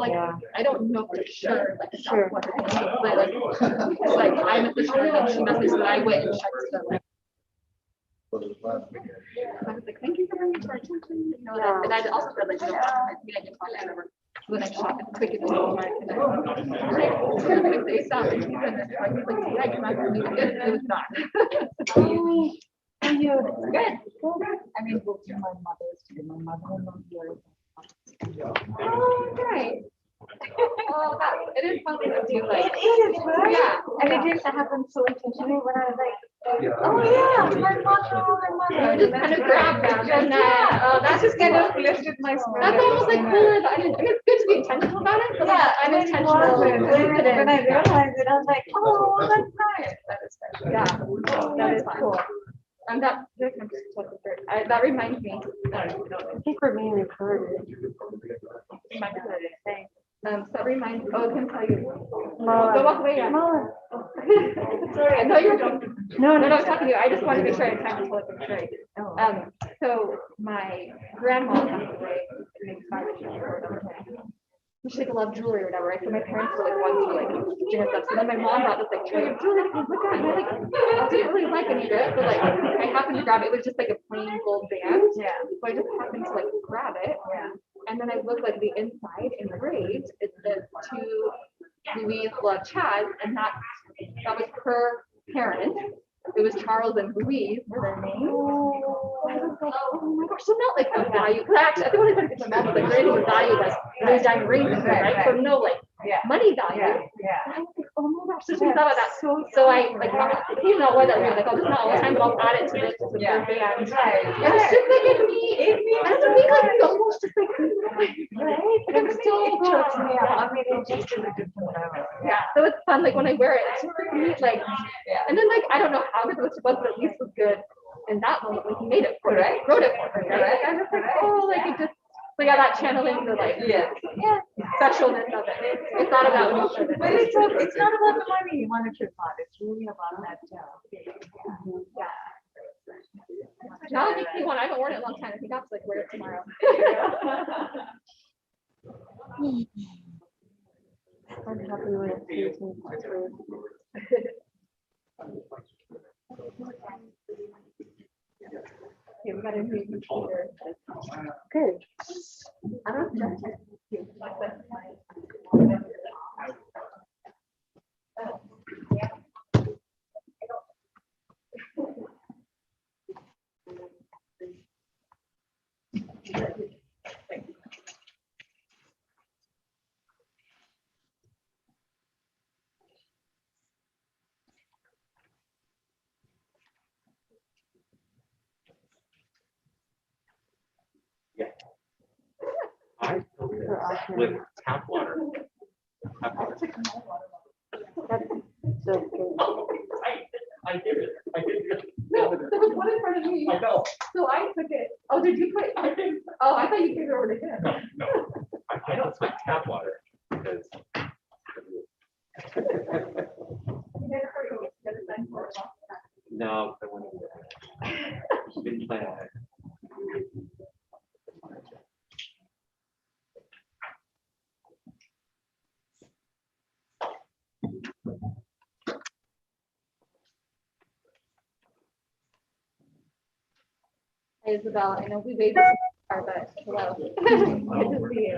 like I don't know for sure like what it is, but like I'm officially like she messaged that I went and checked the like. I was like, thank you for bringing it to our attention. You know, and I also read like, I mean, I didn't talk to her. When I shop and quick into the market, and I was like, they stopped and she's in this. Like, he's like, yeah, come on, it was not. And you, it's good. I mean, both of my mothers, my mother-in-law here. Oh, right. Oh, that, it is something to do like. It is, right? Yeah. And it didn't happen so intentionally when I was like, oh yeah, my mother. I just kind of grabbed them and then That's just kind of lifted my spirit. That's almost like cooler. I mean, it's good to be intentional about it. But yeah, I'm intentional. When I realized it, I was like, oh, that's nice. That is special. Yeah, that is cool. And that reminds me. I think we're being recorded. So that reminds me. Oh, I can tell you. Go walk away. Yeah. Sorry, I know you're joking. No, I was talking to you. I just wanted to make sure I had time to tell it straight. So my grandma passed away maybe 5 years ago. She like loved jewelry or whatever, right? So my parents were like wanting to like do her stuff. So then my mom brought this like tray of jewelry. Like, look at it. And I like didn't really like any of it, but like I happened to grab it. It was just like a plain gold band. Yeah. So I just happened to like grab it. Yeah. And then I looked like the inside engraved. It says to Louise love Chaz, and that was her parent. It was Charles and Louise were their names. I was like, oh my gosh, so not like a value. Because actually, I think when I started to mom was like, there anything value that's those diamond rings, right? So no like money value. Yeah. And I was like, oh my gosh, so she thought about that. So I like, you know what that was like, I'll just not all the time, but I'll add it to this band. And it's just like it me. I don't think like almost just like right. But I'm still chokes me up. I mean, it just is a different level. Yeah. So it's fun, like when I wear it, it's really like, and then like I don't know how good it was, but at least it was good in that moment when he made it for her, right? Wrote it for her, right? I'm just like, oh, like it just, so yeah, that channeling the like, specialness of it. It's not about money. But it's not about the money you want to thought. It's really about that. Yeah. Now it makes me want. I haven't worn it in a long time. I think I'll have to like wear it tomorrow. I'm happy when it sees me. Okay, we got a new computer. Good. I don't know. With tap water. That's so good. I did it. No, there was one in front of me. I know. So I took it. Oh, did you put it? Oh, I thought you gave it over to him. No. I know it's like tap water. Because no, I went over there. Didn't plan on it. Hi, Isabel. I know we waited so far, but hello. Good to see you.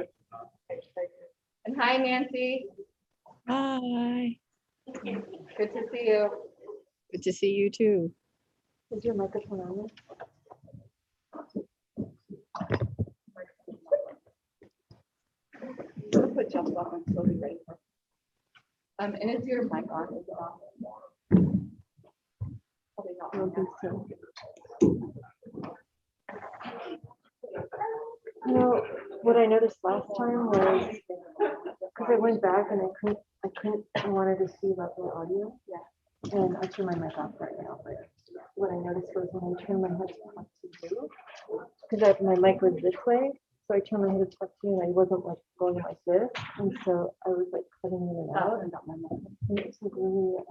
And hi, Nancy. Hi. Good to see you. Good to see you too. Is your microphone on? I'll put Jeff's off and slowly ready for. And is your mic on? Is it off? Probably not. I don't think so. You know, what I noticed last time was because I went back and I wanted to see about the audio. Yeah. And I turned my mic off right now, but what I noticed was when I turned my head to talk to you, because my mic was this way, so I turned my head to talk to you and I wasn't like going like this, and so I was like cutting in and out and got my mic. And it was like really,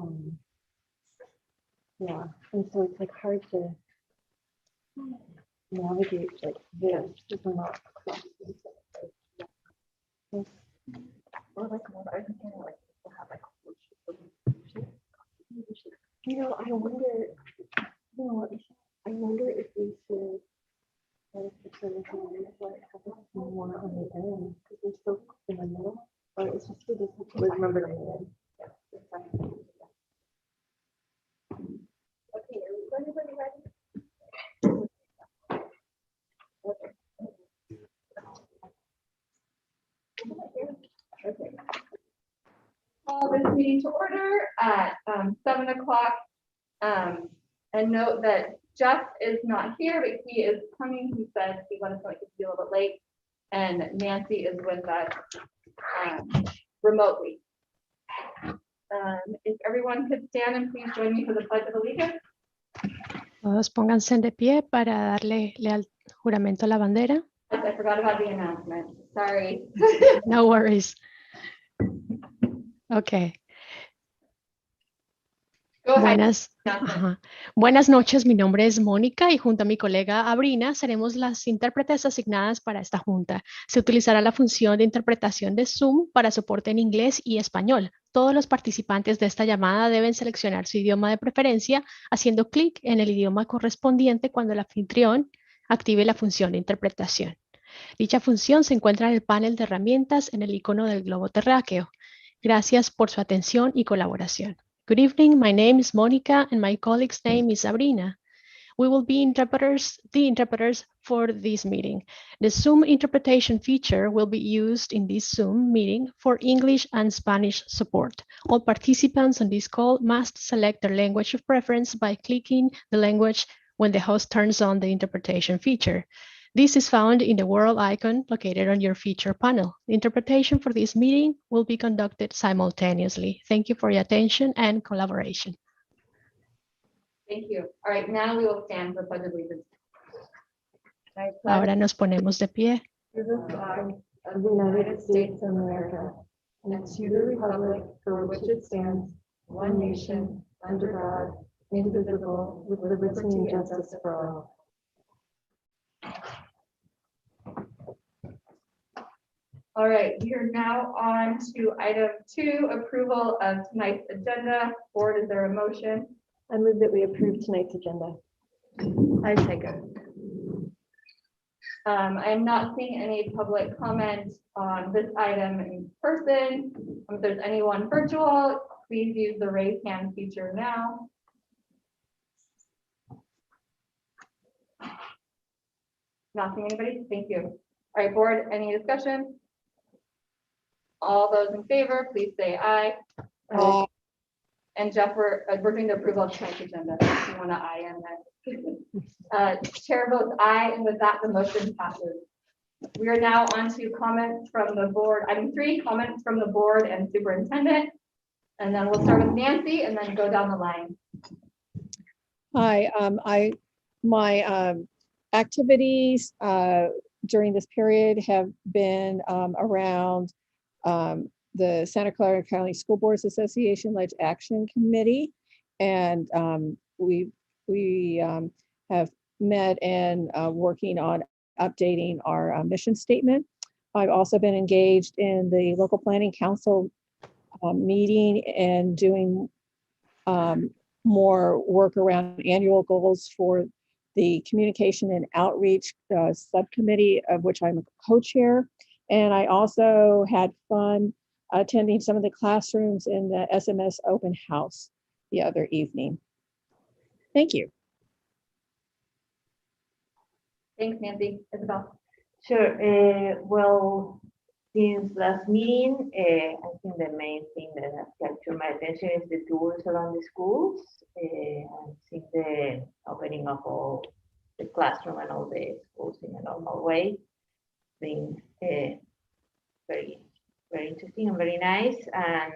yeah, and so it's like hard to navigate like this if I'm not across. Or like, what I was thinking, like, we'll have like. You know, I wonder, you know what, I wonder if we should. Like, it's sort of like, have it more on the end, because we're still in the middle, or it's just we just remember the end. Okay, is everybody ready? Okay. Call this meeting to order at 7 o'clock. And note that Jeff is not here, but he is coming. He said he wanted to like be a little bit late. And Nancy is with us remotely. If everyone could stand and please join me for the Pledge of Allegiance. Todos pónganse de pie para darle al juramento a la bandera. I forgot about the announcement. Sorry. No worries. Okay. Go ahead. Buenas noches, mi nombre es Mónica y junto a mi colega Abrina seremos las intérpretes asignadas para esta junta. Se utilizará la función de interpretación de Zoom para soporte en inglés y español. Todos los participantes de esta llamada deben seleccionar su idioma de preferencia haciendo clic en el idioma correspondiente cuando el anfitrión active la función de interpretación. Dicha función se encuentra en el panel de herramientas en el icono del globo terráqueo. Gracias por su atención y colaboración. Good evening, my name is Monica and my colleague's name is Sabrina. We will be the interpreters for this meeting. The Zoom interpretation feature will be used in this Zoom meeting for English and Spanish support. All participants on this call must select their language of preference by clicking the language when the host turns on the interpretation feature. This is found in the world icon located on your feature panel. The interpretation for this meeting will be conducted simultaneously. Thank you for your attention and collaboration. Thank you. All right, now we will stand for Pledge of Allegiance. Ahora nos ponemos de pie. To the flag of the United States of America, and to the republic for which it stands, one nation, under God, indivisible, with liberty and justice for all. All right, we are now on to item 2, approval of tonight's agenda. Board, is there a motion? I move that we approve tonight's agenda. I second. I'm not seeing any public comment on this item in person. If there's anyone virtual, please use the raise hand feature now. Not seeing anybody, thank you. All right, board, any discussion? All those in favor, please say aye. And Jeff, we're doing the approval of tonight's agenda. If you want to aye in that. Chair votes aye, and with that, the motion passes. We are now on to comments from the board. Item 3, comments from the board and superintendent. And then we'll start with Nancy and then go down the line. Hi, my activities during this period have been around the Santa Clara County School Boards Association Ledge Action Committee, and we have met and working on updating our mission statement. I've also been engaged in the local planning council meeting and doing more work around annual goals for the communication and outreach subcommittee, of which I'm a co-chair. And I also had fun attending some of the classrooms in the SMS open house the other evening. Thank you. Thanks, Nancy. Isabel. Sure. Well, since last meeting, I think the main thing that has captured my attention is the tours around the schools. And since the opening of all the classroom and all the schools in a normal way, been very interesting and very nice. And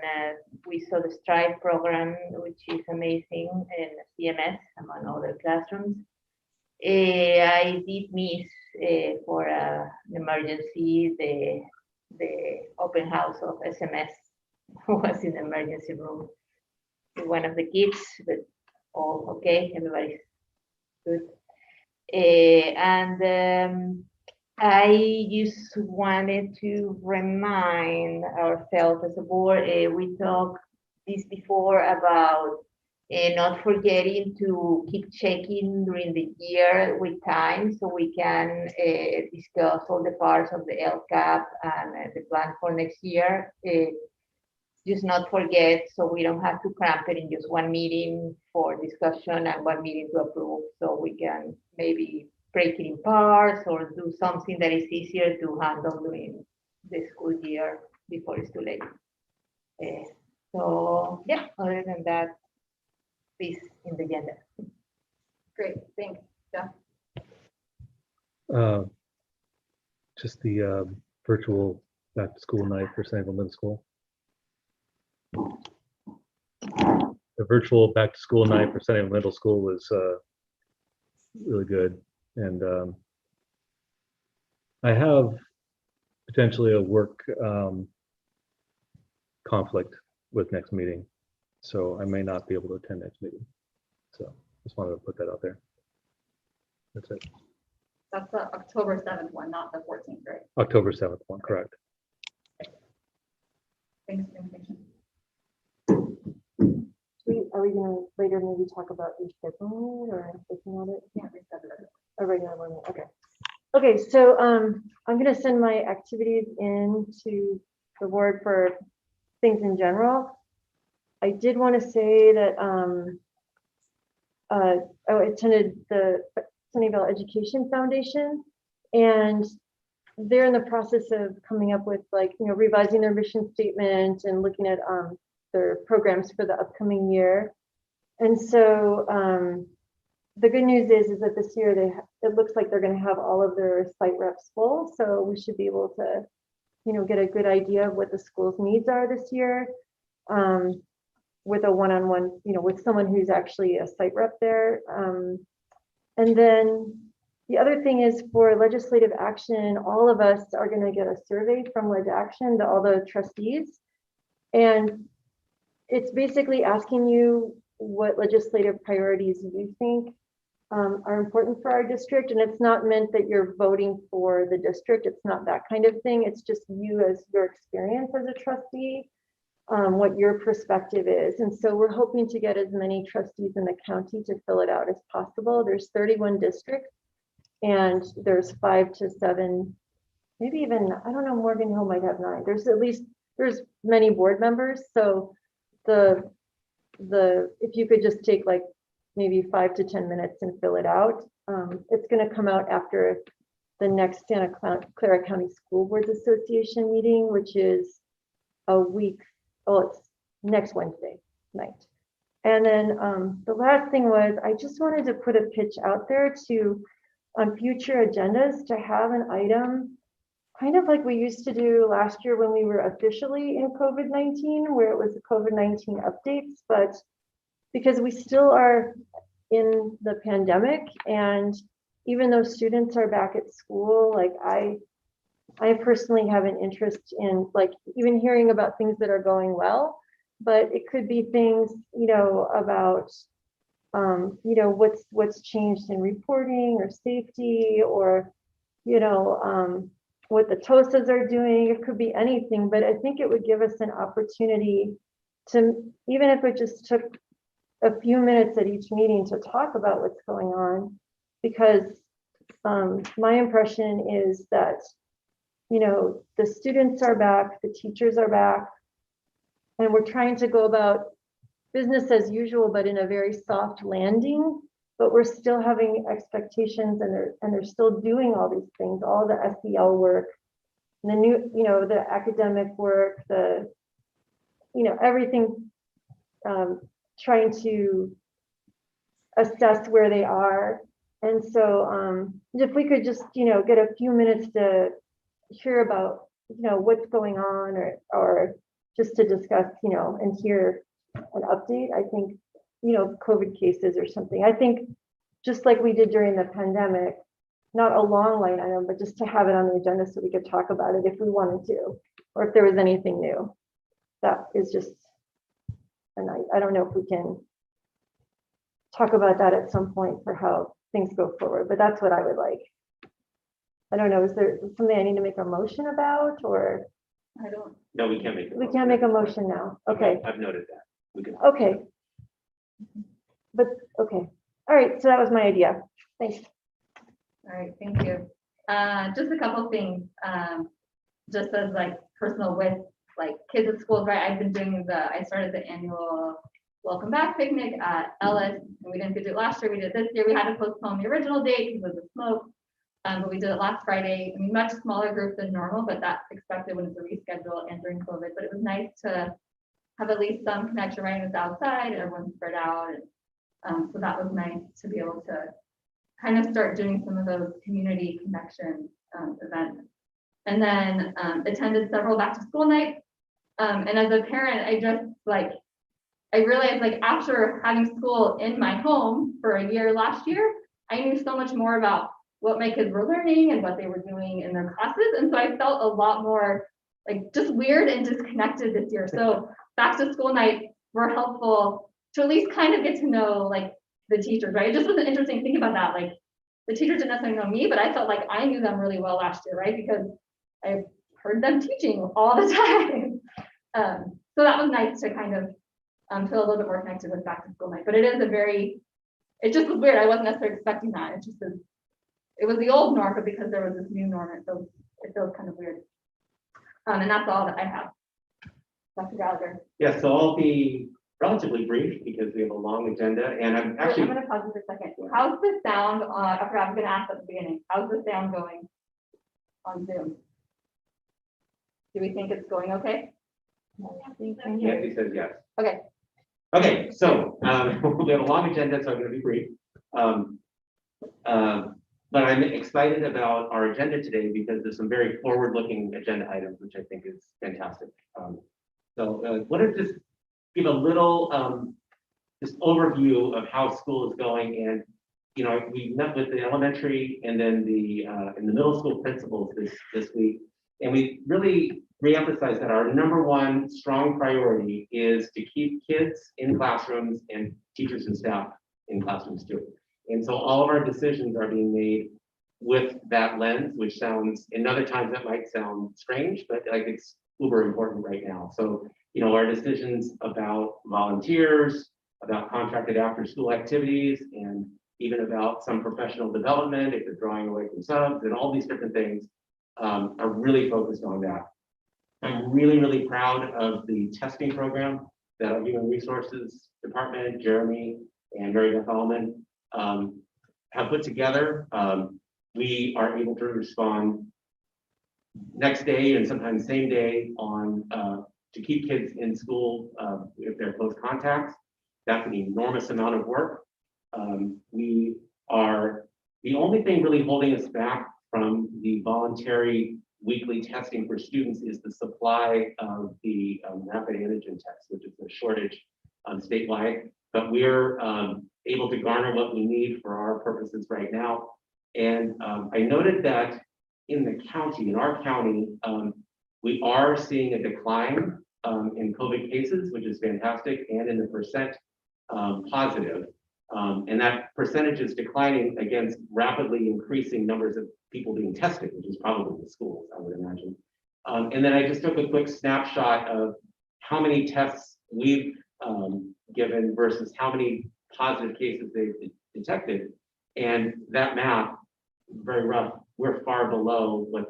we saw the Strive program, which is amazing, and CMS among other classrooms. I did miss for an emergency the open house of SMS was in the emergency room with one of the kids, but all okay, everybody's good. And I just wanted to remind ourselves as a board, we talked this before about not forgetting to keep checking during the year with time so we can discuss all the parts of the LCAP and the plan for next year. Just not forget so we don't have to cramp it in just one meeting for discussion and one meeting to approve. So we can maybe break it in parts or do something that is easier to handle during the school year before it's too late. So yeah, other than that, please in the agenda. Great, thanks. Yeah. Just the virtual back to school night for Sangerville Middle School. The virtual back to school night for Sangerville Middle School was really good. And I have potentially a work conflict with next meeting, so I may not be able to attend next meeting. So just wanted to put that out there. That's it. That's the October 7th one, not the 14th, right? October 7th one, correct. Thanks for the information. Are we gonna later maybe talk about rescheduling or thinking on it? Can't reschedule it. A regular one, okay. Okay, so I'm gonna send my activities in to the board for things in general. I did want to say that I attended the Sunnyvale Education Foundation, and they're in the process of coming up with, like, you know, revising their mission statement and looking at their programs for the upcoming year. And so the good news is that this year it looks like they're going to have all of their site reps full. So we should be able to, you know, get a good idea of what the school's needs are this year with a one-on-one, you know, with someone who's actually a site rep there. And then the other thing is for legislative action, all of us are going to get a survey from Leg Action to all the trustees. And it's basically asking you what legislative priorities you think are important for our district. And it's not meant that you're voting for the district. It's not that kind of thing. It's just you as your experience as a trustee, what your perspective is. And so we're hoping to get as many trustees in the county to fill it out as possible. There's 31 districts and there's 5 to 7, maybe even, I don't know, Morgan Hill might have 9. There's many board members. So if you could just take like maybe 5 to 10 minutes and fill it out. It's going to come out after the next Santa Clara County School Boards Association meeting, which is a week. Oh, it's next Wednesday night. And then the last thing was, I just wanted to put a pitch out there to on future agendas to have an item kind of like we used to do last year when we were officially in COVID-19, where it was the COVID-19 updates, but because we still are in the pandemic, and even though students are back at school, like I personally have an interest in like even hearing about things that are going well, but it could be things, you know, about you know, what's changed in reporting or safety, or you know, what the TOSAs are doing. It could be anything, but I think it would give us an opportunity to, even if it just took a few minutes at each meeting to talk about what's going on, because my impression is that, you know, the students are back, the teachers are back, and we're trying to go about business as usual, but in a very soft landing. But we're still having expectations, and they're still doing all these things, all the SEL work, the new, you know, the academic work, the, you know, everything, trying to assess where they are. And so if we could just, you know, get a few minutes to hear about, you know, what's going on, or just to discuss, you know, and hear an update. I think, you know, COVID cases or something. I think just like we did during the pandemic, not a long line item, but just to have it on the agenda so we could talk about it if we wanted to, or if there was anything new. That is just a night. I don't know if we can talk about that at some point for how things go forward, but that's what I would like. I don't know, is there something I need to make a motion about, or I don't. No, we can't make. we can't make a motion now? Okay, I've noted that. We can. okay. But, okay, all right, so that was my idea. Thanks. All right, thank you. Just a couple things, just as like personal with like kids at schools, right? I've been doing I started the annual welcome back picnic at Ellis, and we didn't do it last year. We did it this year. We had to postpone the original date because of the smoke. But we did it last Friday. I mean, much smaller group than normal, but that's expected when it's a reschedule and during COVID. But it was nice to have at least some connection, right? It's outside, everyone's spread out. And so that was nice to be able to kind of start doing some of those community connection events. And then attended several back to school nights. And as a parent, I realized like after having school in my home for a year last year, I knew so much more about what my kids were learning and what they were doing in their classes. And so I felt a lot more like just weird and disconnected this year. So back to school nights were helpful to at least kind of get to know like the teachers, right? It just was an interesting thing about that. Like the teachers didn't necessarily know me, but I felt like I knew them really well last year, right? Because I heard them teaching all the time. So that was nice to kind of feel a little bit more connected with back to school night. But it just was weird. I wasn't necessarily expecting that. It was the old norm, but because there was this new norm, it feels kind of weird. And that's all that I have. Dr. Gallagher. Yeah, so I'll be relatively brief because we have a long agenda, and I'm actually. I'm going to pause you for a second. How's the sound? I forgot, I was going to ask at the beginning. How's the sound going on Zoom? Do we think it's going okay? Nancy says yes. Okay. Okay, so we have a long agenda, so I'm going to be brief. But I'm excited about our agenda today because there's some very forward-looking agenda items, which I think is fantastic. So what if just give a little just overview of how school is going, and we met with the elementary and then the middle school principals this week, and we really reemphasized that our number one strong priority is to keep kids in classrooms and teachers and staff in classrooms too. And so all of our decisions are being made with that lens, which sounds, in other times that might sound strange, but like it's uber important right now. So, our decisions about volunteers, about contracted after school activities, and even about some professional development, if they're drawing away from subs and all these different things are really focused on that. I'm really, really proud of the testing program that our Human Resources Department, Jeremy and Mary Beth Allman have put together. We are able to respond next day and sometimes same day on to keep kids in school if they're close contacts. That's an enormous amount of work. We are the only thing really holding us back from the voluntary weekly testing for students is the supply of the rapid antigen test, which is a shortage statewide. But we're able to garner what we need for our purposes right now. And I noted that in our county, we are seeing a decline in COVID cases, which is fantastic, and in the percent positive. And that percentage is declining against rapidly increasing numbers of people being tested, which is probably the schools, I would imagine. And then I just took a quick snapshot of how many tests we've given versus how many positive cases they've detected. And that math, very rough, we're far below what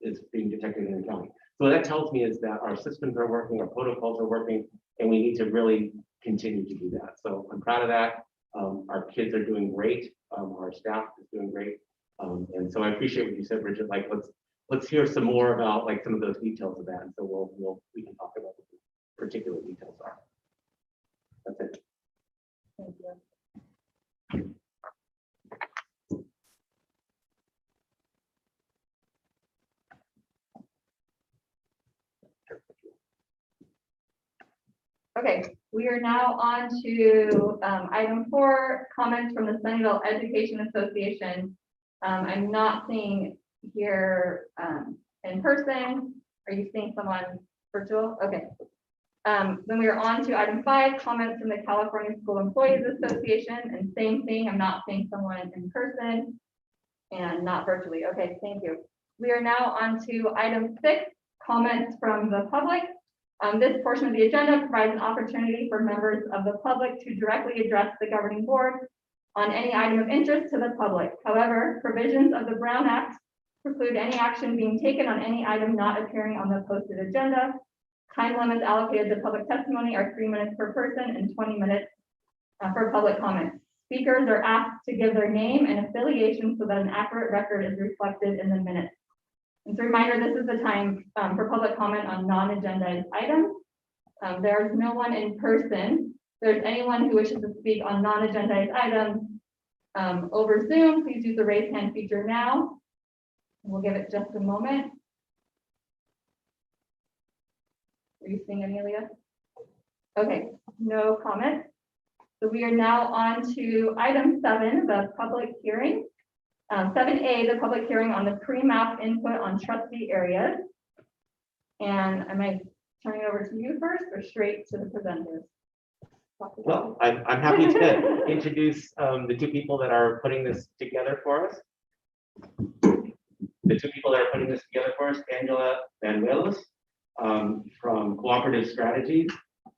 is being detected in the county. So what that tells me is that our systems are working, our protocols are working, and we need to really continue to do that. So I'm proud of that. Our kids are doing great. Our staff is doing great. And so I appreciate what you said, Bridget. Like, let's hear some more about like some of those details of that. And so we can talk about what the particular details are. That's it. Thank you. Okay, we are now on to item 4, comments from the Sunnyvale Education Association. I'm not seeing here in person. Are you seeing someone virtual? Okay. Then we are on to item 5, comments from the California School Employees Association, and same thing, I'm not seeing someone in person. And not virtually. Okay, thank you. We are now on to item 6, comments from the public. This portion of the agenda provides an opportunity for members of the public to directly address the governing board on any item of interest to the public. However, provisions of the Brown Act preclude any action being taken on any item not appearing on the posted agenda. Time limits allocated to public testimony are 3 minutes per person and 20 minutes for public comment. Speakers are asked to give their name and affiliation so that an accurate record is reflected in the minutes. As a reminder, this is the time for public comment on non-agendized items. There's no one in person. If there's anyone who wishes to speak on non-agendized items over Zoom, please use the raise hand feature now. We'll give it just a moment. Are you seeing any, Leah? Okay, no comment. So we are now on to item 7, the public hearing. 7A, the public hearing on the pre-map input on trustee areas. And am I turning over to you first or straight to the presenters? Well, I'm happy to introduce the 2 people that are putting this together for us. The 2 people that are putting this together for us, Angela Banuelos from Cooperative Strategies,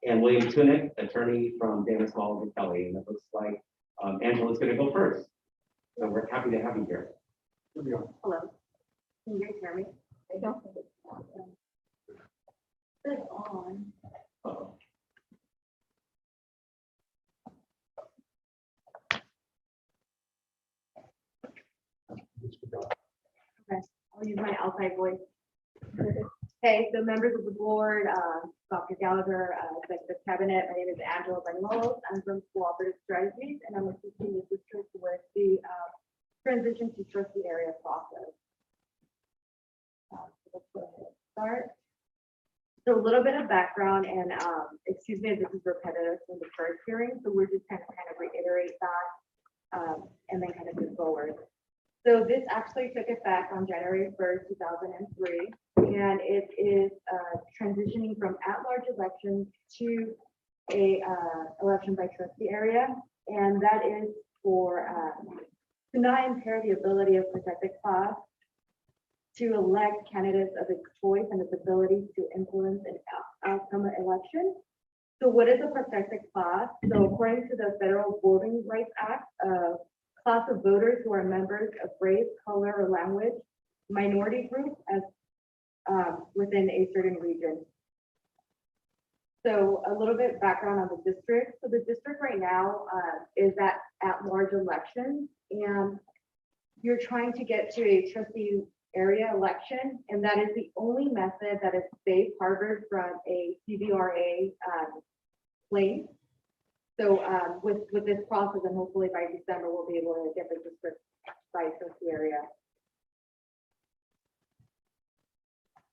and William Tunick, attorney from Dana Small Kelly. And it looks like Angela's going to go first. So we're happy to have you here. Hello. Can you guys hear me? I don't think it's It's on. Uh-oh. Okay, I'll use my outside voice. Hey, so members of the board, Dr. Gallagher, Executive Cabinet, my name is Angela Banuelos. I'm from Cooperative Strategies, and I'm assisting the district with the transition to trustee area process. So let's go ahead and start. So a little bit of background, and excuse me if this is repetitive from the first hearing, so we're just kind of reiterate that and then kind of move forward. So this actually took effect on January 1st, 2003, and it is transitioning from at-large elections to a election by trustee area, and that is for to not impair the ability of protected class to elect candidates of its choice and its ability to influence an outcome of election. So what is a protected class? So according to the Federal Voting Rights Act, class of voters who are members of race, color, or language minority group as within a certain region. So a little bit background on the district. So the district right now is at large elections, and you're trying to get to a trustee area election, and that is the only method that is safe harbored from a CVRA claim. So with this process, and hopefully by December, we'll be able to get the district by trustee area.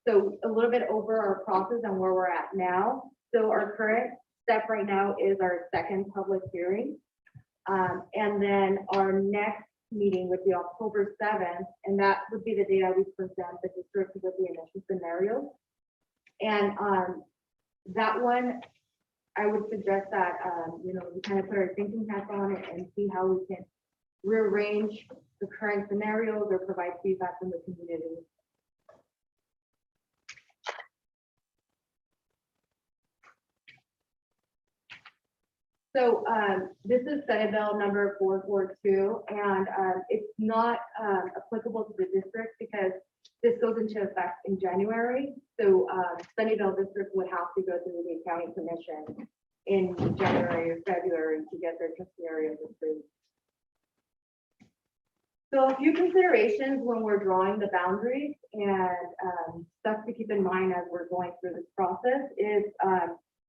So a little bit over our process and where we're at now. So our current step right now is our second public hearing. And then our next meeting would be October 7th, and that would be the day that we present the district with the initial scenarios. And that one, I would suggest that we kind of put our thinking hats on it and see how we can rearrange the current scenarios or provide feedback from the community. So this is Senate Bill number 442, and it's not applicable to the district because this goes into effect in January. So Sunnyvale district would have to go through the county commission in January or February to get their trustee areas approved. So a few considerations when we're drawing the boundaries and stuff to keep in mind as we're going through this process is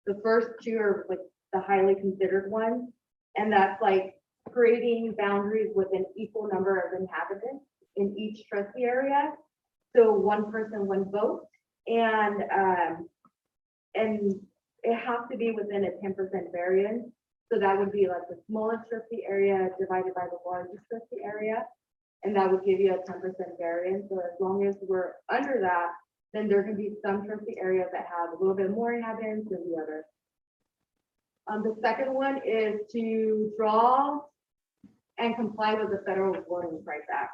the first two are like the highly considered ones, and that's like creating boundaries with an equal number of inhabitants in each trustee area. So one person, one vote, and it has to be within a 10% variance. So that would be like the smallest trustee area divided by the largest trustee area, and that would give you a 10% variance. So as long as we're under that, then there can be some trustee areas that have a little bit more inhabitants than the other. The second one is to draw and comply with the Federal Voting Rights Act.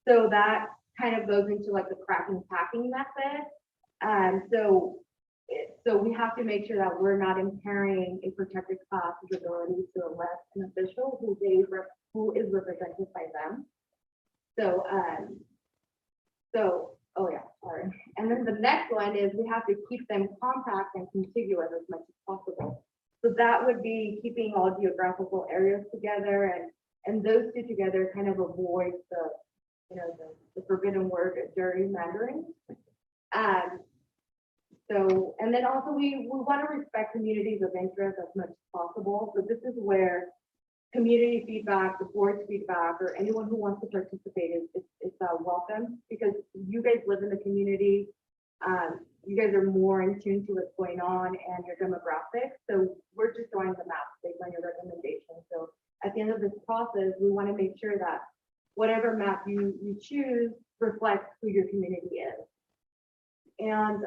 So that kind of goes into like the cracking packing method. So we have to make sure that we're not impairing a protected class's ability to elect an official who is represented by them. Oh yeah, sorry. And then the next one is we have to keep them compact and contiguous as much as possible. So that would be keeping all geographical areas together, and those two together kind of avoid the forbidden word gerrymandering. And then also we want to respect communities of interest as much as possible. So this is where community feedback, the board's feedback, or anyone who wants to participate is welcome, because you guys live in the community. You guys are more in tune to what's going on and your demographics. So we're just drawing the map based on your recommendation. So at the end of this process, we want to make sure that whatever map you choose reflects who your community is. And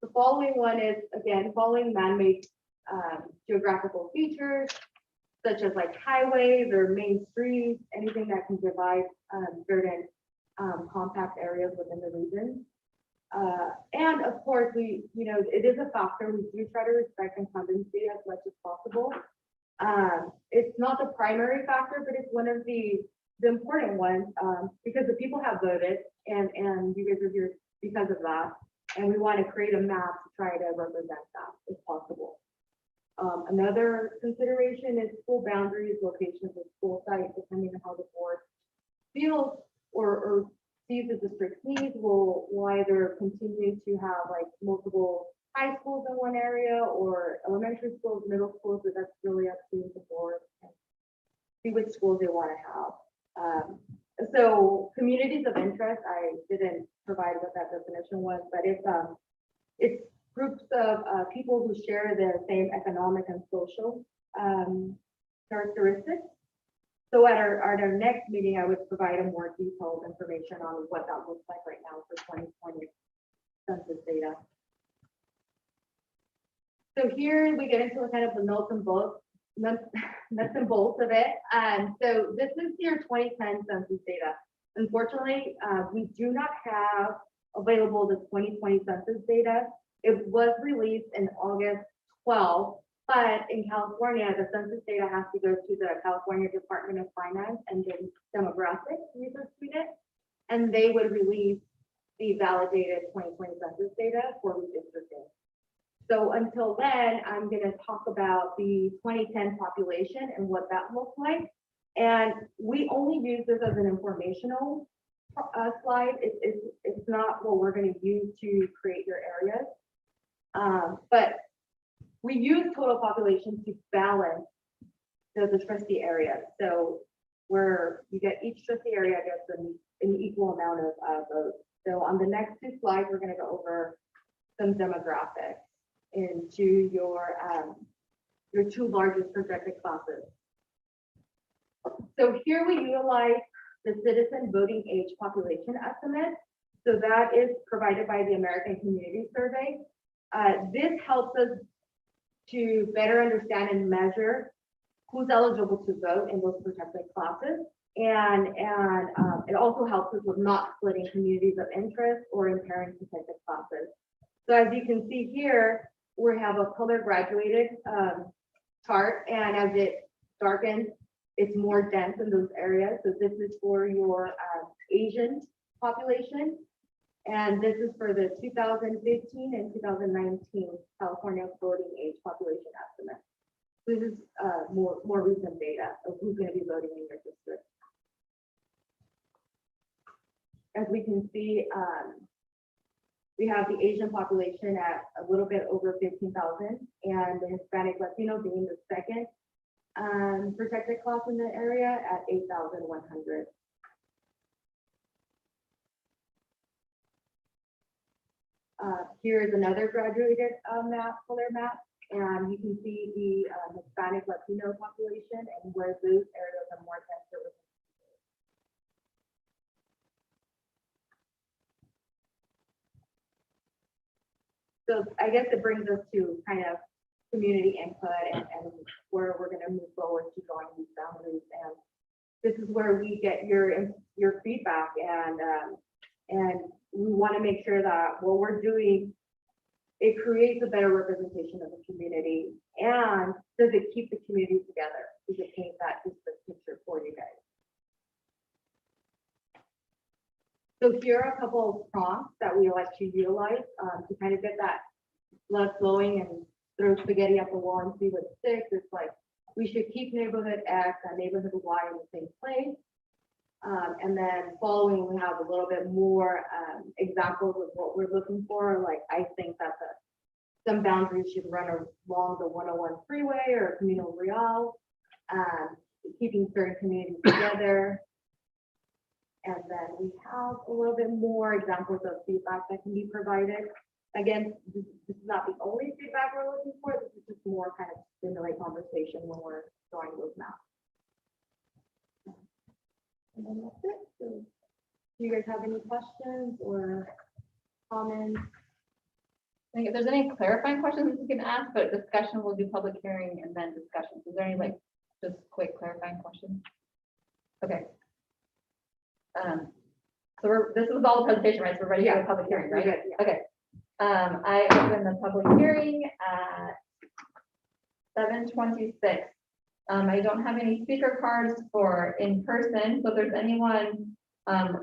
the following one is, again, following man-made geographical features, such as like highways or main streets, anything that can divide certain compact areas within the region. And of course, it is a factor. We do try to respect incumbency as much as possible. It's not the primary factor, but it's one of the important ones, because the people have voted, and you guys are here because of that. And we want to create a map to try to represent that if possible. Another consideration is school boundaries, locations of school sites, depending on how the board feels or sees the district's needs. Will either continue to have like multiple high schools in one area or elementary schools, middle schools, but that's really up to the board and see which schools they want to have. So communities of interest, I didn't provide what that definition was, but it's groups of people who share the same economic and social characteristics. So at our next meeting, I would provide a more detailed information on what that looks like right now for 2020 census data. So here we get into kind of the nuts and bolts of it. So this is your 2010 census data. Unfortunately, we do not have available the 2020 census data. It was released in August 12th, but in California, the census data has to go to the California Department of Finance and Demographics Research Unit, and they would release the validated 2020 census data for redistricting. So until then, I'm going to talk about the 2010 population and what that looks like. And we only use this as an informational slide. It's not what we're going to use to create your areas. But we use total population to balance the trustee areas. So where you get each trustee area gets an equal amount of votes. So on the next two slides, we're going to go over some demographics into your two largest projected classes. So here we utilize the citizen voting age population estimate. So that is provided by the American Community Survey. This helps us to better understand and measure who's eligible to vote in those protected classes. And it also helps us with not splitting communities of interest or impairing protected classes. So as you can see here, we have a color graduated chart, and as it darkens, it's more dense in those areas. So this is for your Asian population, and this is for the 2015 and 2019 California voting age population estimate. This is more recent data of who's going to be voting in your district. As we can see, we have the Asian population at a little bit over 15,000, and the Hispanic Latino being the second protected class in the area at 8,100. Here is another graduated color map, and you can see the Hispanic Latino population and where those areas are more denser. So I guess it brings us to kind of community input and where we're going to move forward to drawing these boundaries. And this is where we get your feedback, and we want to make sure that what we're doing, it creates a better representation of the community, and does it keep the community together? Does it paint that disparate picture for you guys? So here are a couple of prompts that we like to utilize to kind of get that blood flowing and throw spaghetti at the wall and see what sticks. It's like, we should keep neighborhood X and neighborhood Y in the same place. And then following, we have a little bit more examples of what we're looking for. Like, I think that some boundaries should run along the 101 freeway or communal real, keeping certain communities together. And then we have a little bit more examples of feedback that can be provided. Again, this is not the only feedback we're looking for. This is just more kind of stimulate conversation when we're drawing those maps. And then that's it. So, do you guys have any questions or comments? I think if there's any clarifying questions we can ask, but discussion, we'll do public hearing and then discussion. Is there any like just quick clarifying questions? Okay. So this was all the presentation, right? So we're ready for the public hearing, right? Good, yeah. Okay. I open the public hearing at 7:26. I don't have any speaker cards for in person, so if there's anyone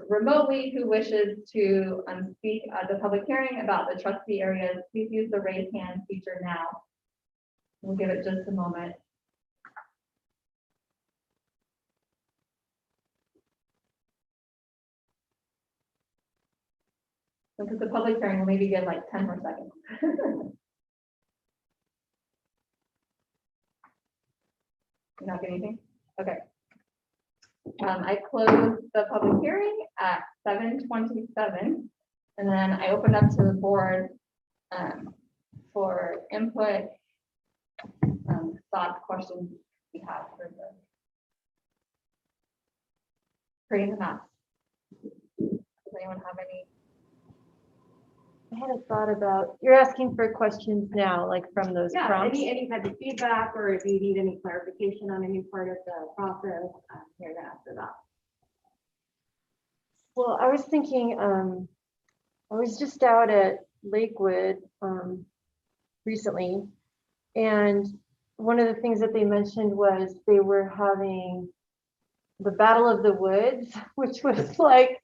remotely who wishes to speak at the public hearing about the trustee areas, please use the raise hand feature now. We'll give it just a moment. Because the public hearing will maybe get like 10 more seconds. You're not getting anything? Okay. I closed the public hearing at 7:27, and then I opened up to the board for input, thoughts, questions we have for the creating the maps. Does anyone have any? I had a thought about, you're asking for questions now, like from those Yeah, prompts? any type of feedback, or if you need any clarification on any part of the process, I'm here to answer that. Well, I was thinking, I was just out at Lakewood recently, and one of the things that they mentioned was they were having the Battle of the Woods, which was like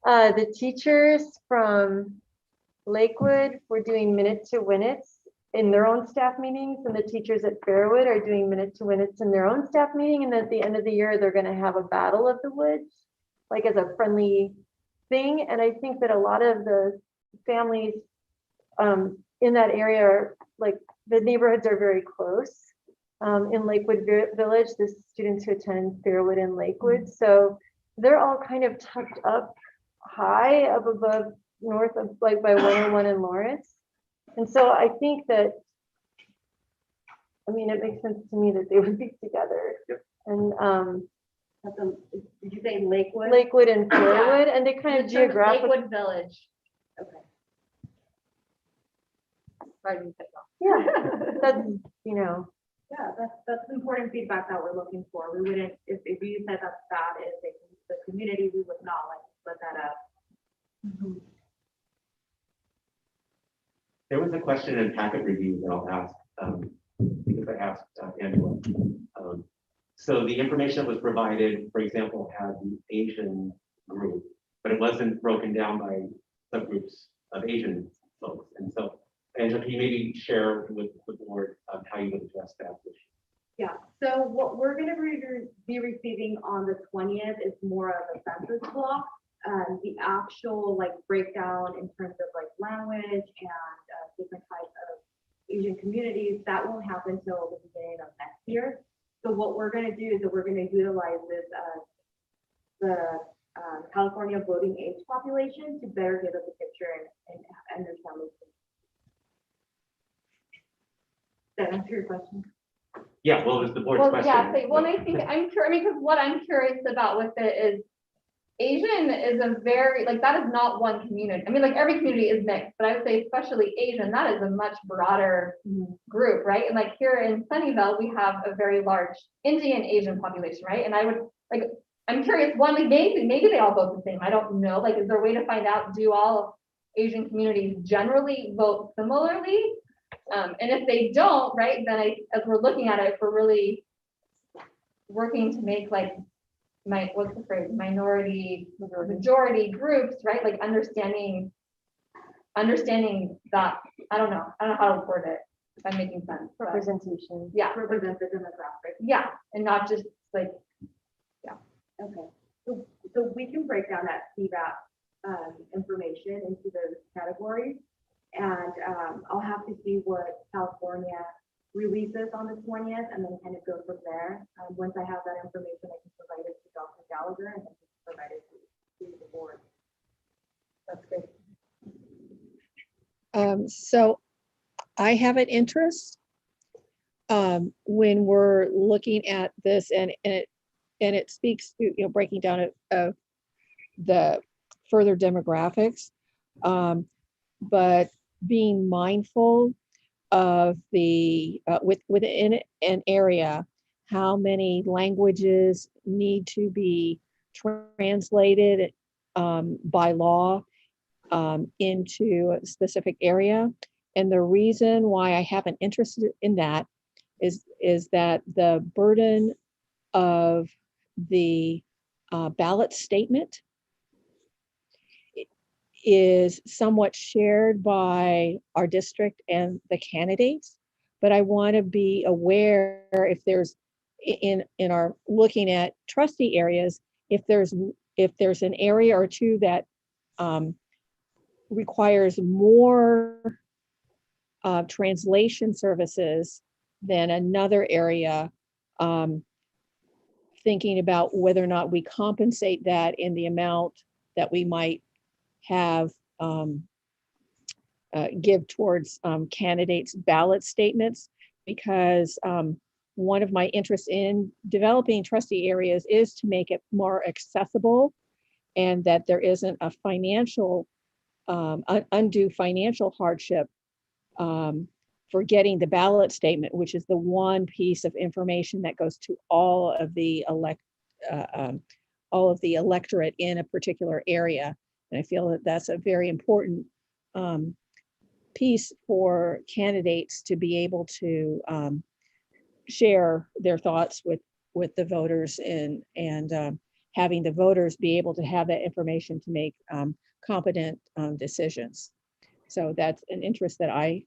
the teachers from Lakewood were doing minute to winnets in their own staff meetings, and the teachers at Fairwood are doing minute to winnets in their own staff meeting. And at the end of the year, they're going to have a Battle of the Woods, like as a friendly thing. And I think that a lot of the families in that area are like, the neighborhoods are very close in Lakewood Village, the students who attend Fairwood and Lakewood. So they're all kind of tucked up high up above north of like by 101 in Lawrence. And so I think that, I mean, it makes sense to me that they would be together. Yep. And Did you say Lakewood? Lakewood and Fairwood, and they kind of geographically. Lakewood Village. Okay. Pardon me. Yeah, that's, you know, Yeah, that's important feedback that we're looking for. We wouldn't, if you said that is the community, we would not like split that up. There was a question in packet review that I'll ask, because I asked Angela. So the information that was provided, for example, had the Asian group, but it wasn't broken down by subgroups of Asian folks. And so, Angela, can you maybe share with the board how you would address that issue? Yeah, so what we're going to be receiving on the 20th is more of a census block. The actual like breakdown in terms of like language and different types of Asian communities, that won't happen until the beginning of next year. So what we're going to do is that we're going to utilize this the California voting age population to better give us a picture and understand those things. Does that answer your question? Yeah, well, it was the board's Well, question. yeah, so, well, I think I'm sure, I mean, because what I'm curious about with it is Asian is a very, like, that is not one community. I mean, like, every community is mixed, but I would say especially Asian, that is a much broader group, right? And like here in Sunnyvale, we have a very large Indian Asian population, right? And I would, like, I'm curious, one, like maybe they all vote the same. I don't know. Like, is there a way to find out, do all Asian communities generally vote similarly? And if they don't, right, then as we're looking at it, if we're really working to make like what's the phrase, minority, majority groups, right? Like understanding that, I don't know how to word it, if I'm making sense. But Representation. yeah, Represent the demographic. yeah, and not just like, Okay, so we can break down that CVAP information into those categories. And I'll have to see what California releases on the 20th and then kind of go from there. Once I have that information, I can provide it to Dr. Gallagher and then provide it to the board. That's great. So I have an interest when we're looking at this, and it speaks to, you know, breaking down of the further demographics, but being mindful of the within an area, how many languages need to be translated by law into a specific area. And the reason why I have an interest in that is that the burden of the ballot statement is somewhat shared by our district and the candidates, but I want to be aware if there's in our looking at trustee areas, if there's an area or two that requires more translation services than another area, thinking about whether or not we compensate that in the amount that we might have give towards candidates' ballot statements, because one of my interests in developing trustee areas is to make it more accessible, and that there isn't a financial undue financial hardship for getting the ballot statement, which is the one piece of information that goes to all of the electorate in a particular area. And I feel that that's a very important piece for candidates to be able to share their thoughts with the voters, and having the voters be able to have that information to make competent decisions. So that's an interest that I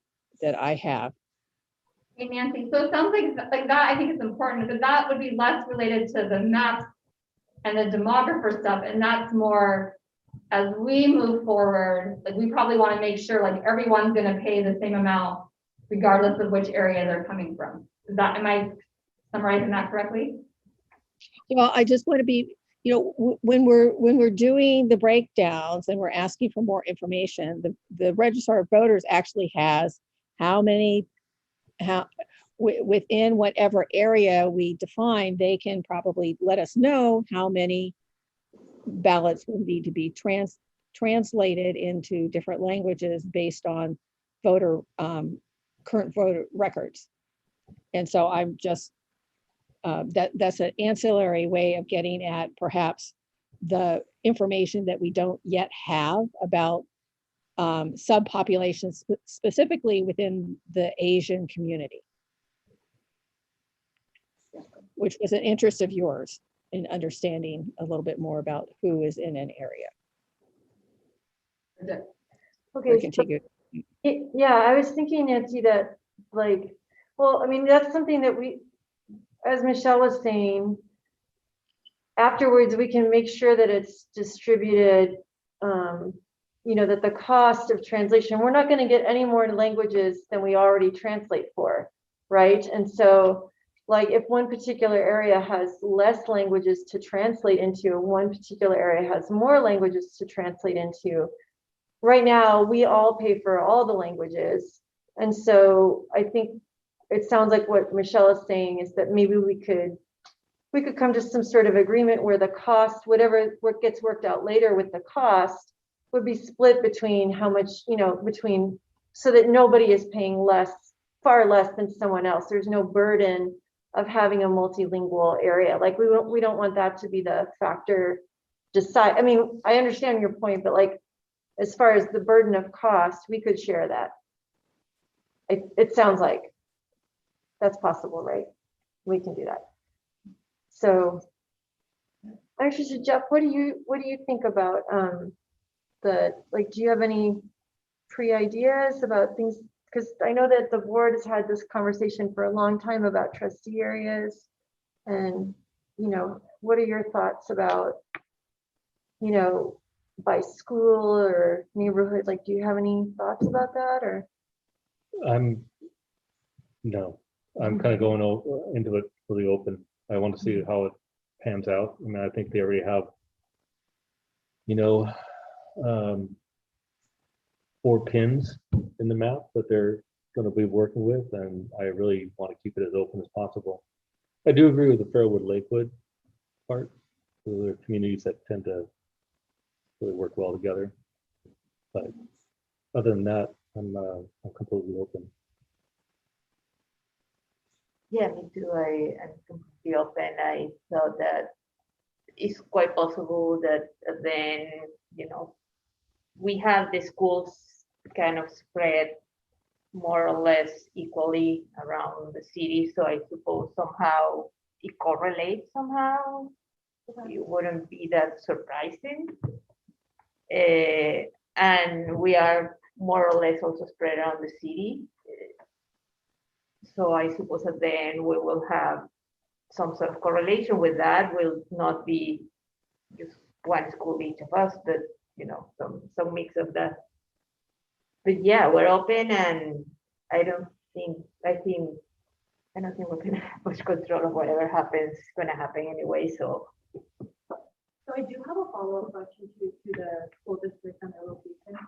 have. hey Nancy, so it sounds like that, I think it's important, because that would be less related to the maps and the demographer stuff, and that's more as we move forward, like we probably want to make sure like everyone's going to pay the same amount regardless of which area they're coming from. Am I summarizing that correctly? Well, I just want to be, you know, when we're doing the breakdowns and we're asking for more information, the Registrar of Voters actually has within whatever area we define, they can probably let us know how many ballots will need to be translated into different languages based on current voter records. And so I'm just that's an ancillary way of getting at perhaps the information that we don't yet have about subpopulations, specifically within the Asian community, which was an interest of yours in understanding a little bit more about who is in an area. Okay. Continue. Yeah, I was thinking, Nancy, that like, well, I mean, that's something that we, as Michelle was saying, afterwards we can make sure that it's distributed, you know, that the cost of translation, we're not going to get any more languages than we already translate for, right? And so like if one particular area has less languages to translate into, one particular area has more languages to translate into. Right now, we all pay for all the languages. And so I think it sounds like what Michelle is saying is that maybe we could come to some sort of agreement where the cost, whatever gets worked out later with the cost, would be split between how much, you know, so that nobody is paying far less than someone else. There's no burden of having a multilingual area. Like we don't want that to be the factor decide. I mean, I understand your point, but like, as far as the burden of cost, we could share that. It sounds like that's possible, right? We can do that. So actually, so Jeff, what do you think about do you have any pre-ideas about things? Because I know that the board has had this conversation for a long time about trustee areas, and what are your thoughts about by school or neighborhood? Like, do you have any thoughts about that? Or I'm kind of going into it really open. I want to see how it pans out. I mean, I think they already have, 4 pins in the map that they're going to be working with, and I really want to keep it as open as possible. I do agree with the Fairwood Lakewood part. There are communities that tend to really work well together, but other than that, I'm completely open. Yeah, me too. I'm completely open. I thought that it's quite possible that then, we have the schools kind of spread more or less equally around the city. So I suppose somehow it correlates somehow. It wouldn't be that surprising. And we are more or less also spread around the city. So I suppose that then we will have some sort of correlation with that. Will not be just one school each of us, but some mix of that. But yeah, we're open, and I don't think we're gonna have much control of whatever happens. It's gonna happen anyway. So I do have a follow-up question to the school district and their location.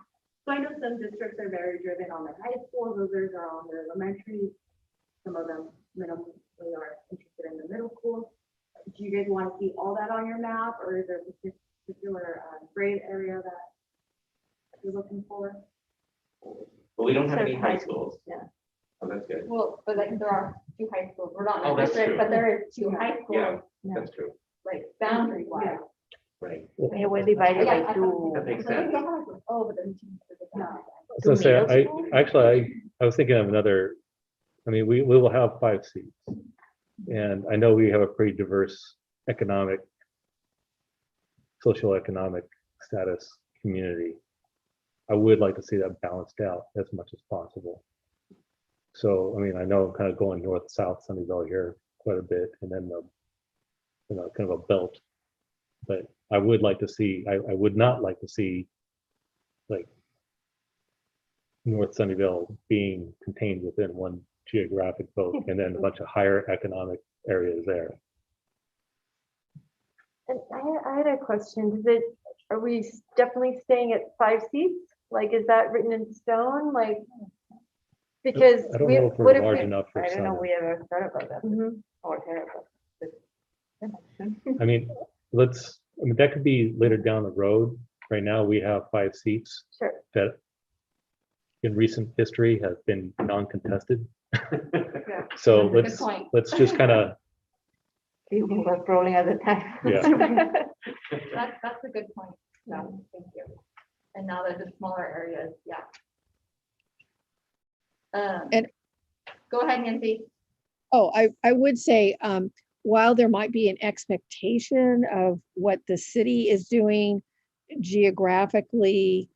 So I know some districts are very driven on their high schools, others are on their elementary. Some of them minimally are interested in the middle school. Do you guys want to see all that on your map, or is there a particular grade area that you're looking for? But we don't have any high schools. Yeah. Oh, that's good. Well, but like there are 2 high schools. We're not Oh, in a that's district, true. but there is 2 high Yeah, schools, that's true. like boundary wise. Right. Yeah, we're divided Yeah, by 2. That makes sense. Oh, but then. So say, middle I was thinking of another. I mean, we will have 5 seats, and I know we have a pretty diverse socioeconomic status community. I would like to see that balanced out as much as possible. So, I mean, I know I'm kind of going north-south Sunnyvale here quite a bit, and then kind of a belt. But I would like to see. I would not like to see like North Sunnyvale being contained within one geographic vote, and then a bunch of higher economic areas there. And I had a question. Are we definitely staying at 5 seats? Like, is that written in stone? Like, because I don't know if we're large enough for I don't know Summit. we ever thought about that Mhm. or heard about it. I mean, that could be later down the road. Right now, we have 5 seats Sure. that in recent history have been non-contested. So Good point. let's just kind of, People were crawling at the time. yeah. That's a good point. Yeah, thank you. And now that the smaller areas, yeah. And- Go ahead, Nancy. Oh, I would say, while there might be an expectation of what the city is doing geographically,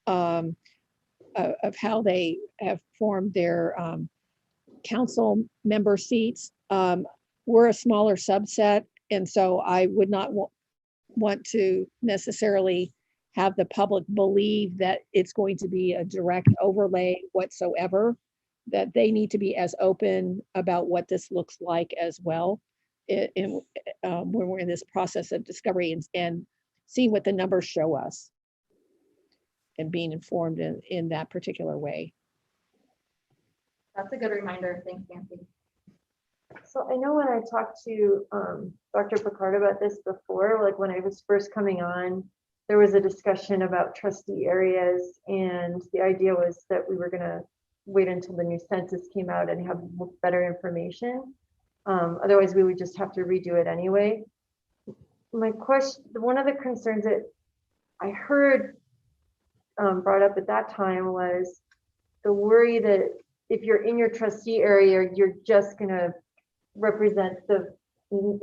of how they have formed their council member seats, we're a smaller subset, and so I would not want to necessarily have the public believe that it's going to be a direct overlay whatsoever, that they need to be as open about what this looks like as well when we're in this process of discovery and seeing what the numbers show us and being informed in that particular way. That's a good reminder. Thanks, Nancy. So I know when I talked to Dr. Picard about this before, like when I was first coming on, there was a discussion about trustee areas, and the idea was that we were going to wait until the new census came out and have better information. Otherwise, we would just have to redo it anyway. My question, one of the concerns that I heard brought up at that time was the worry that if you're in your trustee area, you're just gonna represent the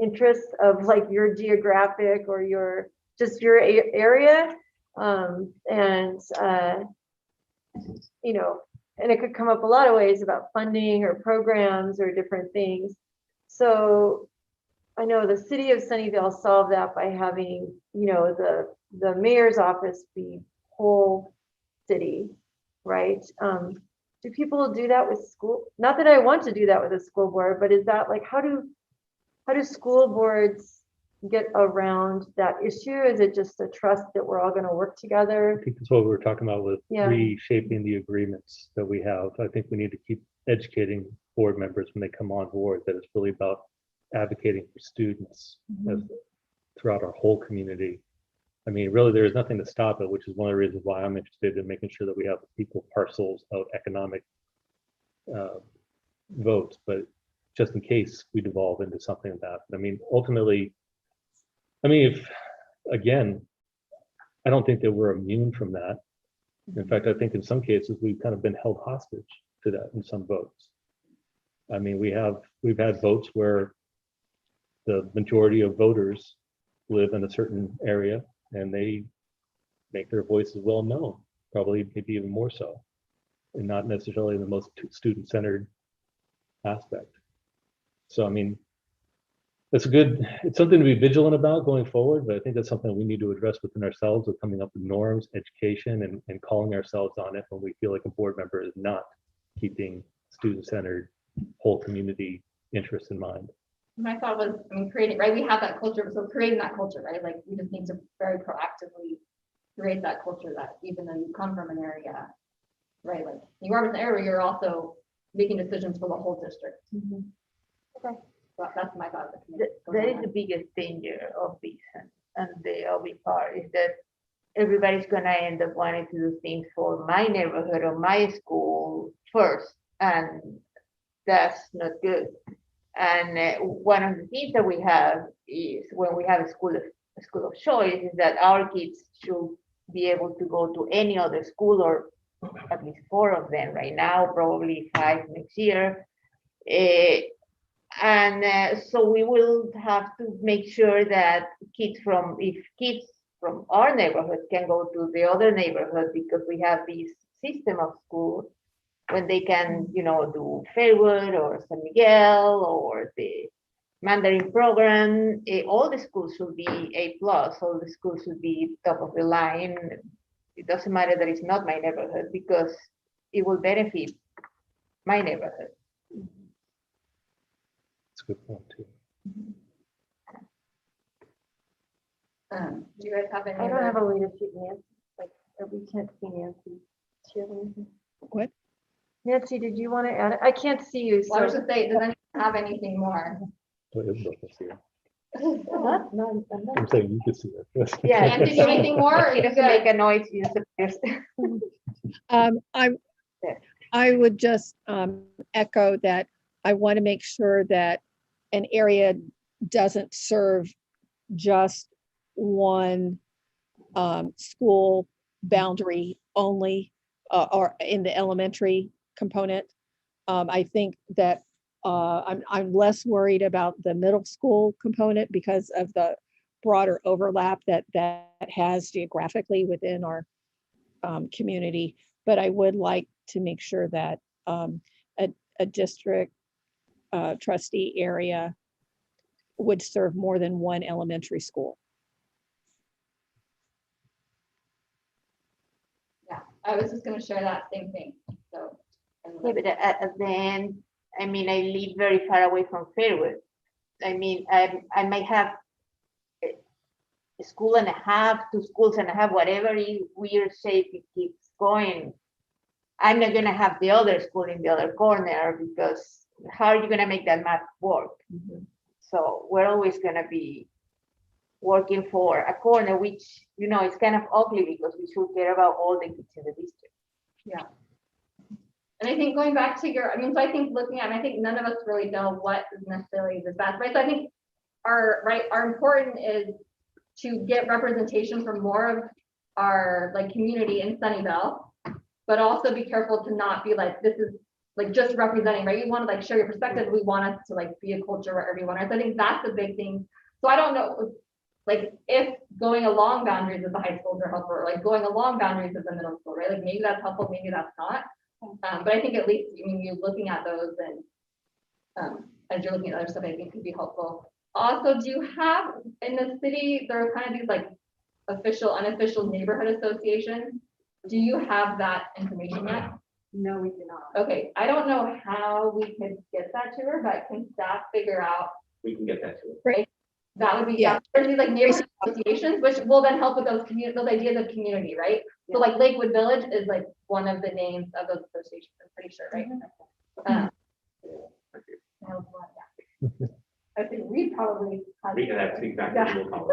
interests of like your geographic or your just your area. You know, and it could come up a lot of ways about funding or programs or different things. So I know the city of Sunnyvale solved that by having, you know, the mayor's office be whole city, right? Do people do that with school? Not that I want to do that with a school board, but is that like, how do school boards get around that issue? Is it just a trust that we're all going to work together? I think that's what we were talking about with Yeah. reshaping the agreements that we have. I think we need to keep educating board members when they come on board that it's really about advocating for students throughout our whole community. I mean, really, there is nothing to stop it, which is one of the reasons why I'm interested in making sure that we have equal parcels of economic votes, but just in case we devolve into something like that. I mean, ultimately, I mean, if, again, I don't think that we're immune from that. In fact, I think in some cases, we've kind of been held hostage to that in some votes. I mean, we've had votes where the majority of voters live in a certain area and they make their voices well known, probably maybe even more so, and not necessarily the most student-centered aspect. So, I mean, it's something to be vigilant about going forward, but I think that's something we need to address within ourselves with coming up with norms, education, and calling ourselves on it when we feel like a board member is not keeping student-centered, whole community interests in mind. My thought was, I mean, creating, right, we have that culture, so creating that culture, right, like, we just need to very proactively create that culture that even though you come from an area, right, like, you are in an area, you're also making decisions for the whole district. Okay. So that's my thought. That is the biggest danger of this and the other part is that everybody's gonna end up wanting to do things for my neighborhood or my school first, and that's not good. And one of the things that we have is when we have a school of choice is that our kids should be able to go to any other school, or at least 4 of them right now, probably 5 next year. So we will have to make sure that kids from our neighborhood can go to the other neighborhood, because we have this system of school when they can, you know, do Fairwood or San Miguel or the Mandarin program. All the schools should be A+, all the schools should be top of the line. It doesn't matter that it's not my neighborhood, because it will benefit my neighborhood. That's a good point too. Do you guys have any? I don't have a way to see Nancy, like, we can't see Nancy. Do you have anything? What? Nancy, did you want to add it? I can't see you, Well, I was so. just saying, does anyone have anything more? But it's not gonna see it. No, I'm saying you can see it. Yeah, And did you have anything more? Or it you doesn't make good? a noise. You just I would just echo that I want to make sure that an area doesn't serve just one school boundary only, or in the elementary component. I think that I'm less worried about the middle school component because of the broader overlap that has geographically within our community. But I would like to make sure that a district trustee area would serve more than one elementary school. Yeah, I was just gonna share that same thing, so. Yeah, but then, I mean, I live very far away from Fairwood. I mean, I might have a school and a half, 2 schools and a half, whatever weird shape it keeps going. I'm not gonna have the other school in the other corner, because how are you gonna make that math work? So we're always gonna be working for a corner, which, you know, it's kind of ugly because we should care about all the kids in the district. Yeah. And I think going back to your, I mean, so I think looking at, I think none of us really know what is necessarily the best, right? So I think our important is to get representation from more of our like community in Sunnyvale, but also be careful to not be like, this is like just representing, right? You want to like share your perspective. We want us to like be a culture where everyone is. I think that's the big thing. So I don't know, like if going along boundaries of the high schools are helpful, or like going along boundaries of the middle school, right? Like maybe that's helpful, maybe that's not. But I think at least, I mean, you're looking at those and as you're looking at other stuff, I think could be helpful. Also, do you have in the city, there are kind of these like official, unofficial neighborhood associations. Do you have that information yet? No, we do not. Okay, I don't know how we could get that to her, but can staff figure out? We can get that to it. Right. That would be, Yeah. there's these like neighborhood associations, which will then help with those those ideas of community, right? So like Lakewood Village is like one of the names of those associations, I'm pretty sure, right? I think we probably. We can have exactly Yeah. what we'll call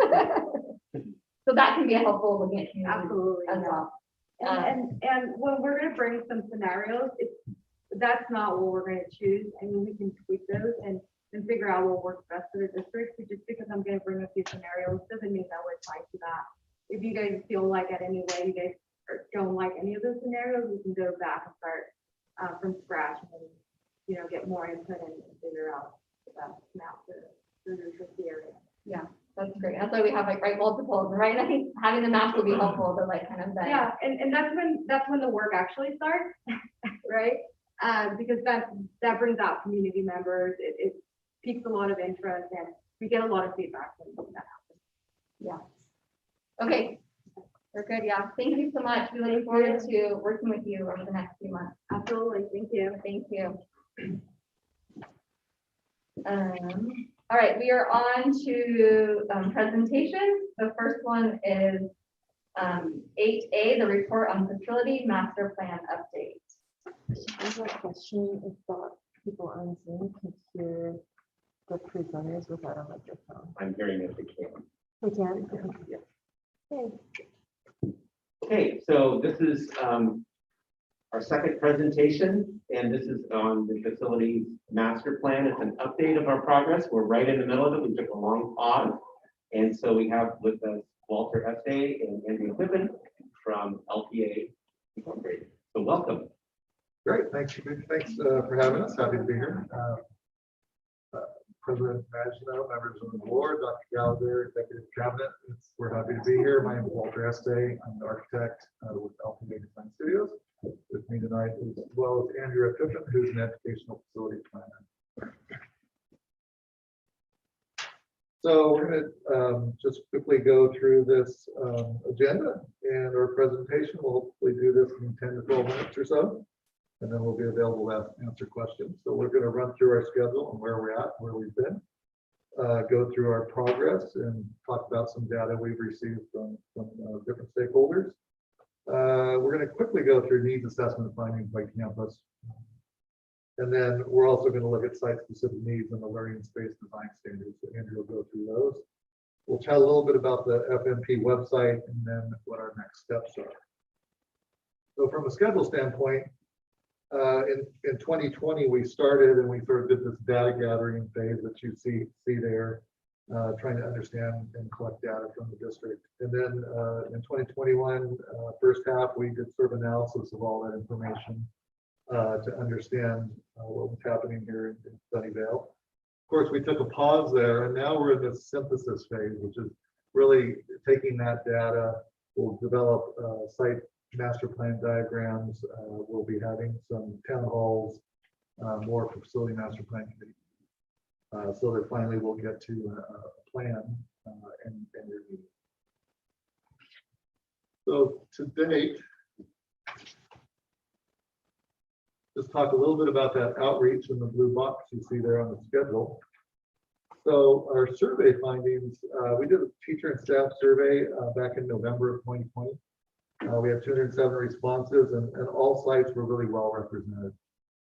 it. So that can be helpful looking at community Absolutely. as well. And when we're gonna bring some scenarios, that's not what we're gonna choose. I mean, we can tweak those and figure out what works best for the district. But just because I'm gonna bring a few scenarios doesn't mean that we're tied to that. If you guys feel like at any way you guys don't like any of those scenarios, we can go back and start from scratch and, you know, get more input and figure out the best map for the area. Yeah, that's great. That's why we have like multiples, right? And I think having the maps will be helpful to like kind of then. Yeah, and that's when the work actually starts, right? Because that brings out community members. It piques a lot of interest and we get a lot of feedback when that happens. Yeah. Okay. We're good. Yeah. Thank you so much. We look forward to working with you over the next few months. Absolutely. Thank you. Thank you. All right, we are on to presentations. The first one is 8A, the report on facility master plan update. I have a question if people on Zoom can hear the presenters without a microphone. I'm hearing it. They can. They can? Yeah. Okay. Okay, so this is our second presentation, and this is on the facilities master plan. It's an update of our progress. We're right in the middle of it. We took a long pause. And so we have with us Walter Estee and Andrea Pippin from LPA Incorporated. So welcome. Great, thanks for having us. Happy to be here. President Maginot, members of the board, Dr. Gallagher, Executive Cabinet. We're happy to be here. My name is Walter Estee. I'm the architect with LPA Design Studios. With me tonight, as well as Andrea Pippin, who's an educational facility planner. So we're going to just quickly go through this agenda and our presentation. We'll hopefully do this in 10 to 12 minutes or so, and then we'll be available to answer questions. So we're going to run through our schedule and where we're at, where we've been, go through our progress and talk about some data we've received from different stakeholders. We're going to quickly go through needs assessment findings by campus. And then we're also going to look at site-specific needs and the learning space design standards. So Andrew will go through those. We'll chat a little bit about the FMP website and then what our next steps are. So from a schedule standpoint, in 2020, we started and we sort of did this data gathering phase that you see there, trying to understand and collect data from the district. And then in 2021, first half, we did sort of analysis of all that information to understand what was happening here in Sunnyvale. Of course, we took a pause there, and now we're in the synthesis phase, which is really taking that data. We'll develop site master plan diagrams. We'll be having some town halls, more for facility master plan committee, so that finally we'll get to a plan and review. So to date, just talk a little bit about that outreach in the blue box you see there on the schedule. So our survey findings, we did a teacher and staff survey back in November of 2020. We had 207 responses and all sites were really well represented.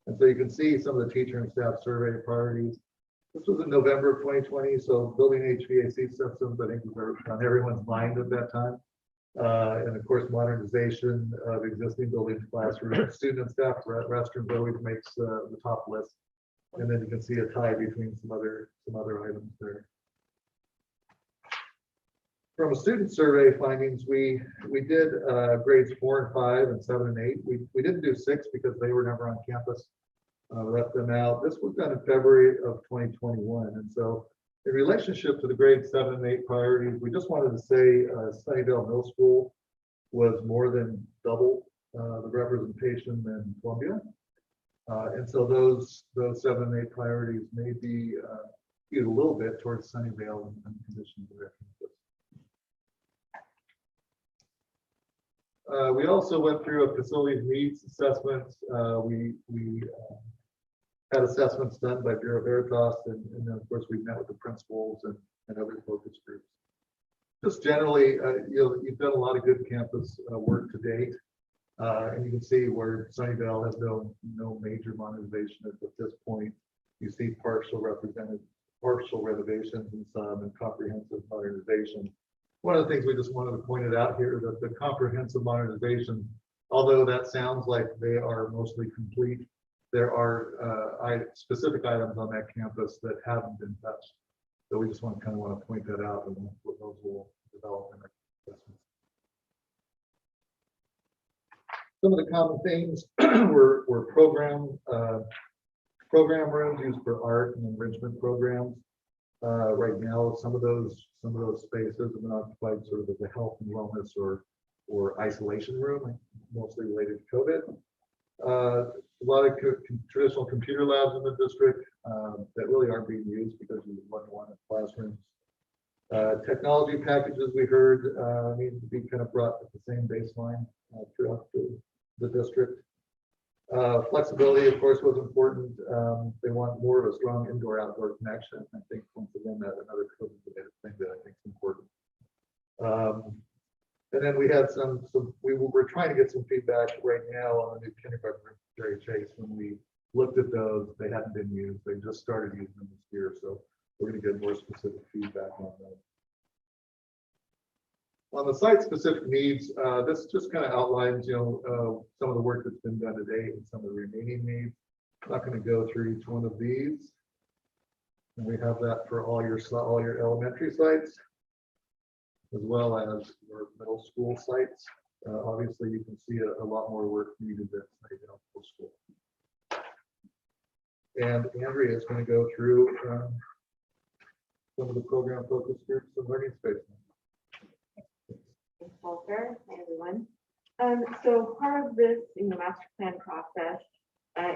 And so you can see some of the teacher and staff survey priorities. This was in November of 2020, so building HVAC systems, I think, was on everyone's mind at that time. And of course, modernization of existing buildings, classrooms, student and staff restrooms always makes the top list. And then you can see a tie between some other items there. From a student survey findings, we did grades 4 and 5 and 7 and 8. We didn't do 6 because they were never on campus. Left them out. This was done in February of 2021. And so in relationship to the grade 7 and 8 priorities, we just wanted to say Sunnyvale Middle School was more than double the representation than Columbia. And so those 7 and 8 priorities may be skewed a little bit towards Sunnyvale and conditions of their campus. We also went through a facilities needs assessment. We had assessments done by Bureau Veritas, and then of course we met with the principals and other focus groups. Just generally, you've done a lot of good campus work to date, and you can see where Sunnyvale has no major modernization at this point. You see partial renovations and some, and comprehensive modernization. One of the things we just wanted to point it out here that the comprehensive modernization, although that sounds like they are mostly complete, there are specific items on that campus that haven't been touched. So we just want to point that out, and those will develop in our assessments. Some of the common themes were program rooms used for art and enrichment programs. Right now, some of those spaces have been occupied sort of as a health and wellness or isolation room, mostly related to COVID. A lot of traditional computer labs in the district that really aren't being used because we one-to-one in classrooms. Technology packages we heard need to be kind of brought at the same baseline throughout the district. Flexibility, of course, was important. They want more of a strong indoor-outdoor connection. I think once again that another COVID-related thing that I think is important. And then we had we're trying to get some feedback right now on the new kindergarten room, Jerry Chase. When we looked at those, they hadn't been used. They just started using them this year, so we're going to get more specific feedback on those. On the site-specific needs, this just kind of outlines, some of the work that's been done to date and some of the remaining needs. I'm not going to go through each one of these. And we have that for all your elementary sites, as well as your middle school sites. Obviously, you can see a lot more work needed at middle school. And Andrea is going to go through some of the program focus groups and learning space. Thanks, Walter. Hi, everyone. So part of this master plan process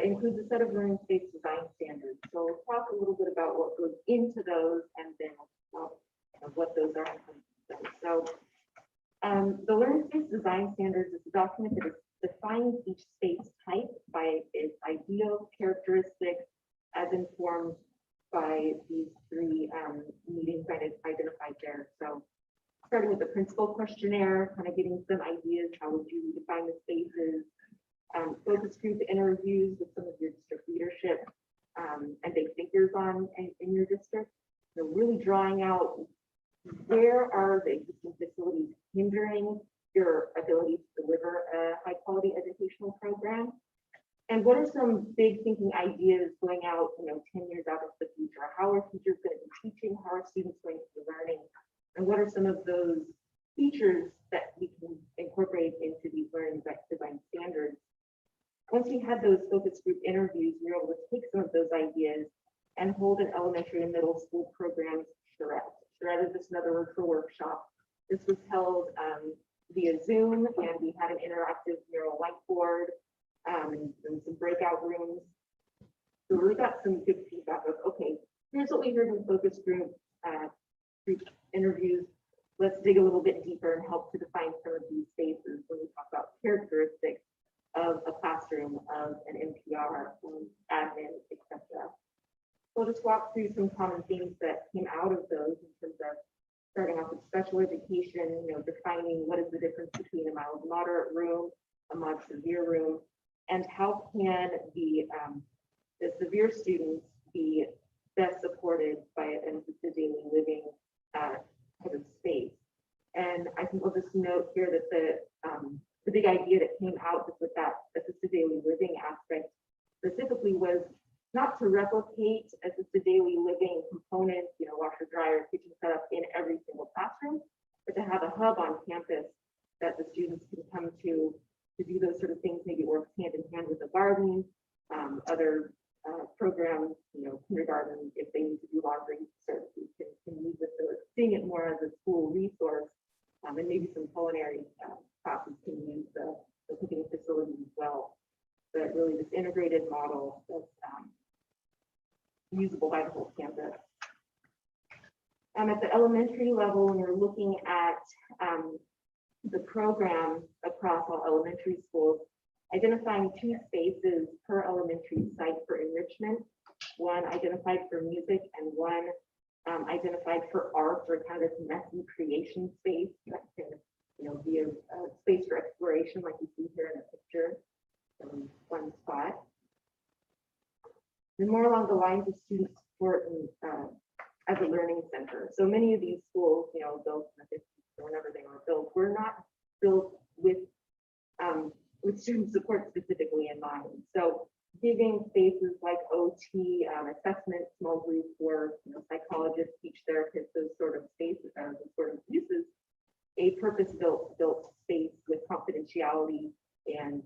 includes a set of learning space design standards. So we'll talk a little bit about what goes into those and then what those are. So the learning space design standards is a document that defines each space type by its ideal characteristics as informed by these three meetings that is identified there. So starting with the principal questionnaire, kind of getting some ideas, how would you define the spaces, focus group interviews with some of your district leadership and big figures in your district. So really drawing out where are the existing facilities hindering your ability to deliver a high quality educational program? And what are some big thinking ideas going out, 10 years out into the future? How are teachers going to be teaching? How are students going to be learning? And what are some of those features that we can incorporate into these learning design standards? Once we had those focus group interviews, we were able to take some of those ideas and hold an elementary and middle school programs charrette. Charrette is just another word for workshop. This was held via Zoom, and we had an interactive mural whiteboard and some breakout rooms. So we got some good feedback of, okay, here's what we heard in focus group interviews. Let's dig a little bit deeper and help to define some of these spaces when we talk about characteristics of a classroom, of an NPR, admin, etc. We'll just walk through some common themes that came out of those in terms of starting off with special education, defining what is the difference between a mild moderate room, a mild severe room, and how can the severe students be best supported by an assisted daily living type of space. And I think we'll just note here that the big idea that came out with that assisted daily living aspect specifically was not to replicate assisted daily living components, washer, dryer, kitchen setup in every single classroom, but to have a hub on campus that the students can come to do those sort of things, maybe work hand in hand with the garden, other programs, kindergarten, if they need to do laundry services, can use it. So seeing it more as a school resource, and maybe some culinary classes can use the cooking facility as well. But really this integrated model that's usable by the whole campus. At the elementary level, when we're looking at the program across all elementary schools, identifying 2 spaces per elementary site for enrichment, one identified for music and one identified for art, or kind of this messy creation space that can be a space for exploration like you see here in the picture in one spot. And more along the lines of student support and as a learning center. So many of these schools, built in the 50s or whenever they were built, were not built with student support specifically in mind. So giving spaces like OT, assessment, small groups, where psychologists, speech therapists, those sort of spaces, those sort of uses, a purpose-built space with confidentiality and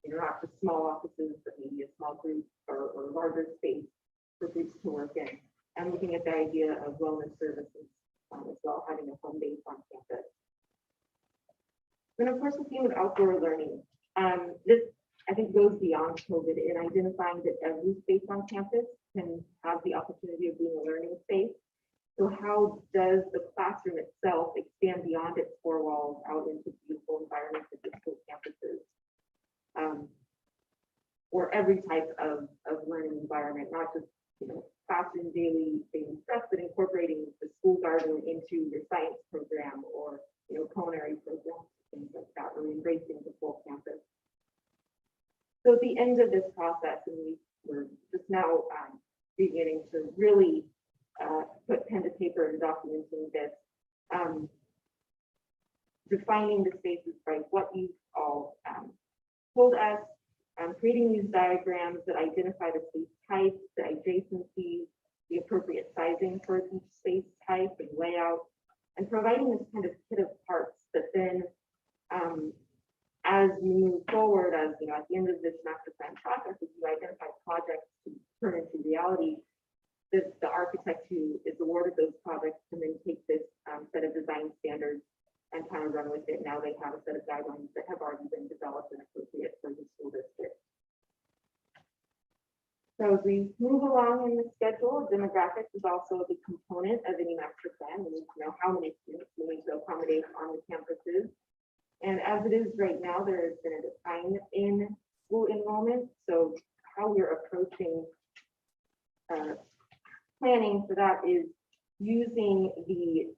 not just small offices, but maybe a small group or larger space for groups to work in. And looking at the idea of wellness services as well, having a home base on campus. Then of course the theme of outdoor learning. This I think goes beyond COVID in identifying that every space on campus can have the opportunity of being a learning space. So how does the classroom itself expand beyond its 4 walls out into beautiful environments of school campuses? Or every type of learning environment, not just classroom daily stuff, but incorporating the school garden into your science program or culinary programs, things like that, really embracing the full campus. So at the end of this process, and we're just now beginning to really put pen to paper and documenting this, defining the spaces by what you've all told us, creating these diagrams that identify the space types, the adjacencies, the appropriate sizing for each space type and layout, and providing this kind of kit of parts that then, as we move forward, as at the end of this master plan process, as you identify projects to turn into reality, the architect who is awarded those projects can then take this set of design standards and kind of run with it. Now they have a set of guidelines that have already been developed and appropriate for the school district. So as we move along in the schedule, demographics is also a big component of any master plan. We need to know how many students we need to accommodate on the campuses. And as it is right now, there has been a decline in school enrollment. So how we're approaching planning for that is using the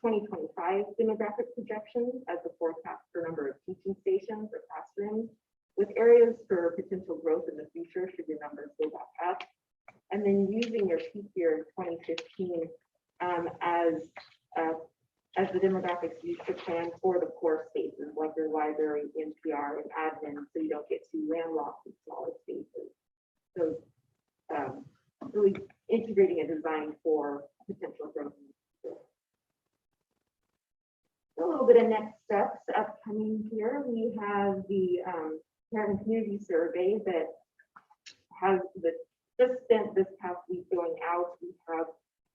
2025 demographic projections as the forecast for number of teaching stations or classrooms, with areas for potential growth in the future should your numbers go back up. And then using your peak year 2015 as the demographics used to plan for the core spaces like your library, NPR, and admin, so you don't get too landlocked in smaller spaces. So really integrating a design for potential growth. A little bit of next steps upcoming here. We have the parent and community survey that has just spent this past week going out. We have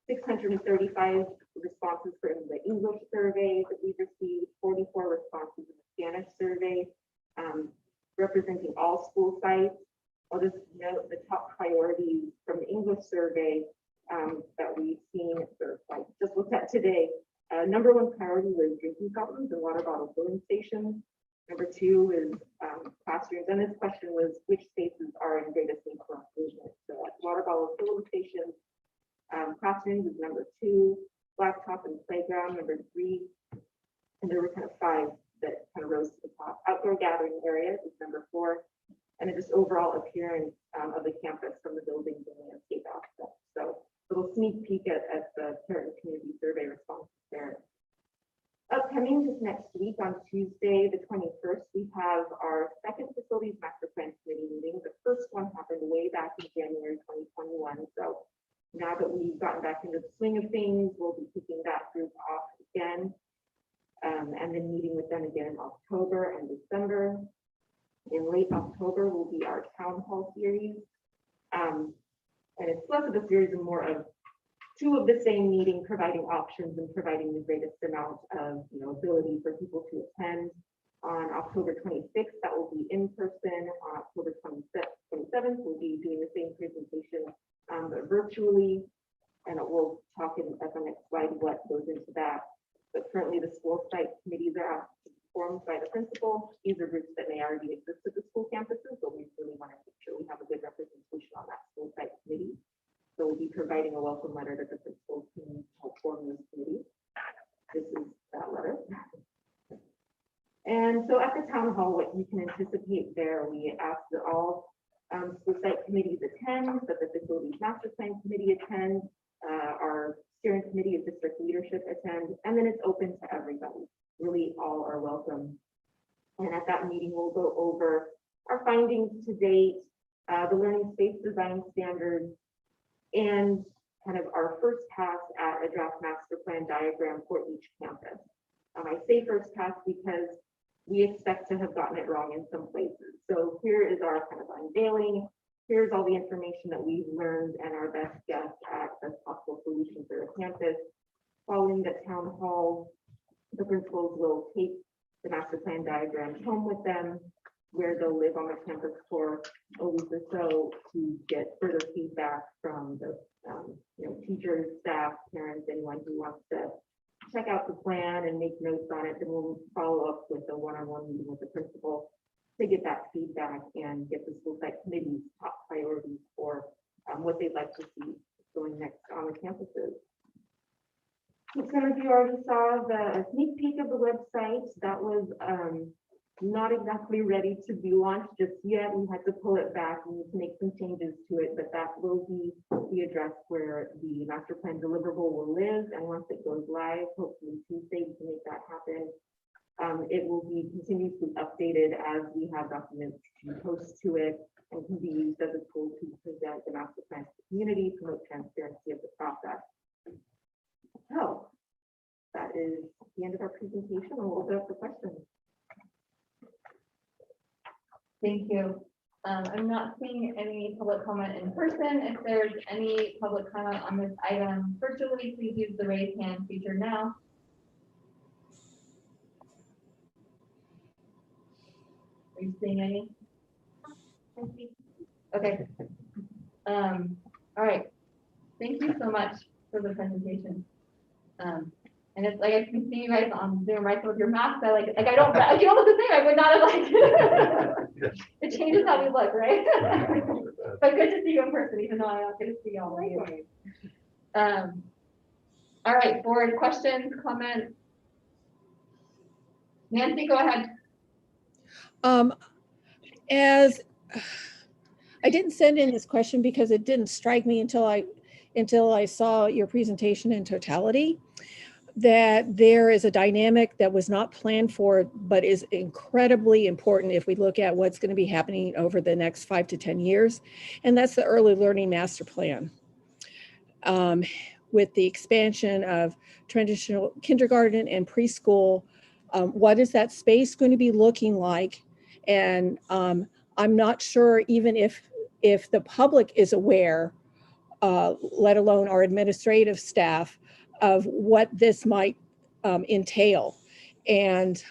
635 responses from the English survey that we've received, 44 responses in the Spanish survey, representing all school sites. I'll just note the top priorities from the English survey that we've seen, or like just looked at today. Number 1 priority was drinking fountains and water bottle filling stations. Number 2 is classrooms, and this question was which spaces are in greatest need for improvement. So water bottle filling stations, classrooms is number 2, blacktop and playground number 3, and there were kind of 5 that kind of rose to the top. Outdoor gathering areas is number 4, and then just overall appearance of the campus from the buildings and landscape aspects. So a little sneak peek at the parent and community survey responses there. Upcoming next week on Tuesday, the 21st, we have our second facilities master plan committee meeting. The first one happened way back in January 2021. So now that we've gotten back into the swing of things, we'll be kicking that group off again. And then meeting with them again in October and December. In late October will be our town hall series. And it's less of a series and more of two of the same meeting, providing options and providing the greatest amount of ability for people to attend. On October 26th, that will be in person. On October 27th, we'll be doing the same presentation, but virtually. And we'll talk at the next slide what goes into that. But currently the school site committees are asked to be formed by the principal. These are groups that may already exist at the school campuses, but we really want to make sure we have a good representation on that school site committee. So we'll be providing a welcome letter that the principals can help form this committee. This is that letter. And so at the town hall, what you can anticipate there, we ask that all school site committees attend, that the facilities master plan committee attend, our steering committee of district leadership attend, and then it's open to everybody. Really, all are welcome. And at that meeting, we'll go over our findings to date, the learning space design standards, and kind of our first pass at a draft master plan diagram for each campus. I say first pass because we expect to have gotten it wrong in some places. So here is our kind of unveiling. Here's all the information that we've learned and our best guess at best possible solution for the campus. Following the town hall, the principals will take the master plan diagrams home with them, where they'll live on the campus for a week or so to get further feedback from the teachers, staff, parents, anyone who wants to check out the plan and make notes on it. Then we'll follow up with a one-on-one meeting with the principal to get that feedback and get the school site committee's top priorities for what they'd like to see going next on the campuses. Some of you already saw the sneak peek of the website. That was not exactly ready to be launched just yet. We had to pull it back. We need to make some changes to it, but that will be the address where the master plan deliverable will live. And once it goes live, hopefully Tuesday, we can make that happen. It will be continuously updated as we have documents to post to it and can be used as a tool to present the master plan to the community, promote transparency of the process. So that is the end of our presentation. We'll open up for questions. Thank you. I'm not seeing any public comment in person. If there's any public comment on this item virtually, please use the raise hand feature now. Are you seeing any? Okay. All right. Thank you so much for the presentation. And it's like I can see you guys on Zoom, right? So with your mask, I like I don't if you don't look the same, I would not have like it changes how we look, right? But good to see you in person, even though I don't get to see you all anyway. All right, board questions, comments. Nancy, go ahead. As I didn't send in this question because it didn't strike me until I saw your presentation in totality, that there is a dynamic that was not planned for, but is incredibly important if we look at what's going to be happening over the next 5 to 10 years. And that's the early learning master plan. With the expansion of transitional kindergarten and preschool, what is that space going to be looking like? And I'm not sure even if the public is aware, let alone our administrative staff, of what this might entail. And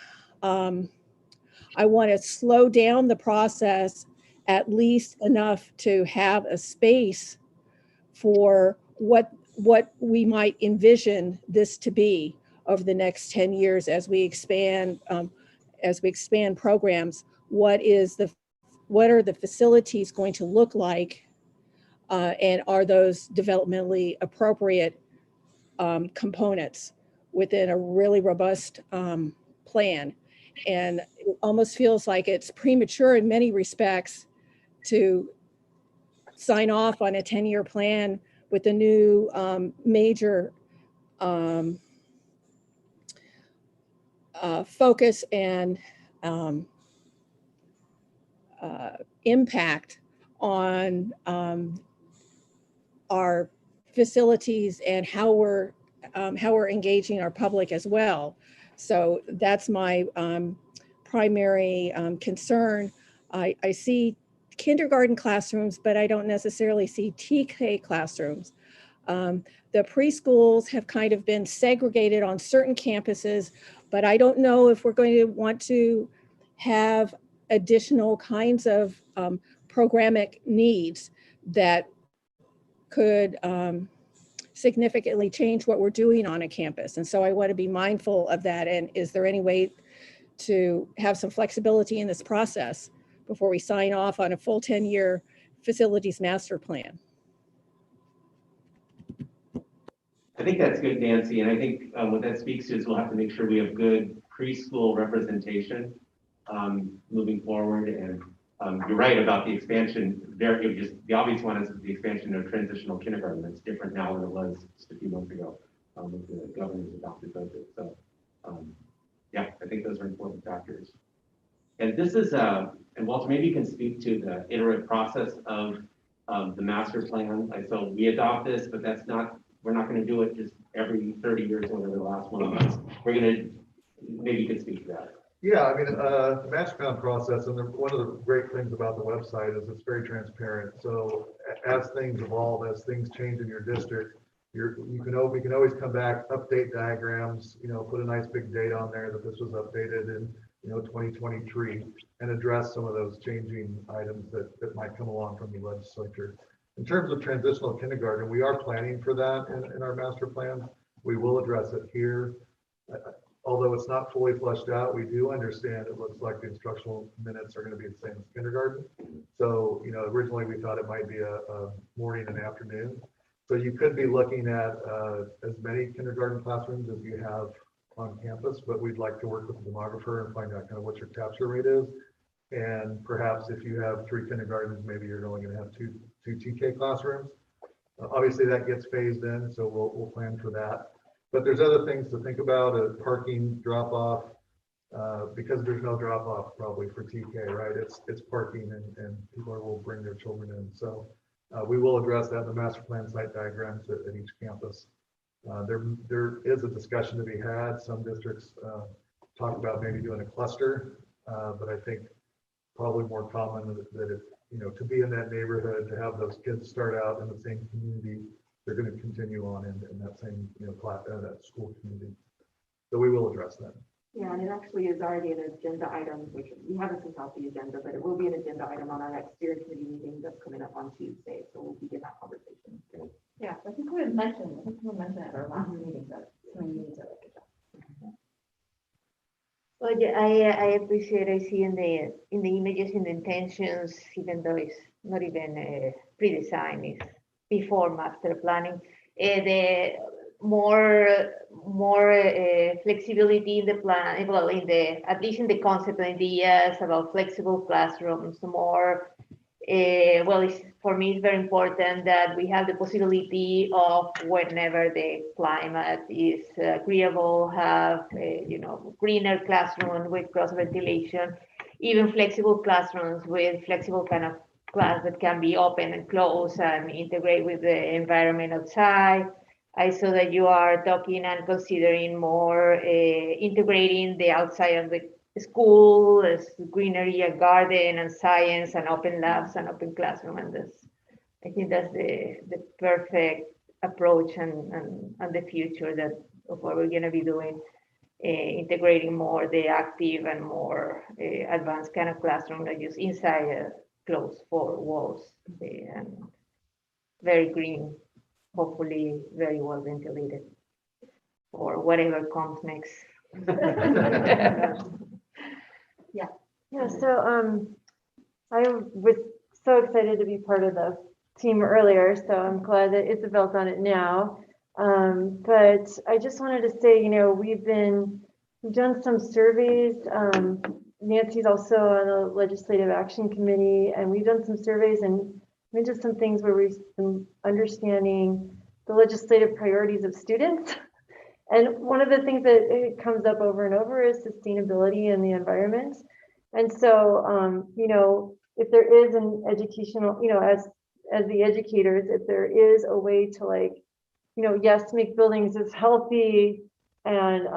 I want to slow down the process at least enough to have a space for what we might envision this to be over the next 10 years as we expand programs. What are the facilities going to look like, and are those developmentally appropriate components within a really robust plan? And it almost feels like it's premature in many respects to sign off on a 10-year plan with a new major focus and impact on our facilities and how we're engaging our public as well. So that's my primary concern. I see kindergarten classrooms, but I don't necessarily see TK classrooms. The preschools have kind of been segregated on certain campuses, but I don't know if we're going to want to have additional kinds of programmatic needs that could significantly change what we're doing on a campus. And so I want to be mindful of that. And is there any way to have some flexibility in this process before we sign off on a full 10-year facilities master plan? I think that's good, Nancy, and I think what that speaks to is we'll have to make sure we have good preschool representation moving forward. And you're right about the expansion. The obvious one is the expansion of transitional kindergarten. That's different now than it was just a few months ago with the governor's adopted budget. So yeah, I think those are important factors. And this is, and Walter, maybe you can speak to the iterative process of the master plan. So we adopt this, but we're not going to do it just every 30 years or whatever the last one was. We're going to, maybe you could speak to that. Yeah, I mean, the master plan process, and one of the great things about the website is it's very transparent. So as things evolve, as things change in your district, we can always come back, update diagrams, put a nice big date on there that this was updated in 2023, and address some of those changing items that might come along from the legislature. In terms of transitional kindergarten, we are planning for that in our master plan. We will address it here. Although it's not fully fleshed out, we do understand it looks like the instructional minutes are going to be the same as kindergarten. So, originally we thought it might be a morning and afternoon. So you could be looking at as many kindergarten classrooms as you have on campus, but we'd like to work with the demographer and find out kind of what your capture rate is. And perhaps if you have 3 kindergartens, maybe you're only going to have two TK classrooms. Obviously that gets phased in, so we'll plan for that. But there's other things to think about, parking, drop off, because there's no drop off probably for TK, right? It's parking and people will bring their children in. So we will address that in the master plan site diagrams at each campus. There is a discussion to be had. Some districts talk about maybe doing a cluster, but I think probably more common that if, to be in that neighborhood, to have those kids start out in the same community, they're going to continue on in that same, class, that school community. So we will address that. Yeah, and it actually is already an agenda item, which we haven't sent out the agenda, but it will be an agenda item on our next steering committee meeting that's coming up on Tuesday. So we'll begin that conversation. Yeah, I think we mentioned at our last meeting that we need to look at that. Well, yeah, I appreciate. I see in the images, in the intentions, even though it's not even pre-designed, it's before master planning. The more flexibility in the plan. Well, at least in the concept and ideas about flexible classrooms. More. For me, it's very important that we have the possibility of, whenever the climate is agreeable, have greener classroom with cross ventilation, even flexible classrooms with flexible kind of class that can be open and closed and integrate with the environment outside. I saw that you are talking and considering more integrating the outside of the school as greenery, a garden, and science, and open labs, and open classroom. And I think that's the perfect approach and the future of what we're going to be doing, integrating more the active and more advanced kind of classroom that use inside closed 4 walls and very green, hopefully very well ventilated, or whatever comes next. Yeah, so I was so excited to be part of the team earlier, so I'm glad that Isabel's on it now. But I just wanted to say, we've done some surveys. Nancy's also on the Legislative Action Committee, and we've done some surveys and we did some things where we've been understanding the legislative priorities of students And one of the things that it comes up over and over is sustainability and the environment. And so, you know, if there is an educational, you know, as the educators, if there is a way to like, you know, yes, make buildings as healthy and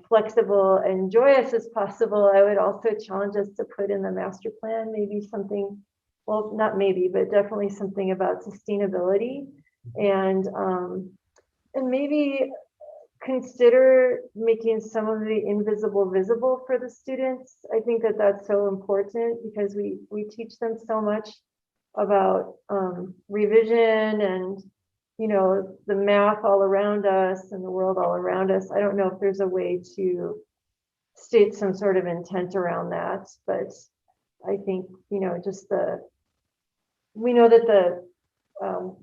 flexible and joyous as possible, I would also challenge us to put in the master plan, maybe something, well, not maybe, but definitely something about sustainability and maybe consider making some of the invisible visible for the students. I think that that's so important because we teach them so much about revision and, you know, the math all around us and the world all around us. I don't know if there's a way to state some sort of intent around that, but I think, you know, just we know that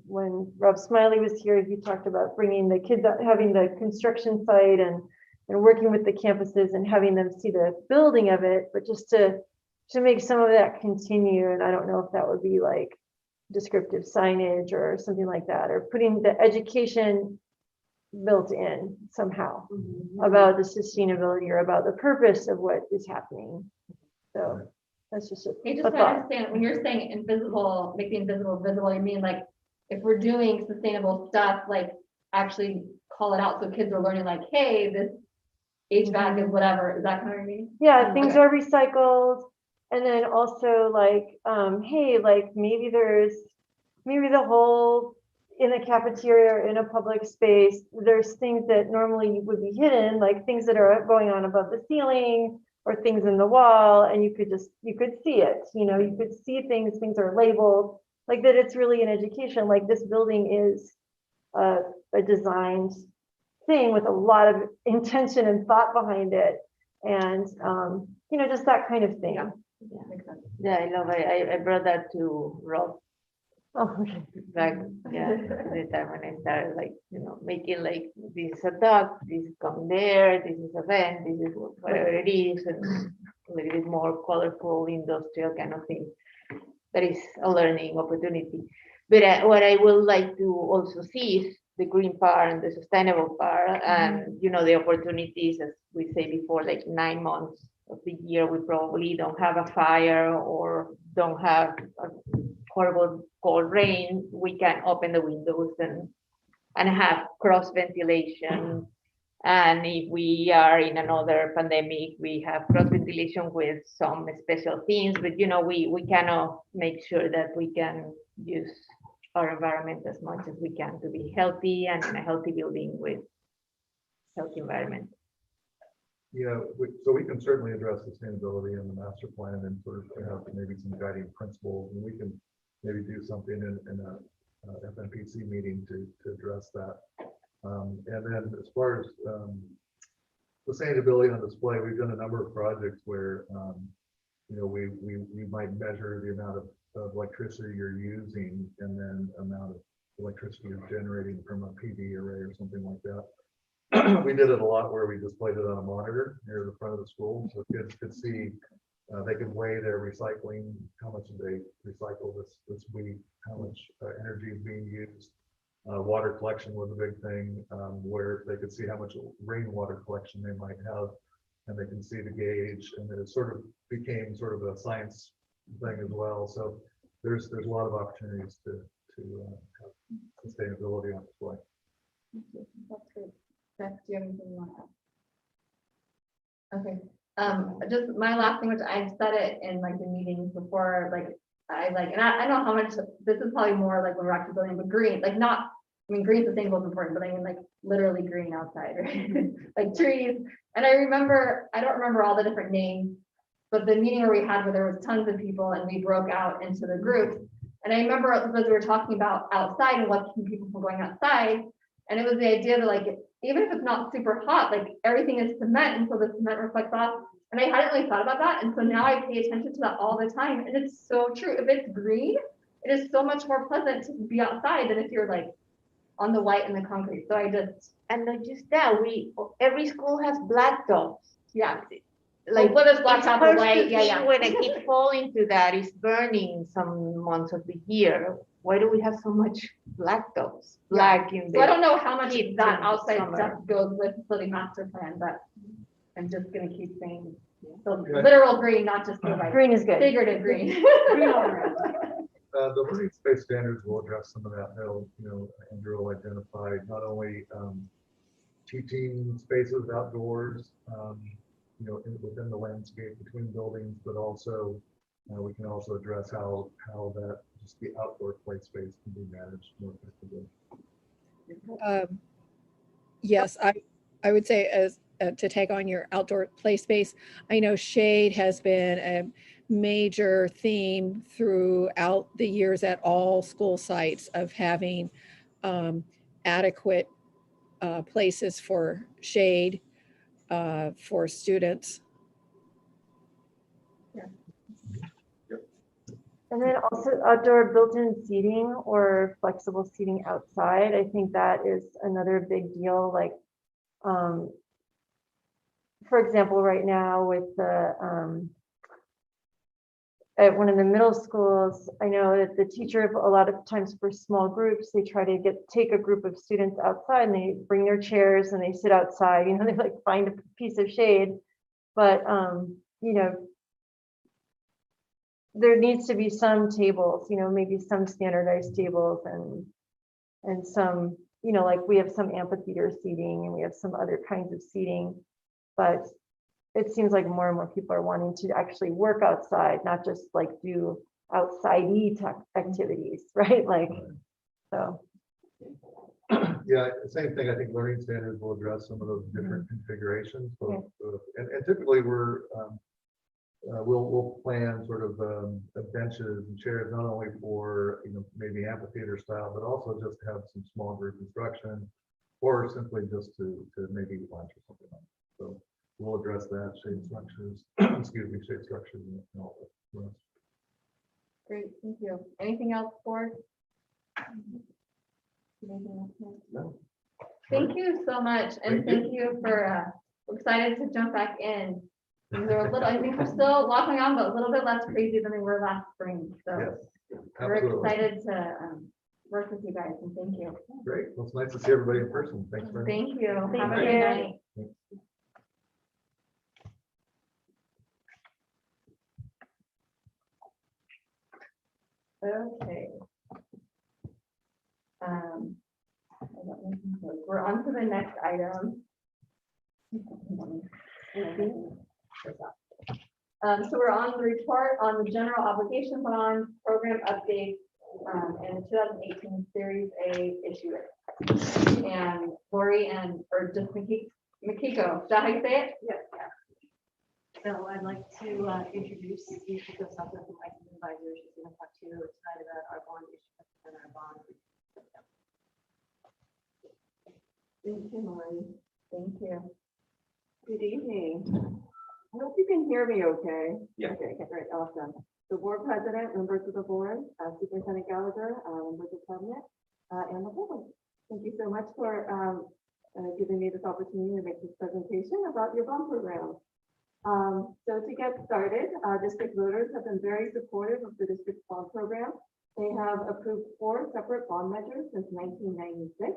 when Rob Smiley was here, he talked about bringing the kids out, having the construction site and working with the campuses and having them see the building of it, but just to make some of that continue. And I don't know if that would be like descriptive signage or something like that, or putting the education built in somehow about the sustainability or about the purpose of what is happening. So that's just Hey, just to understand, when you're saying invisible, make the invisible visible, you mean like if we're doing sustainable stuff, like actually call it out so kids are learning like, hey, this HVAC is whatever. Is that kind of what you mean? Yeah, things are recycled. And then also like, hey, like maybe the whole in a cafeteria or in a public space, there's things that normally would be hidden, like things that are going on above the ceiling or things in the wall, and you could see it, you know, you could see things are labeled, like that it's really an education, like this building is a designed thing with a lot of intention and thought behind it. And, you know, just that kind of thing. Yeah, yeah, I love it. I brought that to Rob. Oh, okay. Back, yeah, the time when I started, like, you know, making like this is a duck, this is come there, this is a vent, this is whatever it is, and a little bit more colorful industrial kind of thing. That is a learning opportunity. But what I would like to also see is the green part and the sustainable part, and you know, the opportunities, as we say before, like 9 months of the year, we probably don't have a fire or don't have a horrible cold rain. We can open the windows and have cross ventilation. And if we are in another pandemic, we have cross ventilation with some special things, but you know, we cannot make sure that we can use our environment as much as we can to be healthy and in a healthy building with healthy environment. Yeah, so we can certainly address sustainability in the master plan and sort of have maybe some guiding principles, and we can maybe do something in a FNPC meeting to address that. And then as far as sustainability on display, we've done a number of projects where you know, we might measure the amount of electricity you're using and then amount of electricity you're generating from a PV array or something like that. We did it a lot where we displayed it on a monitor near the front of the school, so kids could see, they could weigh their recycling, how much did they recycle this week, how much energy is being used. Water collection was a big thing, where they could see how much rainwater collection they might have, and they can see the gauge, and it sort of became sort of a science thing as well. So there's a lot of opportunities to have sustainability on display. That's good. Beth, do you have anything you want to add? Okay, just my last thing, which I've said it in like the meetings before, like and I know how much this is probably more like when we're actually building, but green, like not, I mean, green sustainable is important, but I mean like literally green outside, right? Like trees. And I don't remember all the different names, but the meeting where we had where there was tons of people and we broke out into the groups. And I remember because we were talking about outside and what keep people from going outside. And it was the idea that like, even if it's not super hot, like everything is cement, and so the cement reflects off. And I hadn't really thought about that. And so now I pay attention to that all the time. And it's so true. If it's green, it is so much more pleasant to be outside than if you're like on the white and the concrete. So and not just that, every school has black tops. Yeah. Like what is black top or white? When a kid fall into that, is burning some months of the year. why do we have so much black dogs? Black in So I there. don't know how much Kids that in the outside summer. stuff goes with facility master plan, but I'm just gonna keep saying the Yeah. literal green, not just the like Green is good. figurative green. Green all around. The learning space standards will address some of that. They'll, Andrew will identify not only teaching spaces outdoors, within the landscape between buildings, but also we can also address how that just the outdoor play space can be managed more effectively. Yes, I would say as to take on your outdoor play space. I know shade has been a major theme throughout the years at all school sites of having adequate places for shade for students. And then also outdoor built-in seating or flexible seating outside. I think that is another big deal. Like, for example, right now with the at one of the middle schools, I know that the teacher, a lot of times for small groups, they try to take a group of students outside and they bring their chairs and they sit outside, they like find a piece of shade. But, there needs to be some tables, maybe some standardized tables and some, like we have some amphitheater seating and we have some other kinds of seating, but it seems like more and more people are wanting to actually work outside, not just like do outside-y activities, right? Like, so. Yeah, same thing. I think learning standards will address some of those different configurations. And typically we'll plan sort of benches and chairs, not only for, maybe amphitheater style, but also just to have some small group instruction or simply just to maybe lunch or something like that. So we'll address that, shade structures, shade structures and all that. Great, thank you. Anything else, board? No. Thank you so much, and thank you for, we're excited to jump back in. They're a little, I think we're still walking on, but a little bit less crazy than we were last spring, so Yes, we're absolutely. excited to work with you guys, and thank you. Great. Well, it's nice to see everybody in person. Thanks very much. Thank you. Have a Thank good you. night. Okay. We're on to the next item. So we're on the report on the general obligation bond program update and the 2018 Series A issue. And Lori or just Makiko, is that how you say it? Yes. So I'd like to introduce Makiko Sutton from License Advisors. She's going to talk to you tonight about our bond issue and our bond. Thank you, Lori. Thank you. Good evening. I hope you can hear me okay. Yeah. Okay, great, awesome. The board president, members of the board, Superintendent Gallagher, members of cabinet, and the board. Thank you so much for giving me this opportunity to make this presentation about your bond program. So to get started, district voters have been very supportive of the district bond program. They have approved 4 separate bond measures since 1996.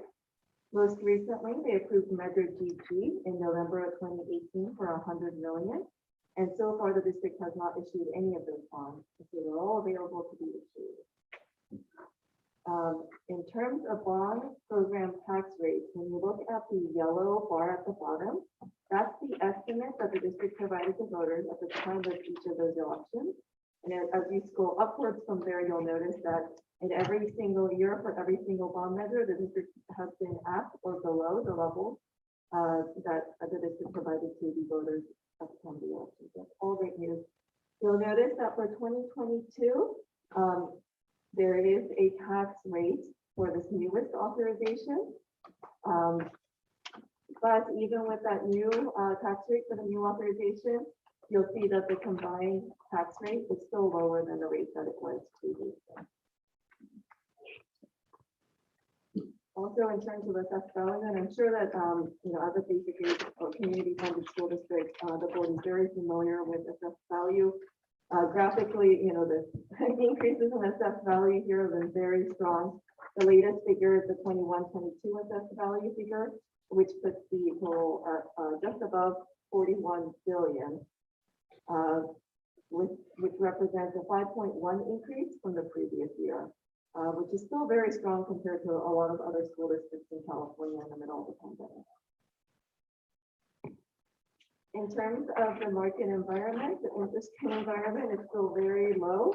Most recently, they approved Measure GG in November of 2018 for $100 million. And so far, the district has not issued any of those bonds. So they're all available to be issued. In terms of bond program tax rates, when you look at the yellow bar at the bottom, that's the estimate that the district provided to voters at the time of each of those elections. And as you scroll upwards from there, you'll notice that in every single year for every single bond measure, the district has been at or below the level that the district provided to the voters at the time of the election. That's all great news. You'll notice that for 2022, there is a tax rate for this newest authorization. But even with that new tax rate for the new authorization, you'll see that the combined tax rate is still lower than the rate that it was previously. Also, in terms of assessed value, and I'm sure that as a basic community funded school district, the board is very familiar with assessed value. Graphically, the increases in assessed value here have been very strong. The latest figure is the 21-22 assessed value figure, which puts the total at just above 41 billion, which represents a 5.1 increase from the previous year, which is still very strong compared to a lot of other school districts in California in the middle of the pandemic. In terms of the market environment, the interest rate environment is still very low.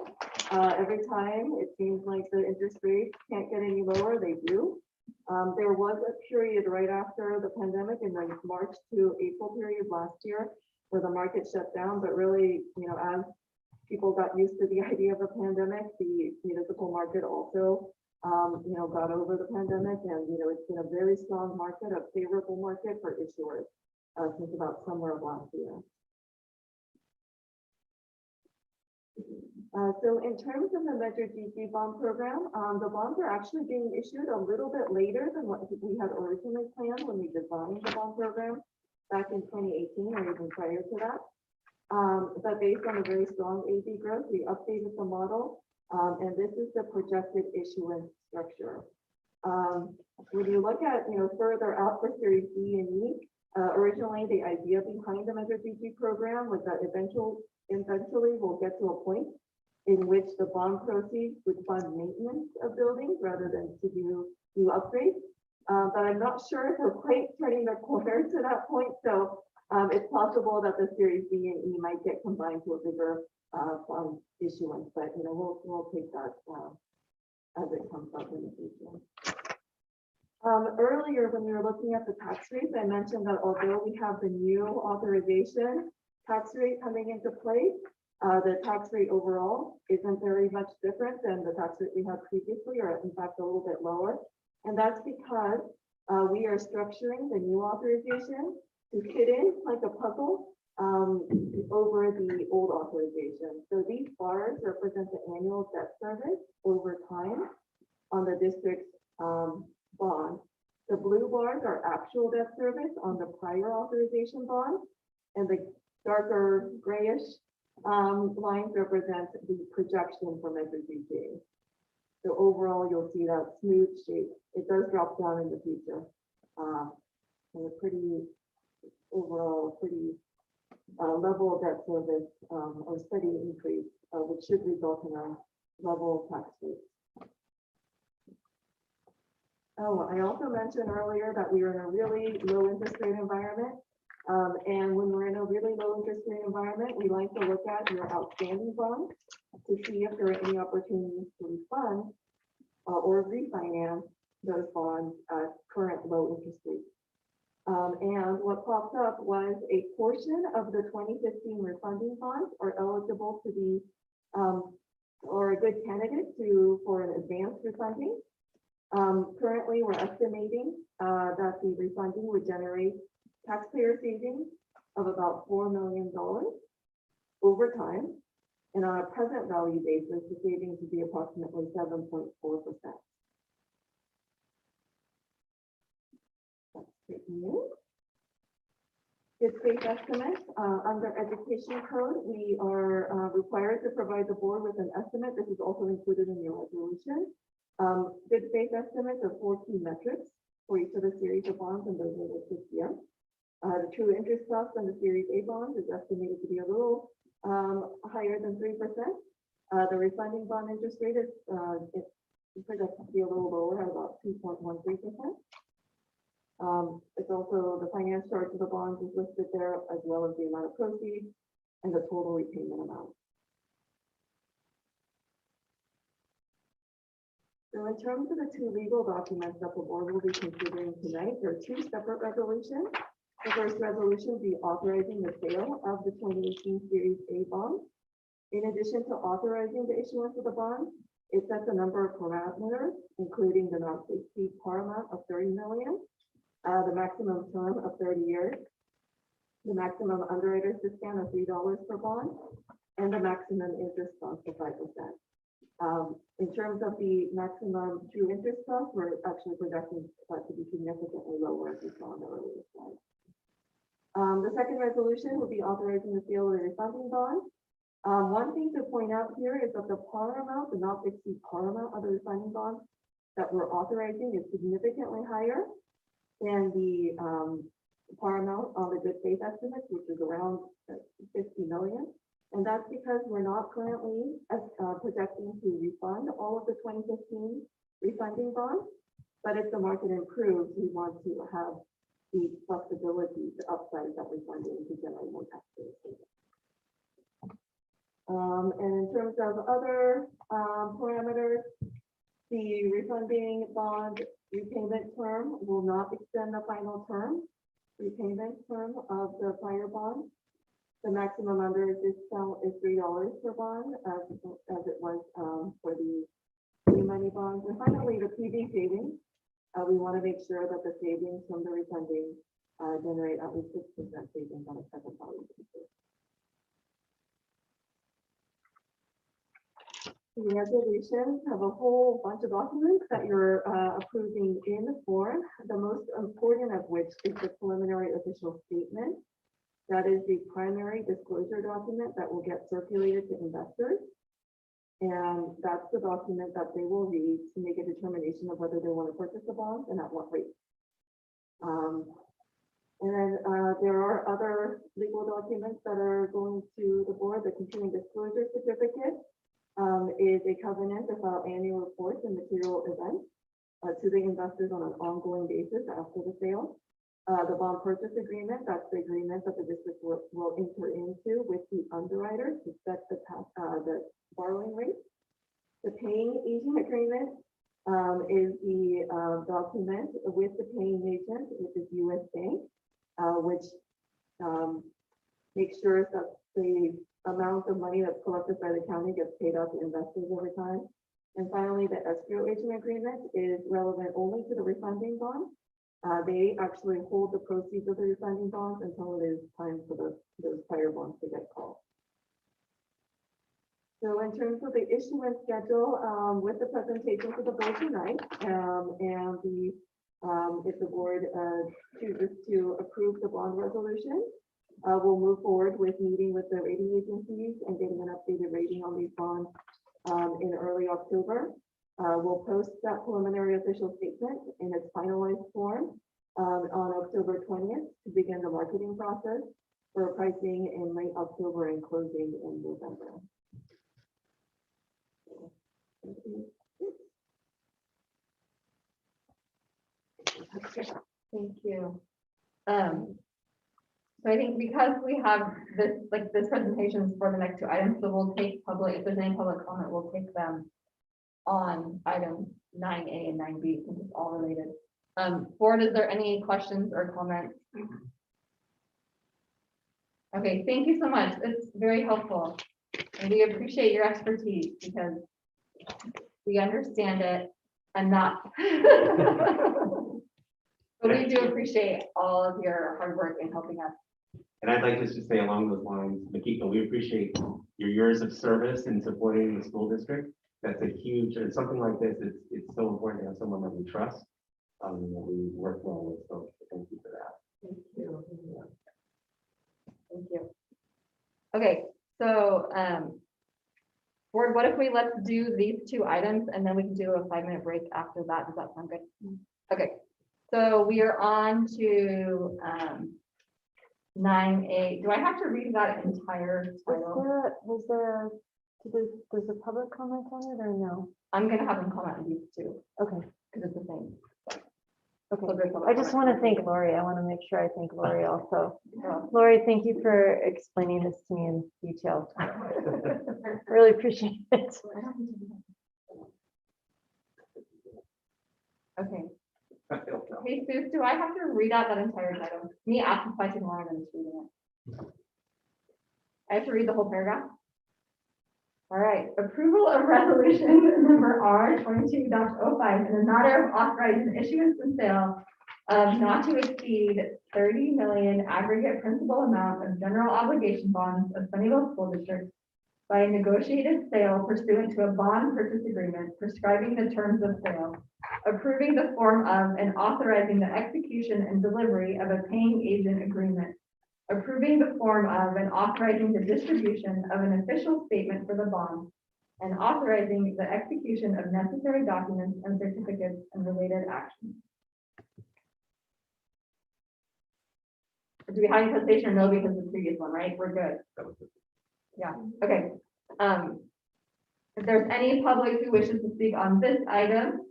Every time it seems like the interest rates can't get any lower, they do. There was a period right after the pandemic in the March to April period last year where the market shut down, but really, as people got used to the idea of a pandemic, the municipal market also, got over the pandemic, and, it's been a very strong market, a favorable market for issuers since about summer of last year. So in terms of the Measure GG bond program, the bonds are actually being issued a little bit later than what we had originally planned when we designed the bond program back in 2018 or even prior to that. But based on a very strong AD growth, we updated the model, and this is the projected issuance structure. When you look at, further out for Series B and E, originally the idea behind the Measure GG program was that eventually we'll get to a point in which the bond proceeds would fund maintenance of buildings rather than to do new upgrades. But I'm not sure if we're quite turning the corner to that point. So it's possible that the Series B and E might get combined to a bigger fund issuance, but we'll take that as it comes up in the future. Earlier, when we were looking at the tax rates, I mentioned that although we have the new authorization tax rate coming into play, the tax rate overall isn't very much different than the tax rate we had previously, or in fact a little bit lower. And that's because we are structuring the new authorization to fit in like a puzzle over the old authorization. So these bars represent the annual debt service over time on the district's bond. The blue bars are actual debt service on the prior authorization bond, and the darker grayish lines represent the projection for Measure GG. So overall, you'll see that smooth shape. It does drop down in the future. And a pretty overall level of debt service or steady increase, which should result in a level tax rate. Oh, I also mentioned earlier that we are in a really low interest rate environment. And when we're in a really low interest rate environment, we like to look at your outstanding bonds to see if there are any opportunities to refund or refinance those bonds at current low interest rates. And what popped up was a portion of the 2015 refunding bonds are eligible to be or a good candidate for an advanced refunding. Currently, we're estimating that the refunding would generate taxpayer savings of about $4 million over time. And on a present value basis, the savings would be approximately 7.4%. That's great news. Good faith estimate. Under education code, we are required to provide the board with an estimate. This is also included in your resolution. Good faith estimates of 4 key metrics for each of the series of bonds, and those are listed here. The true interest cost on the Series A bond is estimated to be a little higher than 3%. The refunding bond interest rate is projected to be a little lower at about 2.13%. It's also the finance charge of the bonds is listed there, as well as the amount of proceeds and the total repayment amount. So in terms of the 2 legal documents that the board will be considering tonight, there are 2 separate resolutions. The first resolution will be authorizing the sale of the 2018 Series A bond. In addition to authorizing the issuance of the bond, it sets a number of parameters, including the not to exceed par amount of $30 million, the maximum term of 30 years, the maximum underwriter's discount of $3 per bond, and the maximum interest cost of 5%. In terms of the maximum true interest cost, we're actually projecting that to be significantly lower, as we saw in the earlier slide. The second resolution will be authorizing the sale of the refunding bond. One thing to point out here is that the par amount, the not to exceed par amount of the refunding bonds that we're authorizing is significantly higher than the par amount on the good faith estimates, which is around 50 million. And that's because we're not currently projecting to refund all of the 2015 refunding bonds. But if the market improves, we want to have the flexibility to upsize that refunding to generate more tax savings. And in terms of other parameters, the refunding bond repayment term will not extend the final term repayment term of the prior bond. The maximum under discount is $3 per bond, as it was for the new money bonds. And finally, the PV savings. We want to make sure that the savings from the refunding generate at least 6% savings on a present value basis. The resolutions have a whole bunch of documents that you're approving in the form. The most important of which is the preliminary official statement. That is the primary disclosure document that will get circulated to investors. And that's the document that they will read to make a determination of whether they want to purchase the bonds and at what rate. And then there are other legal documents that are going to the board. The continuing disclosure certificate is a covenant to file annual reports and material events to the investors on an ongoing basis after the sale. The bond purchase agreement, that's the agreement that the district will enter into with the underwriters to set the borrowing rate. The paying agent agreement is the document with the paying agent, which is U.S. Bank, which makes sure that the amount of money that's collected by the county gets paid out to investors over time. And finally, the escrow agent agreement is relevant only to the refunding bond. They actually hold the proceeds of the refunding bonds until it is time for those prior bonds to get called. So in terms of the issuance schedule, with the presentation to the board tonight, and if the board chooses to approve the bond resolution, we'll move forward with meeting with the rating agencies and getting an updated rating on these bonds in early October. We'll post that preliminary official statement in its finalized form on October 20th to begin the marketing process for pricing in late October and closing in November. Thank you. So I think because we have this presentation for the next two items, so we'll take if there's any public comment, we'll take them on items 9A and 9B, since it's all related. Board, is there any questions or comments? Okay, thank you so much. It's very helpful. And we appreciate your expertise because we understand it enough. But we do appreciate all of your hard work in helping us. And I'd like to just say along those lines, Makiko, we appreciate your years of service in supporting the school district. That's a huge, something like this, it's so important to have someone that we trust, that we work well with. So thank you for that. Thank you. Thank you. Okay, so board, what if we let's do these two items and then we can do a 5-minute break after that? Does that sound good? Okay, so we are on to 9A. Do I have to read that entire title? There's a public comment on it or no? I'm gonna have them comment on these two Okay. because it's the same. Okay. So there's public I just comment. want to thank Lori. I want to make sure I thank Lori also. Lori, thank you for explaining this to me in detail. Really appreciate it. Okay. Hey, Sue, do I have to read out that entire title? Me asking question more than just reading it. I have to read the whole paragraph? All right, approval of resolution number R22-05 in the matter of authorizing issuance and sale of not to exceed 30 million aggregate principal amount of general obligation bonds of Sunnyvale School District by a negotiated sale pursuant to a bond purchase agreement prescribing the terms of sale, approving the form of and authorizing the execution and delivery of a paying agent agreement approving the form of and authorizing the distribution of an official statement for the bond, and authorizing the execution of necessary documents and certificates and related actions. Do we have any hesitation or no because of the previous one, right? We're good. Yeah, okay. If there's any public who wishes to speak on this item,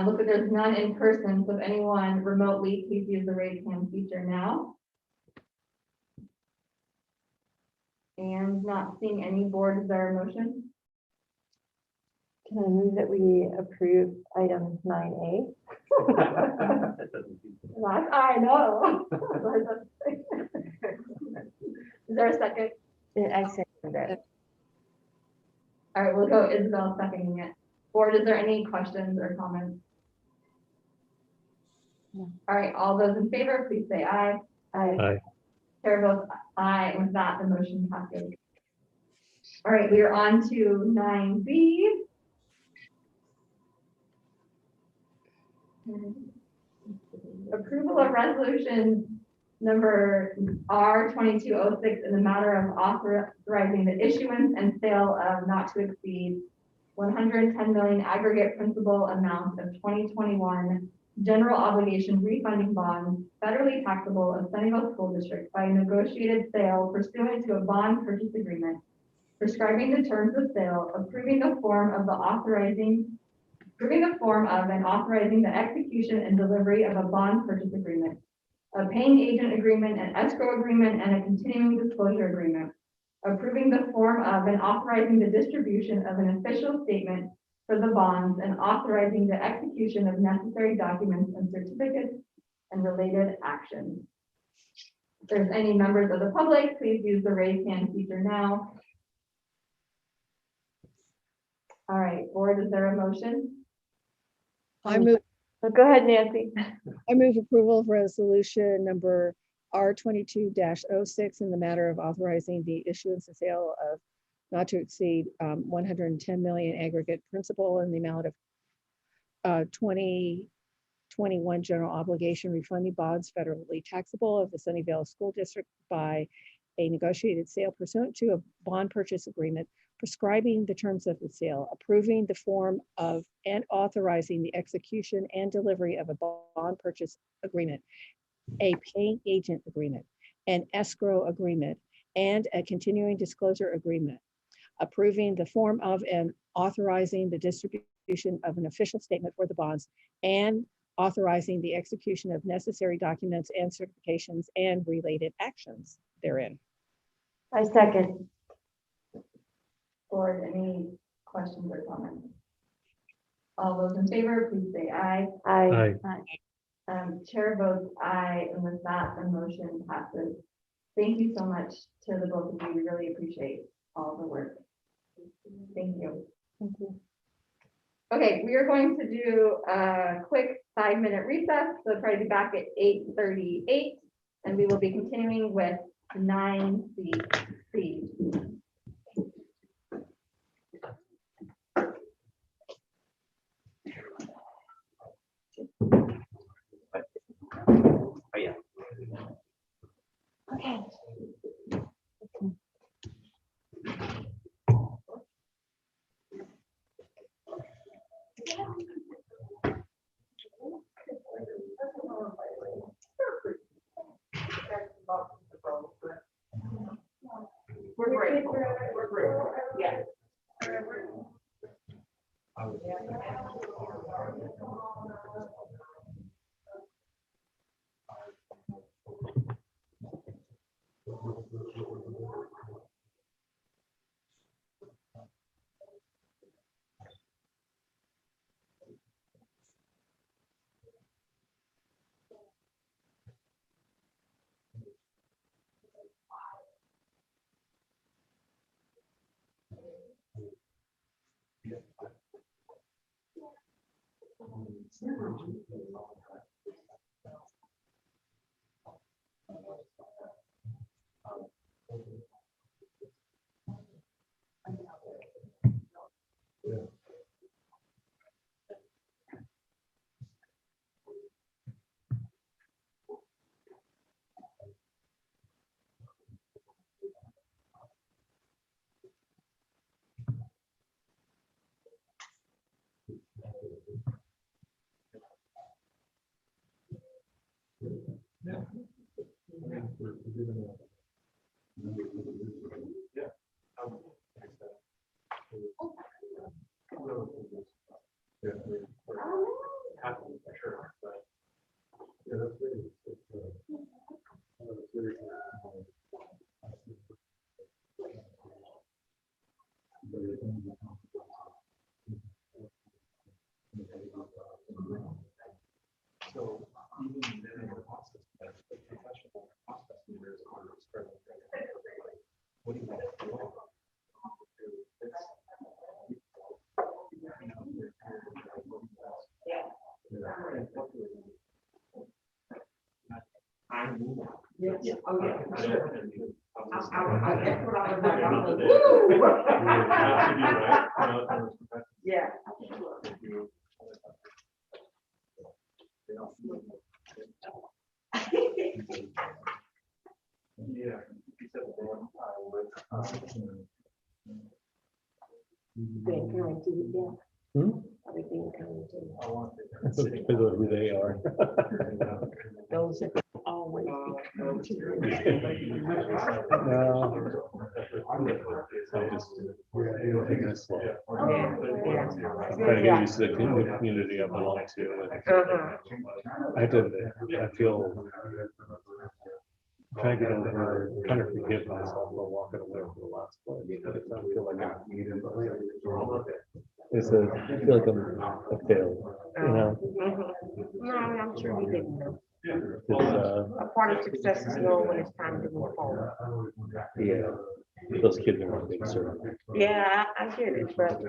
looks like there's none in person, so if anyone remotely, please use the raise hand feature now. And not seeing any board, is there a motion? Can I move that we approve item 9A? I know. Is there a second? I second that. All right, we'll go Isabel seconding it. Board, is there any questions or comments? No. All right, all those in favor, please say aye. Aye. Chair votes aye, and with that, the motion passes. All right, we are on to 9B. Approval of resolution number R2206 in the matter of authorizing the issuance and sale of not to exceed 110 million aggregate principal amount of 2021 general obligation refunding bonds federally taxable of Sunnyvale School District by a negotiated sale pursuant to a bond purchase agreement, prescribing the terms of sale, approving the form of and authorizing the execution and delivery of a bond purchase agreement, a paying agent agreement, an escrow agreement, and a continuing disclosure agreement, approving the form of and authorizing the distribution of an official statement for the bonds and authorizing the execution of necessary documents and certificates and related actions. If there's any members of the public, please use the raise hand feature now. All right, board, is there a motion? I move, Go ahead, Nancy. I move approval of resolution number R22-06 in the matter of authorizing the issuance and sale of not to exceed 110 million aggregate principal in the amount of 2021 general obligation refunding bonds federally taxable of the Sunnyvale School District by a negotiated sale pursuant to a bond purchase agreement, prescribing the terms of the sale, approving the form of and authorizing the execution and delivery of a bond purchase agreement, a paying agent agreement, an escrow agreement, and a continuing disclosure agreement, approving the form of and authorizing the distribution of an official statement for the bonds, and authorizing the execution of necessary documents and certifications and related actions therein. I second. Board, any questions or comments? All those in favor, please say aye. Aye. Chair votes aye, and with that, the motion passes. Thank you so much to the both of you. We really appreciate all the work. Thank you. Thank you. Okay, we are going to do a quick 5-minute recess. So we'll probably be back at 8:38, and we will be continuing with 9C. Oh, yeah. Okay. We're grateful. We're grateful. Yes. So even in the process, the professional process leaders are experimenting. What do you want to do? Yeah. Oh, yeah. Yeah. Yeah. Depends on who they are. Those that always become I just taking it slow. Yeah. Trying to get used to the community I belong to. I feel trying to get over, trying to forgive myself for walking away from the last place. I feel like I feel like I'm a failure, you know? No, I'm sure we didn't know. It's, A part of success is knowing when it's time to move forward. yeah, those kids are being served. Yeah, I get it, but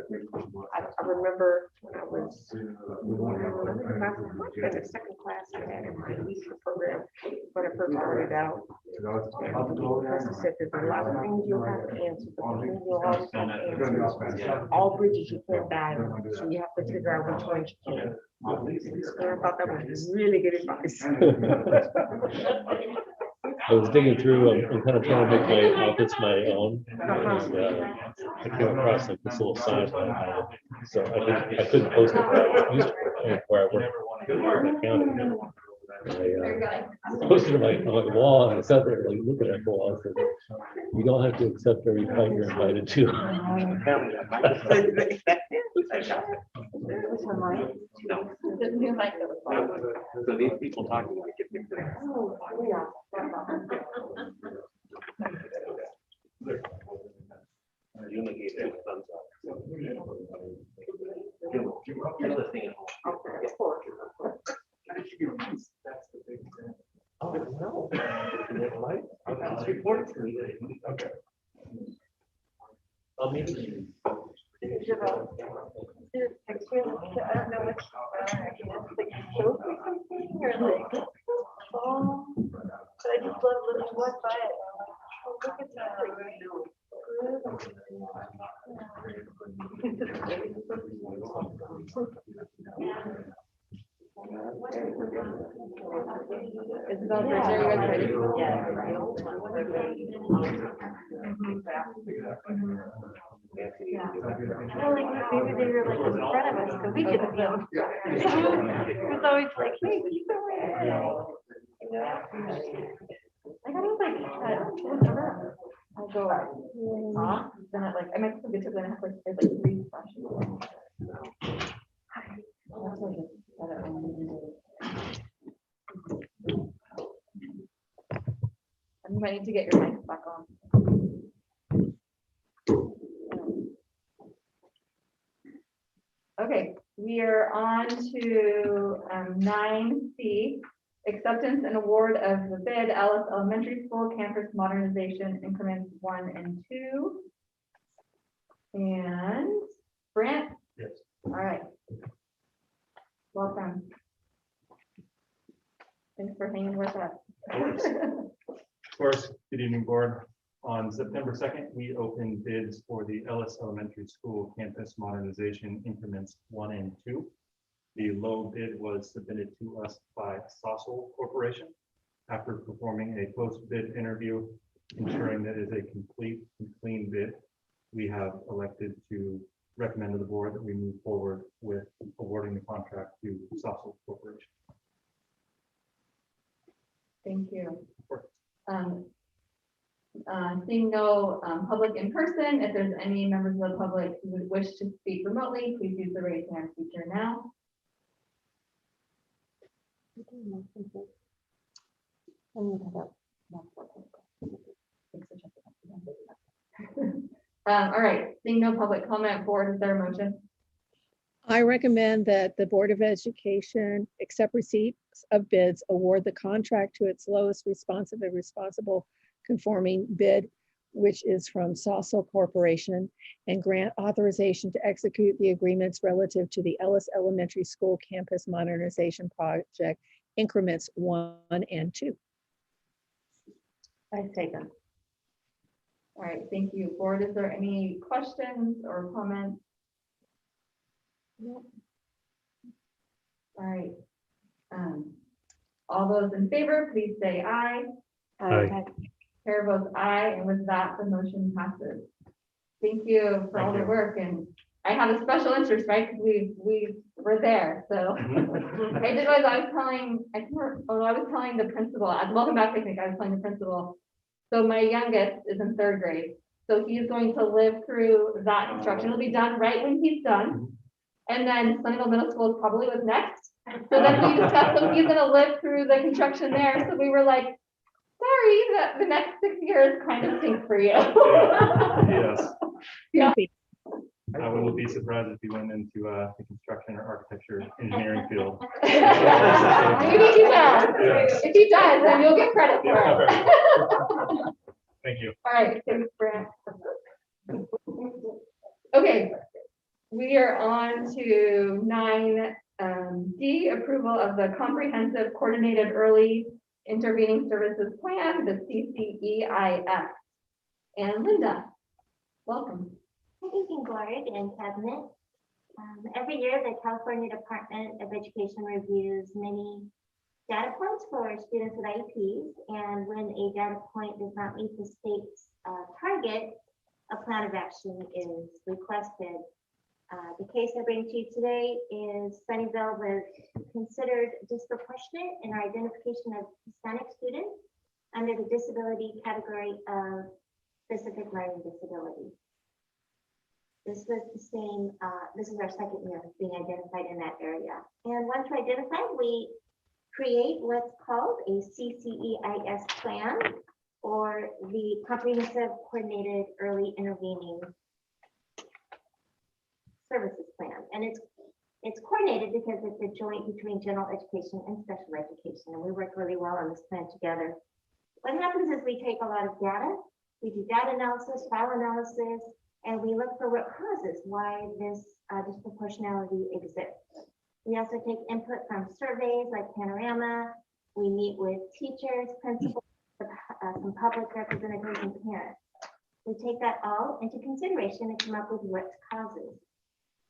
I remember when I was, the second class I had in my leadership program, when I first started out. And the professor said there's a lot of things you'll have to answer, but the thing you'll always have to answer. All bridges you can't die on, so you have to figure out which ones you can. So I thought that was really good advice. I was digging through, I'm kind of trying to make my office my own. And, I came across like this little sign that I had. So I couldn't post it where I worked in the county. I posted it on my wall and I sat there like looking at the wall. I said, you don't have to accept every fight you're invited to. So these people talking like it. You only gave them a thumbs up. You're listening at home. Oh, no. It's reported to me that. Okay. Oh, maybe. I don't know which, like shows or something, or like, oh, but I just love living one by it. Oh, look at Isabel, Bridget, are you guys ready? I don't like maybe they were like in front of us, because we didn't know. It was always like, hey, keep it away. Like, I was like, I'll go off, then I might still get to then I have like, there's like 3 questions. And you might need to get your mic back on. Okay, we are on to 9C, acceptance and award of the bid, Alice Elementary School Campus Modernization Increments 1 and 2. And Brant? Yes. All right. Welcome. Thanks for hanging with us. Of course, good evening, board. On September 2nd, we opened bids for the Ellis Elementary School Campus Modernization Increments 1 and 2. The low bid was submitted to us by Stossel Corporation. After performing a post-bid interview, ensuring that it is a complete and clean bid, we have elected to recommend to the board that we move forward with awarding the contract to Stossel Corporation. Thank no public in person. If there's any members of the public who would wish to speak remotely, please use the raise hand feature now. All right, seeing no public comment, board, is there a motion? I recommend that the Board of Education accept receipts of bids, award the contract to its lowest responsive and responsible conforming bid, which is from Sasso Corporation, and grant authorization to execute the agreements relative to the Ellis Elementary School Campus Modernization Project, increments 1 and 2. I second. All right, thank you. Board, is there any questions or comments? All right. All those in favor, please say aye. Aye. Chair votes aye, and with that, the motion passes. Thank you for all the work, and I have a special interest, right? Because we were there, so. I did was I was telling the principal at Welcome Back Picnic, I was telling the principal. So my youngest is in 3rd grade, so he's going to live through that construction. It'll be done right when he's done. And then Sunnyvale Middle School probably was next. So then we discussed that he's gonna live through the construction there. So we were like, sorry, that the next 6 years kind of stinks for you. Yes. Yeah. I wouldn't be surprised if you went into the construction or architecture engineering field. Maybe he will. Yes. If he does, then you'll get credit for it. Thank you. All right, thanks, Brent. Okay, we are on to 9D, approval of the Comprehensive Coordinated Early Intervening Services Plan, the CCEIS. And Linda, welcome. Good evening, board and cabinet. Every year, the California Department of Education reviews many data points for students with IEPs, and when a data point does not meet the state's target, a plan of action is requested. The case I bring to you today is Sunnyvale was considered disproportionate in our identification of Hispanic students under the disability category of specific learning disability. This was the same, this is our 2nd year being identified in that area. And once we're identified, we create what's called a CCEIS plan, or the Comprehensive Coordinated Early Intervening Services Plan. And it's coordinated because it's a joint between general education and special education, and we work really well on this plan together. What happens is we take a lot of data, we do data analysis, file analysis, and we look for what causes why this disproportionality exists. We also take input from surveys like Panorama. We meet with teachers, principals, some public representatives, and parents. We take that all into consideration and come up with what's causes.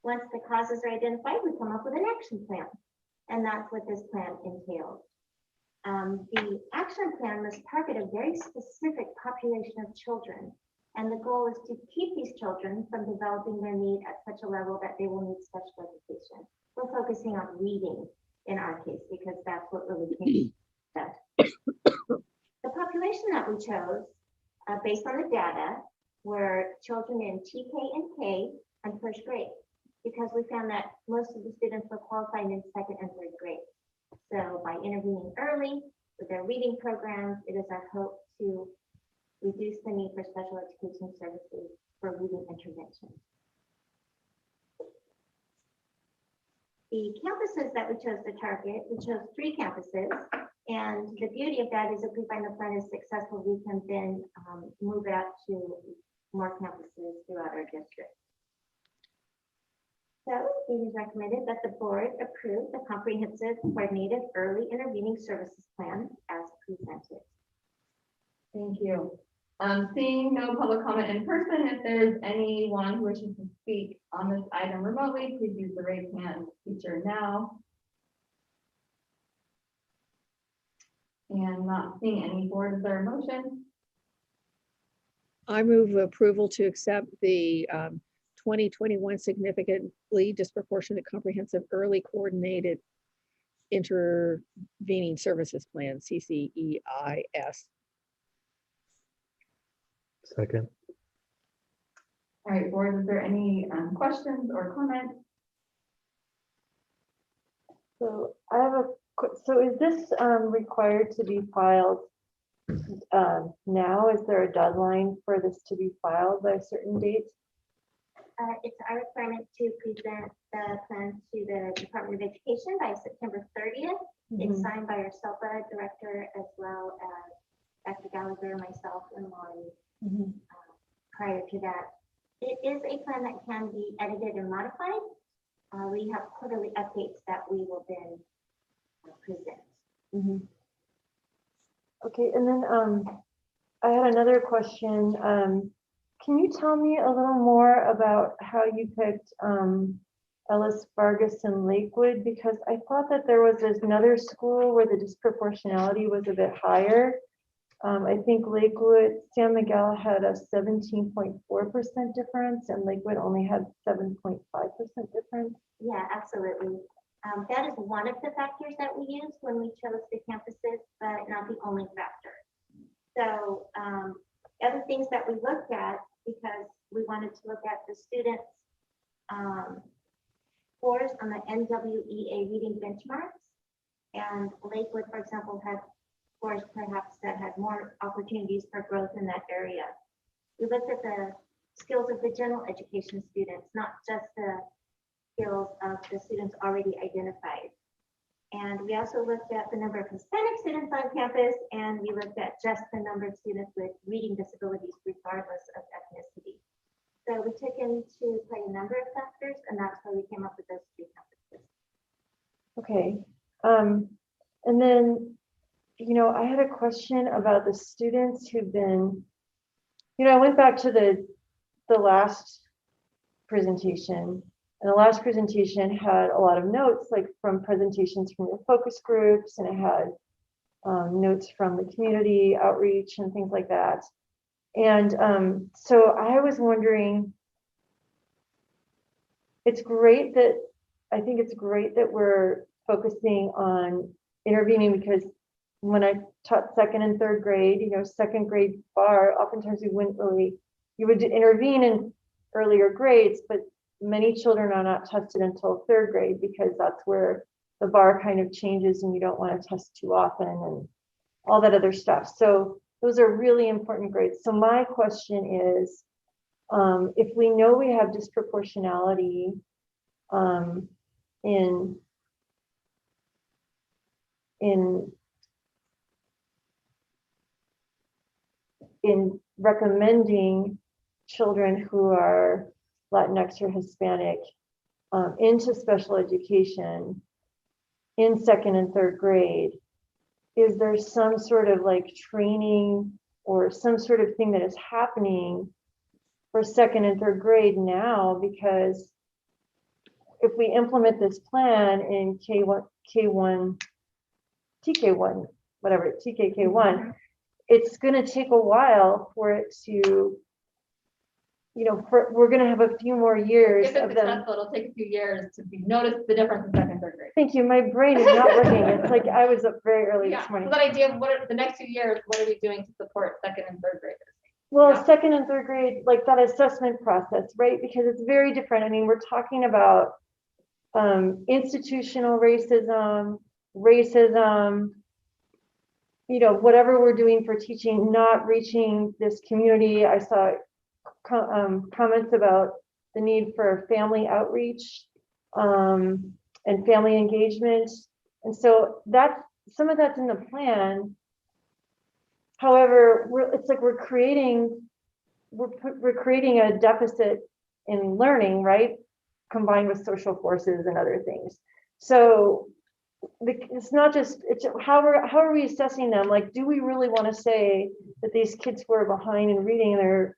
Once the causes are identified, we come up with an action plan, and that's what this plan entails. The action plan must target a very specific population of children, and the goal is to keep these children from developing their need at such a level that they will need special education. We're focusing on reading in our case because that's what really came that. The population that we chose, based on the data, were children in TK and K and 1st grade, because we found that most of the students were qualifying in 2nd and 3rd grade. So by intervening early with their reading programs, it is our hope to reduce the need for special education services for reading intervention. The campuses that we chose to target, we chose 3 campuses. And the beauty of that is if we find the plan is successful, we can then move it out to more campuses throughout our district. So it is recommended that the board approve the Comprehensive Coordinated Early Intervening Services Plan as presented. Thank you. Seeing no public comment in person, if there's anyone who wishes to speak on this item remotely, please use the raise hand feature now. And not seeing any, board, is there a motion? I move approval to accept the 2021 significantly disproportionate comprehensive early coordinated intervening services plan, CCEIS. Second. All right, board, is there any questions or comments? So I have so is this required to be filed now? Is there a deadline for this to be filed by a certain date? It's our requirement to present the plan to the Department of Education by September 30th. It's signed by our SELPA director as well as Dr. Gallagher, myself, and Laurie. Prior to that, it is a plan that can be edited and modified. We have quarterly updates that we will then present. Okay, and then I had another question. Can you tell me a little more about how you picked Ellis, Vargas, and Lakewood? Because I thought that there was another school where the disproportionality was a bit higher. I think Lakewood, San Miguel had a 17.4% difference and Lakewood only had 7.5% difference. Yeah, absolutely. That is one of the factors that we used when we chose the campuses, but not the only factor. So other things that we looked at, because we wanted to look at the students' scores on the NWEA reading benchmarks. And Lakewood, for example, had scores perhaps that had more opportunities for growth in that area. We looked at the skills of the general education students, not just the skills of the students already identified. And we also looked at the number of Hispanic students on campus, and we looked at just the number of students with reading disabilities regardless of ethnicity. So we took into play a number of factors, and that's how we came up with those 3 campuses. Okay. And then, you know, I had a question about the students who've been, you know, I went back to the last presentation, and the last presentation had a lot of notes, like from presentations from your focus groups, and it had notes from the community outreach and things like that. And so I was wondering, I think it's great that we're focusing on intervening, because when I taught 2nd and 3rd grade, you know, 2nd grade bar, oftentimes you would intervene in earlier grades, but many children are not tested until 3rd grade because that's where the bar kind of changes and you don't want to test too often and all that other stuff. So those are really important grades. So my question is, if we know we have disproportionality in recommending children who are Latinx or Hispanic into special education in 2nd and 3rd grade, is there some sort of like training or some sort of thing that is happening for 2nd and 3rd grade now? Because if we implement this plan in K1, TK1, whatever, TKK1, it's going to take a while for it to, you know, we're going to have a few more years If it's of them. successful, it'll take a few years to notice the difference in 2nd and 3rd grade. Thank you. My brain is not working. It's like I was up very early Yeah, this morning. so that idea of what are the next 2 years, what are we doing to support 2nd and 3rd graders? Well, Yeah. 2nd and 3rd grade, like that assessment process, right? Because it's very different. I mean, we're talking about institutional racism, you know, whatever we're doing for teaching, not reaching this community. I saw comments about the need for family outreach and family engagement. And so some of that's in the plan. However, it's like we're creating a deficit in learning, right? Combined with social forces and other things. So it's not just, it's how are we assessing them? Like, do we really want to say that these kids who are behind in reading, they're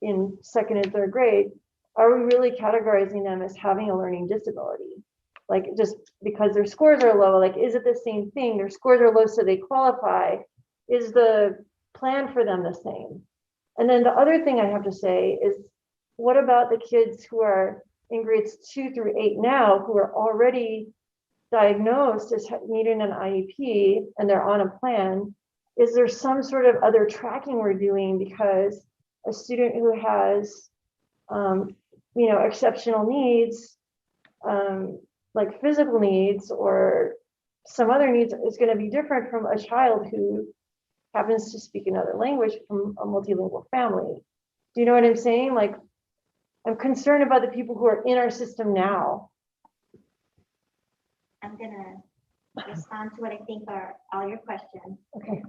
in 2nd and 3rd grade, are we really categorizing them as having a learning disability? Like, just because their scores are low, like, is it the same thing? Their scores are low, so they qualify. Is the plan for them the same? And then the other thing I have to say is, what about the kids who are in grades 2 through 8 now, who are already diagnosed as needing an IEP and they're on a plan? Is there some sort of other tracking we're doing? Because a student who has, exceptional needs, like physical needs or some other needs is going to be different from a child who happens to speak another language from a multilingual family. Do you know what I'm saying? Like, I'm concerned about the people who are in our system now. I'm gonna respond to what I think are all your questions. Okay.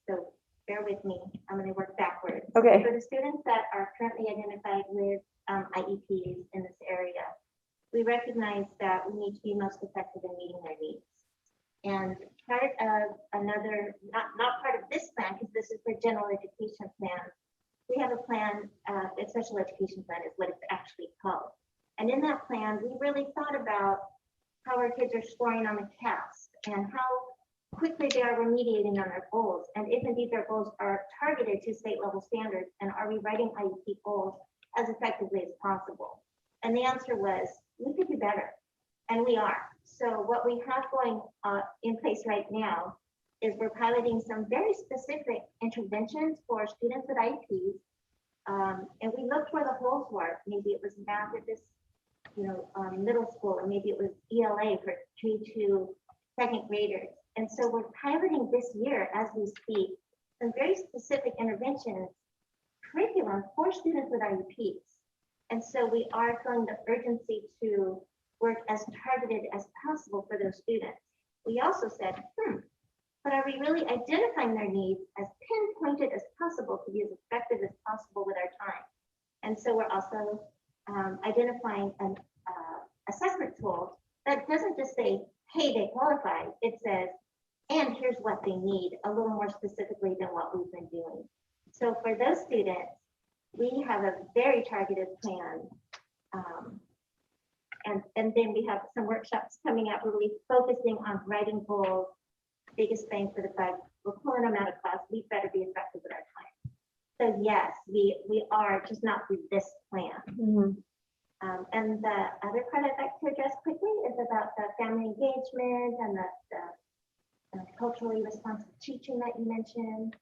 So bear with me. I'm gonna work backwards. Okay. For the students that are currently identified with IEPs in this area, we recognize that we need to be most effective in meeting their needs. And part of another, not part of this plan, because this is the general education plan, we have a plan, a special education plan is what it's actually called. And in that plan, we really thought about how our kids are scoring on the test and how quickly they are remediating on their goals. And if indeed their goals are targeted to state level standards, and are we writing IEP goals as effectively as possible? And the answer was, we could do better, and we are. So what we have going in place right now is we're piloting some very specific interventions for students with IEPs. And we looked where the holes were. Maybe it was math at this, middle school, or maybe it was ELA for K to second graders. And so we're piloting this year as we speak, some very specific interventions, curriculum for students with IEPs. And so we are feeling the urgency to work as targeted as possible for those students. We also said, but are we really identifying their needs as pinpointed as possible to be as effective as possible with our time? And so we're also identifying an assessment tool that doesn't just say, hey, they qualify. It says, and here's what they need a little more specifically than what we've been doing. So for those students, we have a very targeted plan. And then we have some workshops coming up where we're focusing on writing goals, biggest bang for the buck. We're pulling them out of class. We better be effective with our time. So yes, we are, just not through this plan. And the other part I'd like to address quickly is about the family engagement and the culturally responsive teaching that you mentioned.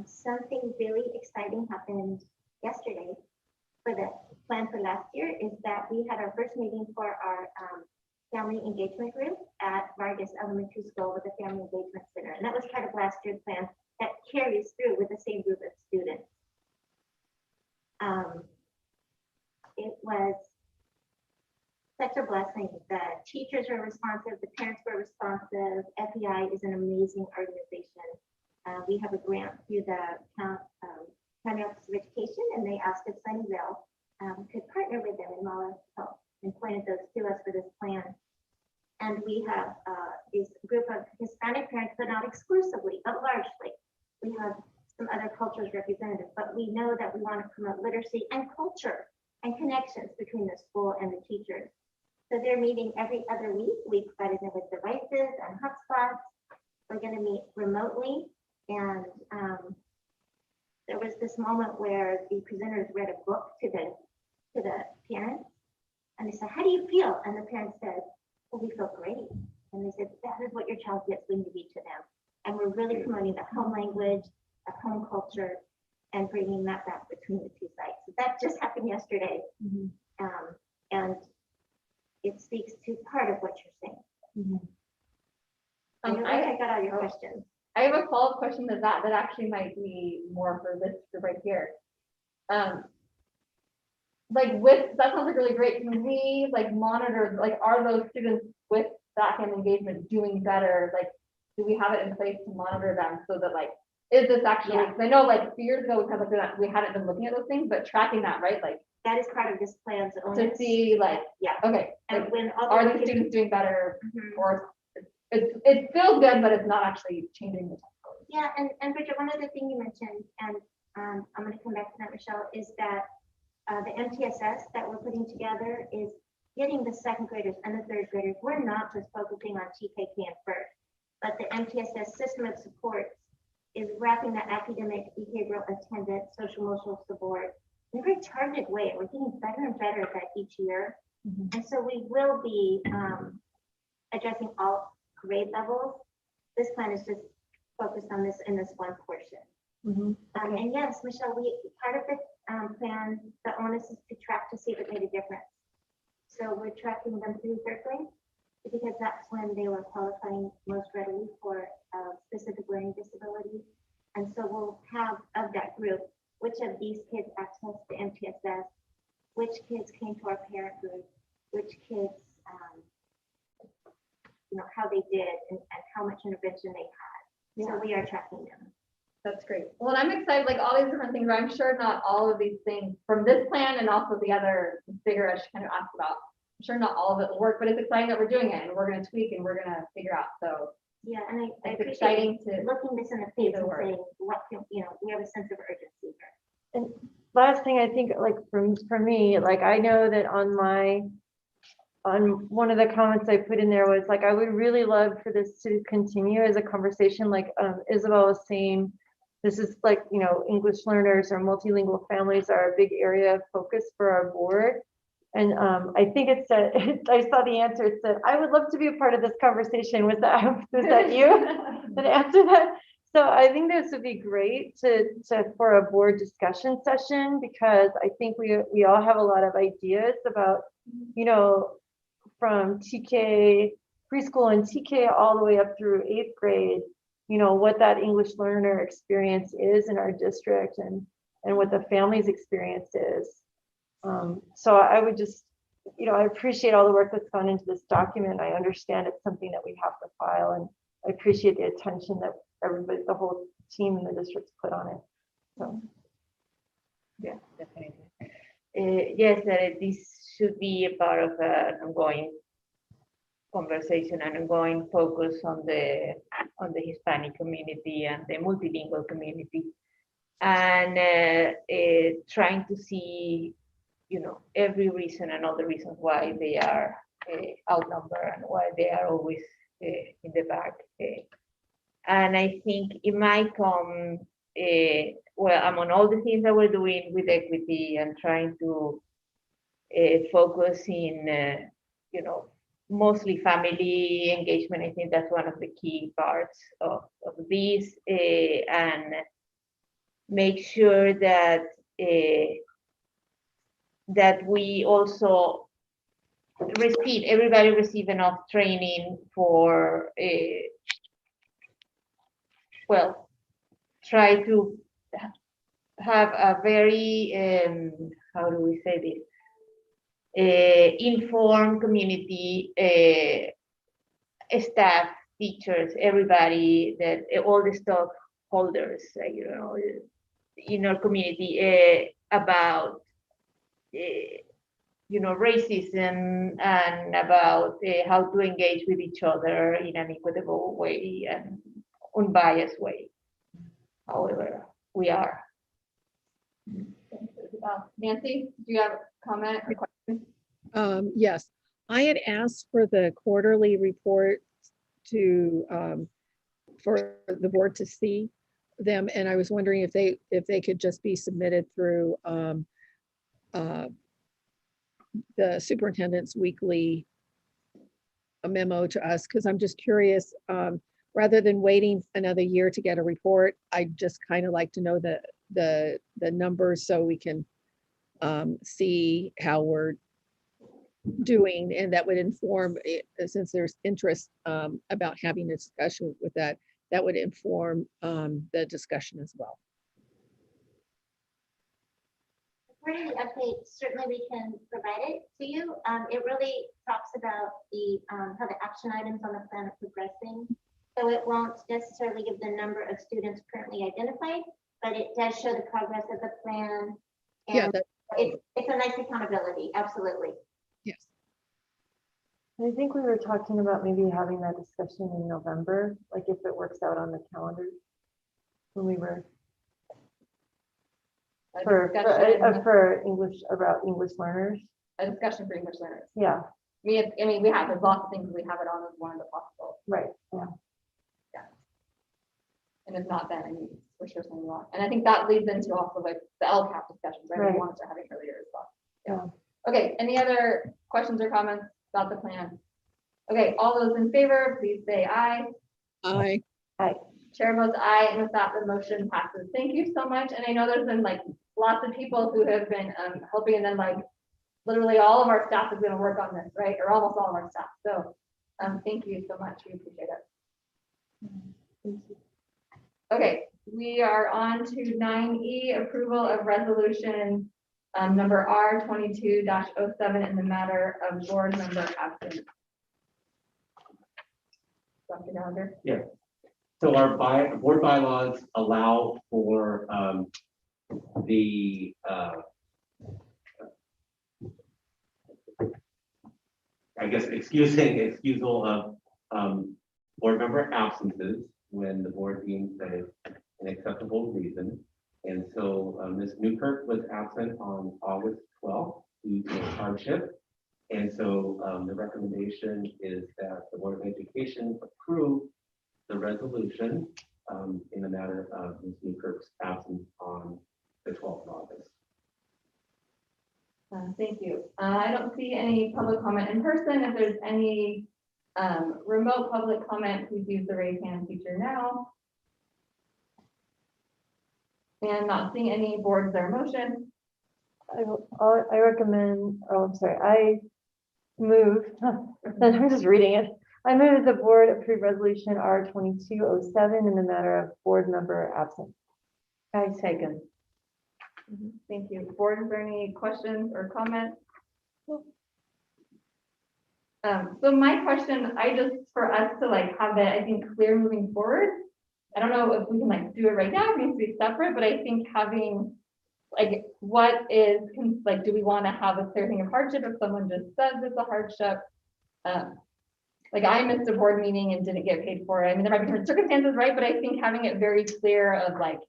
Something really exciting happened yesterday for the plan for last year is that we had our first meeting for our family engagement group at Vargas Elementary School with the Family Engagement Center. And that was part of last year's plan that carries through with the same group of students. It was such a blessing. The teachers were responsive, the parents were responsive. FEI is an amazing organization. We have a grant through the County Office of Education, and they asked if Sunnyvale could partner with them in Mala Health and pointed those to us for this plan. And we have this group of Hispanic parents, but not exclusively, but largely. We have some other cultures represented, but we know that we want to promote literacy and culture and connections between the school and the teachers. So they're meeting every other week. We provided them with devices and hotspots. We're going to meet remotely. And there was this moment where the presenters read a book to the parents. And they said, how do you feel? And the parents said, well, we feel great. And they said, that is what your child gets when you read to them. And we're really promoting the home language, the home culture, and bringing that back between the two sites. So that just happened yesterday. And it speaks to part of what you're saying. I think I got all your questions. I have a follow-up question to that actually might be more for this group right here. That sounds like really great. Can we monitor, are those students with that kind of engagement doing better? Do we have it in place to monitor them so that is this actually, because I know a few years ago we hadn't been looking at those things, but tracking that, right? That is part of this plan's to see okay, and when are the students doing better, or it feels good, but it's not actually changing the test scores. Yeah, and Bridget, one other thing you mentioned, and I'm going to come back to that, Michelle, is that the MTSS that we're putting together is getting the second graders and the third graders. We're not just focusing on TKK and FERT, but the MTSS system of supports is wrapping the academic, behavioral, attendance, social emotional support in a very targeted way. We're getting better and better at that each year. And so we will be addressing all grade levels. This plan is just focused on this in this one portion. And yes, Michelle, part of the plan, the onus is to track to see if it made a difference. So we're tracking them through third grade because that's when they were qualifying most readily for specific learning disability. And so we'll have of that group, which of these kids accessed the MTSS, which kids came to our parent group, which kids, how they did and how much intervention they had. So we are tracking them. That's great. Well, I'm excited, like all these different things, but I'm sure not all of these things from this plan and also the other bigger I should kind of ask about. I'm sure not all of it will work, but it's exciting that we're doing it and we're going to tweak and we're going to figure out. So yeah, and I it's appreciate exciting to looking this in the face and work. saying, what can, we have a sense of urgency here. And last thing, I think, like for me, like I know that on one of the comments I put in there was like, I would really love for this to continue as a conversation, like Isabel was saying, this is like, English learners or multilingual families are a big area of focus for our board. And I think it said, I saw the answer, it said, I would love to be a part of this conversation. Was that you that answered that? So I think this would be great for a board discussion session, because I think we all have a lot of ideas about, from TK, preschool and TK all the way up through 8th grade, what that English learner experience is in our district and what the family's experience is. So I would just, I appreciate all the work that's gone into this document. I understand it's something that we have to file, and I appreciate the attention that everybody, the whole team in the district's put on it. So. Yeah, definitely. Yes, this should be a part of an ongoing conversation and ongoing focus on the Hispanic community and the multilingual community, and trying to see, every reason and all the reasons why they are outnumbered and why they are always in the back. And I think it might come, among all the things that we're doing with equity and trying to focus in, mostly family engagement. I think that's one of the key parts of this, and make sure that that we also everybody receive enough training for try to have a very how do we say this, informed community, staff, teachers, everybody, that all the stockholders, in our community, about racism and about how to engage with each other in an equitable way and unbiased way. However, we are. Nancy, do you have a comment or question? Yes, I had asked for the quarterly report for the board to see them, and I was wondering if they could just be submitted through the superintendent's weekly memo to us, because I'm just curious, rather than waiting another year to get a report, I just kind of like to know the numbers so we can see how we're doing, and that would inform, since there's interest about having a discussion with that would inform the discussion as well. For any update, certainly we can provide it to you. It really talks about how the action items on the plan are progressing. So it won't necessarily give the number of students currently identified, but it does show the progress of the plan. And it's a nice accountability, absolutely. Yes. I think we were talking about maybe having that discussion in November, like if it works out on the calendar, when we were for English, about English learners. A discussion for English learners. Yeah. We have there's lots of things we have it on as one of the possible. Right. Yeah. And if not, then we're sure something wrong. And I think that leads into also like the LCAP discussions, right? We wanted to have it earlier as well. Yeah. Okay. Any other questions or comments about the plan? Okay. All those in favor, please say aye. Aye. Aye. chair votes aye, and with that, the motion passes. Thank you so much. And I know there's been like lots of people who have been helping, and then like literally all of our staff is going to work on this, right? Or almost all of our staff. So thank you so much. We appreciate it. Okay, we are on to 9E, approval of resolution number R22-07 in the matter of board member absence. Dr. Gallagher? Yeah. So our board bylaws allow for the I guess excusal of board member absences when the board deems that it's an acceptable reason. And so Ms. Newkirk was absent on August 12th due to hardship. And so the recommendation is that the Board of Education approve the resolution in the matter of Ms. Newkirk's absence on the 12th of August. Thank you. I don't see any public comment in person. If there's any remote public comment, please use the raise hand feature now. And not seeing any boards or motion. I recommend, oh, I'm sorry, I move, I'm just reading it. I move the board approve resolution R2207 in the matter of board member absent. I second. Thank you. Board, is there any questions or comments? So my question, for us to like have it, I think, clear moving forward. I don't know if we can like do it right now, it needs to be separate, but I think having like, what is, like, do we want to have a clear thing of hardship if someone just says it's a hardship? Like I missed a board meeting and didn't get paid for it. I mean, there might be different circumstances, right? But I think having it very clear of like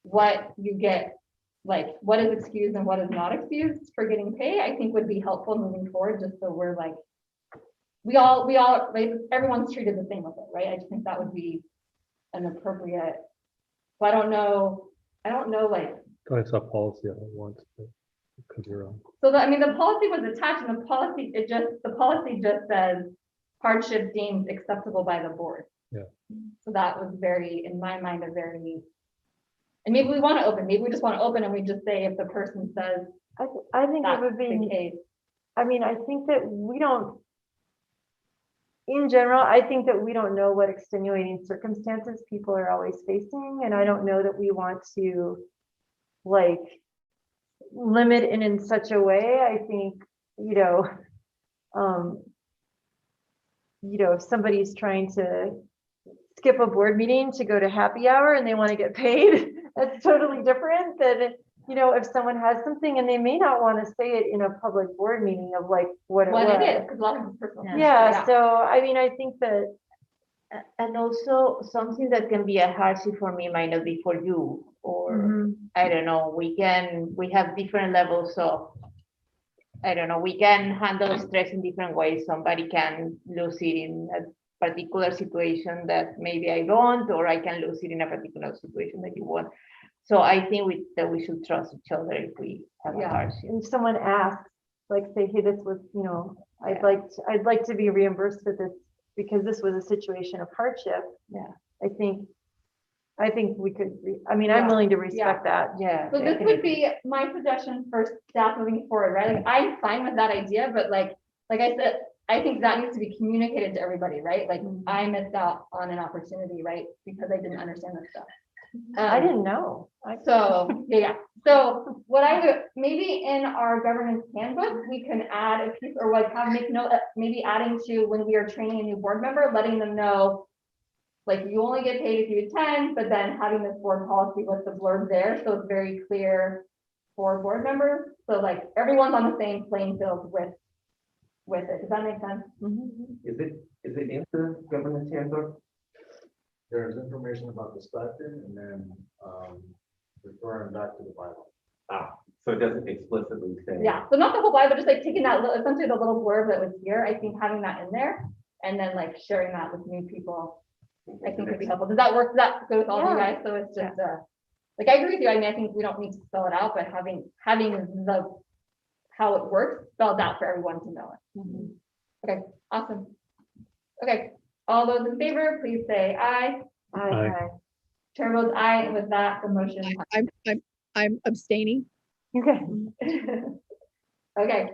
what you get, like what is excused and what is not excused for getting paid, I think would be helpful moving forward, just so we're like, we all, like, everyone's treated the same with it, right? I just think that would be an appropriate, so I don't know, like. I saw policy on it once, but could be wrong. So I mean, the policy was attached, and the policy just says hardship deemed acceptable by the board. Yeah. So that was very, in my mind, and maybe we want to open, maybe we just want to open and we just say if the person says. I think it would that's the be, case. I mean, I think that we don't, in general, I think that we don't know what extenuating circumstances people are always facing. And I don't know that we want to like limit it in such a way. I think, if somebody's trying to skip a board meeting to go to happy hour and they want to get paid, that's totally different than, if someone has something and they may not want to say it in a public board meeting of like what it was. It is, because a lot of it's personal. Yeah, so I mean, I think that. And also something that can be a hardship for me might not be for you, or I don't know, we have different levels of, I don't know, we can handle stress in different ways. Somebody can lose it in a particular situation that maybe I don't, or I can lose it in a particular situation that you want. So I think that we should trust each other if we have a hardship. And if someone asks, like say, hey, this was, I'd like to be reimbursed for this because this was a situation of hardship. Yeah. I think we could, I'm willing to respect that. Yeah. So this would be my suggestion for staff moving forward, right? Like I'm fine with that idea, but like I said, I think that needs to be communicated to everybody, right? Like I missed out on an opportunity, right? Because I didn't understand this stuff. I didn't know. So yeah. So what I would, maybe in our governance handbook, we can add a piece or like make note, maybe adding to when we are training a new board member, letting them know, like you only get paid if you attend, but then having this board policy with the blurb there, so it's very clear for board members. So like everyone's on the same playing field with it. Does that make sense? Is it in the governance handbook? There's information about the stipend and then referring back to the Bible. So it doesn't explicitly say. Yeah, so not the whole Bible, but just like taking that essentially the little blurb that was here. I think having that in there and then like sharing that with new people, I think would be helpful. Does that work? Does that go with all of you guys? So it's just like I agree with you. I mean, I think we don't need to spell it out, but having the how it works spelled out for everyone to know it. Okay, awesome. Okay, all those in favor, please say aye. Aye. Chair votes aye, and with that, the motion. I'm abstaining. Okay. Okay.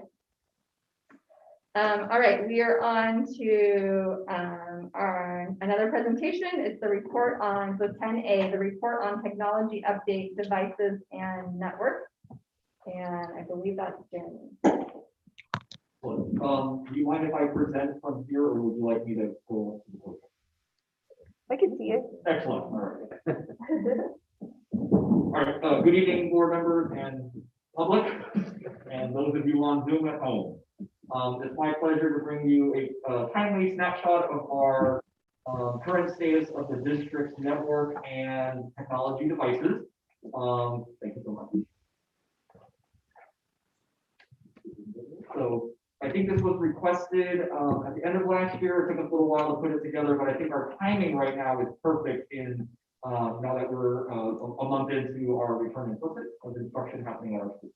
All right, we are on to our another presentation. It's the report on the 10A, the report on technology update devices and networks. And I believe that's Jen. Do you mind if I present from here, or would you like me to go up to the podium? I can see it. Excellent, all right. All right, good evening, board members and public, and those of you on Zoom at home. It's my pleasure to bring you a timely snapshot of our current status of the district's network and technology devices. Thank you so much. So I think this was requested at the end of last year. It took us a little while to put it together, but I think our timing right now is perfect in now that we're a month into our return in person of instruction happening at our school.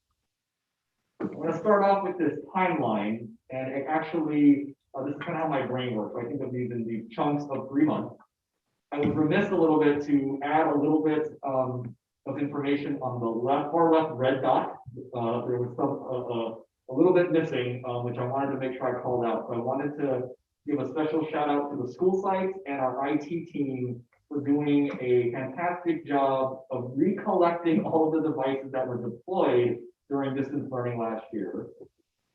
I'm going to start off with this timeline, and it actually, this is kind of how my brain works. I think of these in these chunks of 3 months. I was remiss a little bit to add a little bit of information on the far left red dot. There was a little bit missing, which I wanted to make sure I called out. So I wanted to give a special shout out to the school sites and our IT team for doing a fantastic job of recollecting all of the devices that were deployed during distance learning last year,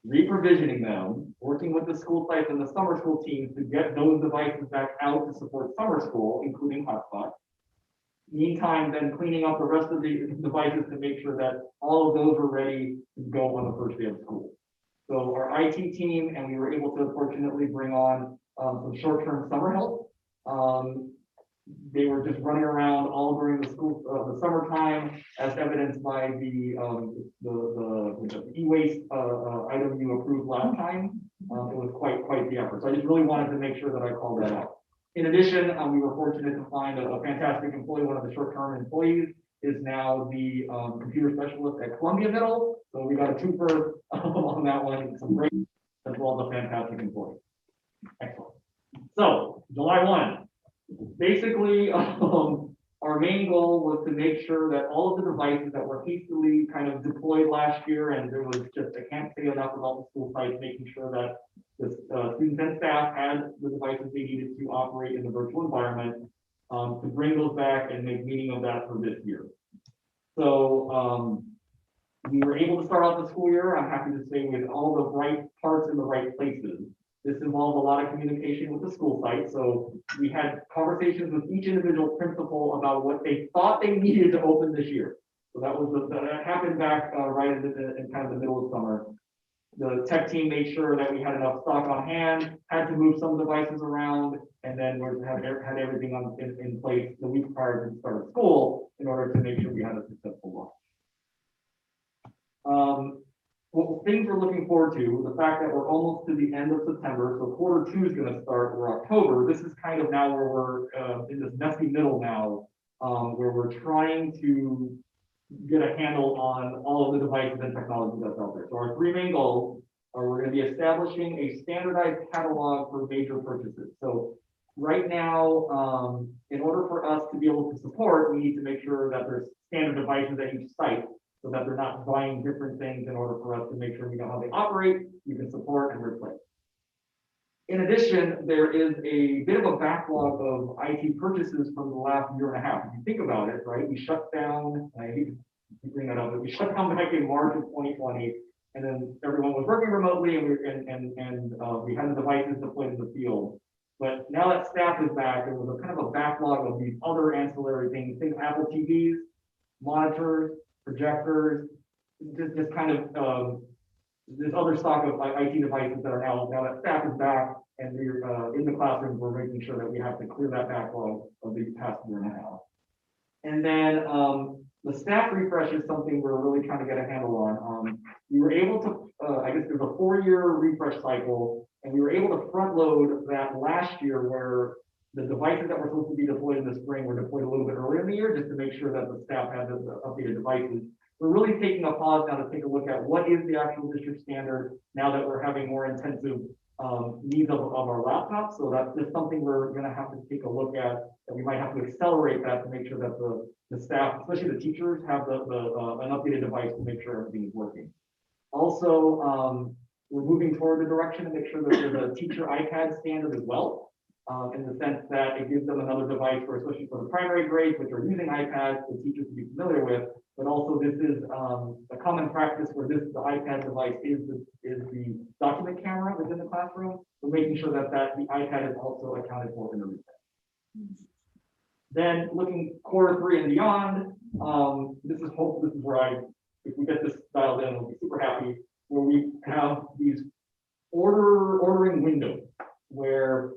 reprovisioning them, working with the school sites and the summer school teams to get those devices back out to support summer school, including hotspots. Meantime, then cleaning up the rest of the devices to make sure that all of those were ready to go on the first day of school. So our IT team, and we were able to fortunately bring on some short-term summer help. They were just running around all during the school, the summertime, as evidenced by the e-waste item you approved last time. It was quite the effort. So I just really wanted to make sure that I called that out. In addition, we were fortunate to find a fantastic employee. One of the short-term employees is now the computer specialist at Columbia Middle. So we got a twofer on that one. Some great, as well as a fantastic employee. Excellent. So July 1. Basically, our main goal was to make sure that all of the devices that were hastily kind of deployed last year, and there was just, I can't say enough about the school sites, making sure that the students and staff had the devices they needed to operate in the virtual environment, to bring those back and make meaning of that for this year. So we were able to start off the school year, I'm happy to say, with all the right parts in the right places. This involved a lot of communication with the school site. So we had conversations with each individual principal about what they thought they needed to open this year. So that happened back right in kind of the middle of summer. The tech team made sure that we had enough stock on hand, had to move some devices around, and then we had everything in place the week prior to the start of school in order to make sure we had a successful launch. What things we're looking forward to, the fact that we're almost to the end of September, so quarter 2 is going to start for October. This is kind of now where we're in this messy middle now, where we're trying to get a handle on all of the devices and technology that's out there. So our 3 main goals are we're going to be establishing a standardized catalog for major purchases. So right now, in order for us to be able to support, we need to make sure that there's standard devices at each site, so that they're not buying different things in order for us to make sure we know how they operate, we can support and replace. In addition, there is a bit of a backlog of IT purchases from the last year and a half. If you think about it, right, we shut down, I hate to bring that up, but we shut down back in March of 2020, and then everyone was working remotely, and we had the devices deployed in the field. But now that staff is back, there was a kind of a backlog of these other ancillary things, think Apple TVs, monitors, projectors, just kind of this other stock of IT devices that are now that staff is back and we're in the classrooms, we're making sure that we have to clear that backlog of the past year and a half. And then the staff refresh is something we're really trying to get a handle on. We were able to, I guess there's a 4-year refresh cycle, and we were able to front load that last year where the devices that were supposed to be deployed in the spring were deployed a little bit earlier in the year, just to make sure that the staff had the updated devices. We're really taking a pause now to take a look at what is the actual district standard now that we're having more intensive needs of our laptops. So that's just something we're gonna have to take a look at, and we might have to accelerate that to make sure that the staff, especially the teachers, have an updated device to make sure everything is working. Also, we're moving toward the direction to make sure that there's a teacher iPad standard as well, in the sense that it gives them another device for, especially for the primary grades, which are using iPads, the teachers to be familiar with. But also, this is a common practice where the iPad device is the document camera within the classroom. We're making sure that the iPad is also accounted for in the reset. Then looking Q3 and beyond, this is where if we get this dialed in, we'll be super happy, where we have these ordering windows where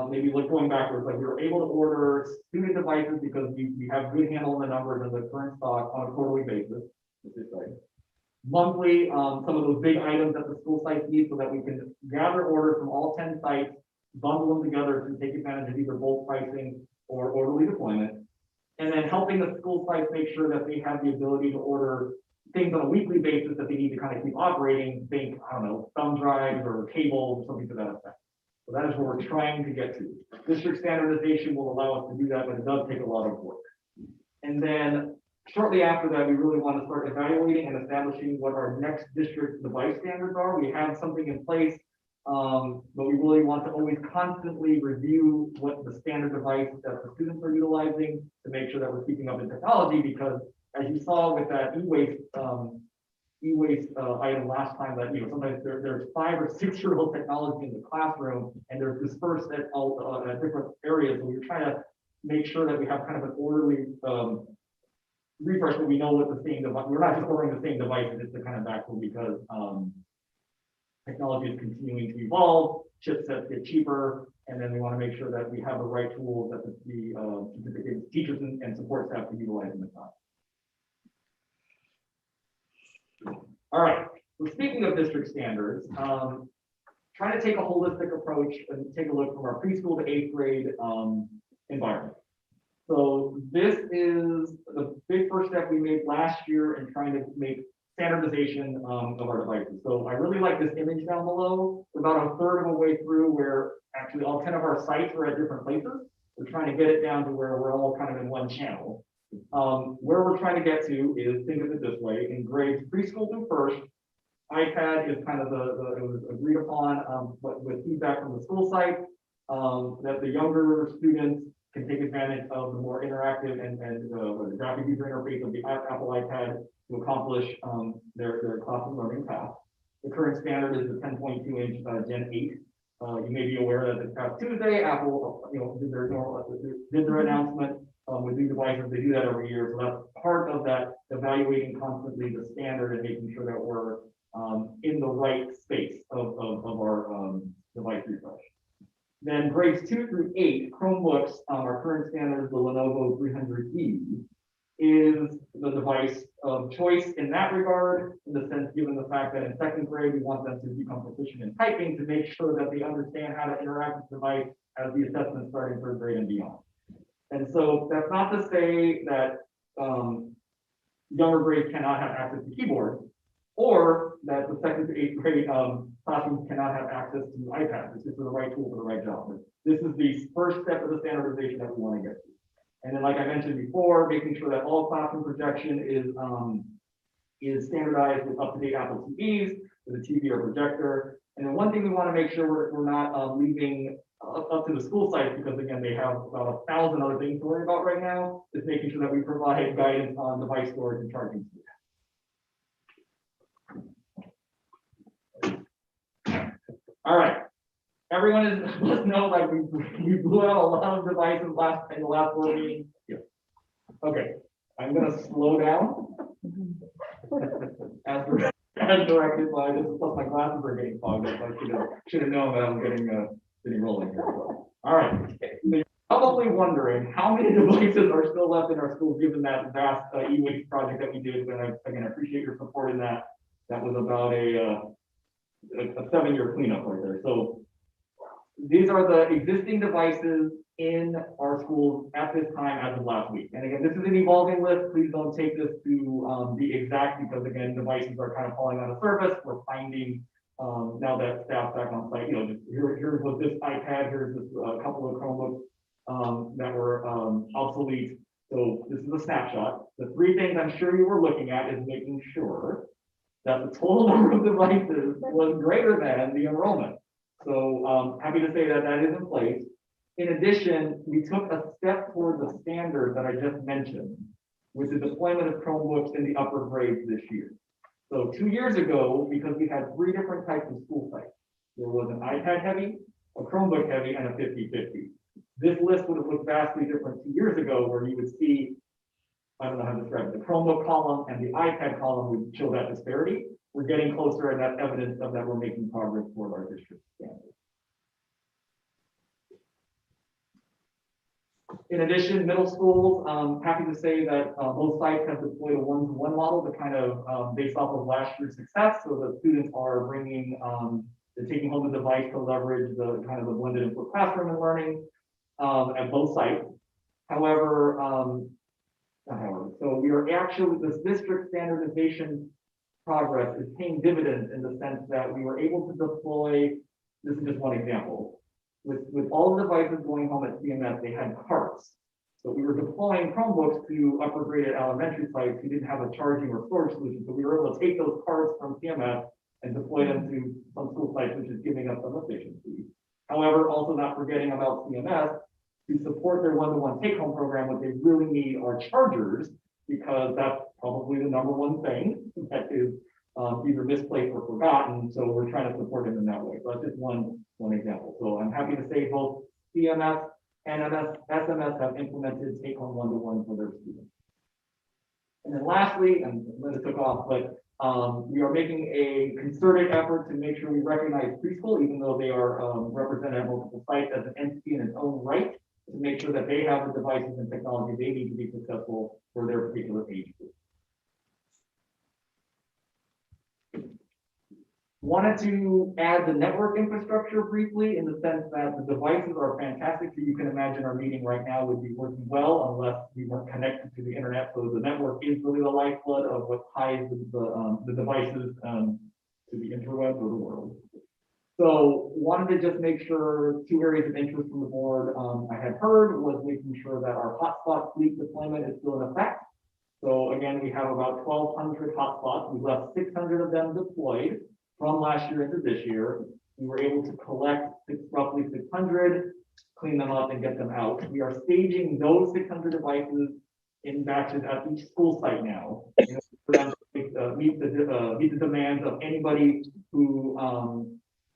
maybe like going backwards, like we were able to order student devices because we have good handle on the numbers and the current stock on a quarterly basis. Monthly, some of those big items that the school sites need, so that we can gather orders from all 10 sites, bundle them together to take advantage of either bulk pricing or orderly deployment. And then helping the school sites make sure that they have the ability to order things on a weekly basis that they need to kind of keep operating. Think, I don't know, thumb drives or cables or something to that effect. So that is where we're trying to get to. District standardization will allow us to do that, but it does take a lot of work. And then shortly after that, we really want to start evaluating and establishing what our next district device standards are. We have something in place, but we really want to always constantly review what the standard device that the students are utilizing to make sure that we're keeping up in technology, because as you saw with that e-waste item last time, that sometimes there's 5 or 6 year old technology in the classroom and they're dispersed at all different areas. So we're trying to make sure that we have kind of an orderly refresh, that we know what the same device. We're not just ordering the same devices just to kind of backfill, because technology is continuing to evolve, chipsets get cheaper, and then we want to make sure that we have the right tools that the teachers and support staff can utilize in the class. All right, so speaking of district standards, trying to take a holistic approach and take a look from our preschool to 8th grade environment. So this is the big first step we made last year in trying to make standardization of our devices. So I really like this image down below. We're about a third of the way through, where actually all 10 of our sites are at different places. We're trying to get it down to where we're all kind of in one channel. Where we're trying to get to is, think of it this way: in grades preschool through first, iPad is kind of it was agreed upon with feedback from the school site, that the younger students can take advantage of the more interactive and the graphic user interface of the Apple iPad to accomplish their classroom learning path. The current standard is the 10.2 inch Gen 8. You may be aware that this past Tuesday, Apple did their announcement with new devices. They do that every year, so that's part of that, evaluating constantly the standard and making sure that we're in the right space of our device refresh. Then grades 2 through 8, Chromebooks, our current standard is the Lenovo 300E, is the device of choice in that regard, in the sense, given the fact that in 2nd grade, we want them to become proficient in typing, to make sure that they understand how to interact with the device as the assessment starting 3rd grade and beyond. And so that's not to say that younger grades cannot have access to keyboards, or that the 2nd to 8th grade classrooms cannot have access to iPads. It's just the right tool for the right job. But this is the first step of the standardization that we want to get to. And then, like I mentioned before, making sure that all classroom projection is standardized with up-to-date Apple TVs, with a TV or projector. And then one thing we want to make sure we're not leaving up to the school sites, because again, they have about 1,000 other things to worry about right now, is making sure that we provide guidance on device storage and charging. All right, everyone must know, like, we blew out a lot of devices in the last board meeting. Yeah. Okay, I'm gonna slow down. as directed by this, plus my glasses are getting fogged up. I should have known that I'm getting rolling here. So, all right. So you're probably wondering how many devices are still left in our schools, given that vast e-waste project that we did. And I appreciate your support in that. That was about a 7-year cleanup right there. So these are the existing devices in our schools at this time as of last week. And again, this is an evolving list. Please don't take this to be exact, because again, devices are kind of falling out of service. We're finding now that staff's back on site, just here's what this iPad, here's this, a couple of Chromebooks, that were, obsolete. So this is a snapshot. The three things I'm sure you were looking at is making sure that the total number of devices was greater than the enrollment. So, happy to say that that is in place. In addition, we took a step toward the standard that I just mentioned, with the deployment of Chromebooks in the upper grades this year. So 2 years ago, because we had 3 different types of school sites, there was an iPad heavy, a Chromebook heavy, and a 50-50. This list would have looked vastly different 2 years ago, where you would see, I don't know how to describe it, the Chromebook column and the iPad column would show that disparity. We're getting closer, and that's evidence of that we're making progress toward our district standards. In addition, middle schools, happy to say that both sites have deployed a one-to-one model to kind of based off of last year's success. So the students are bringing, they're taking home the device to leverage the kind of the blended input classroom and learning at both sites. However, so we are actually, this district standardization progress is paying dividends in the sense that we were able to deploy, this is just one example, with all the devices going home at CMS, they had carts. So we were deploying Chromebooks to upper graded elementary sites who didn't have a charging or storage solution. So we were able to take those carts from CMS and deploy them to some school sites, which is giving us some efficiency. However, also not forgetting about CMS, to support their one-to-one take-home program, what they really need are chargers, because that's probably the #1 thing that is either misplaced or forgotten. So we're trying to support them in that way. So that's just one example. So I'm happy to say both CMS and SMS have implemented take-home one-to-one for their students. And then lastly, and Linda took off, but we are making a concerted effort to make sure we recognize preschool, even though they are represented at multiple sites as an entity in its own right, to make sure that they have the devices and technology they need to be successful for their particular age group. Wanted to add the network infrastructure briefly, in the sense that the devices are fantastic. So you can imagine our meeting right now would be working well unless we weren't connected to the internet. So the network is really the lifeblood of what ties the devices to the interweb or the world. So wanted to just make sure 2 areas of interest from the board I had heard was making sure that our hotspot fleet deployment is still in effect. So again, we have about 1,200 hotspots. We left 600 of them deployed from last year into this year. We were able to collect roughly 600, clean them up and get them out. We are staging those 600 devices in batches at each school site now, for them to meet the demands of anybody who,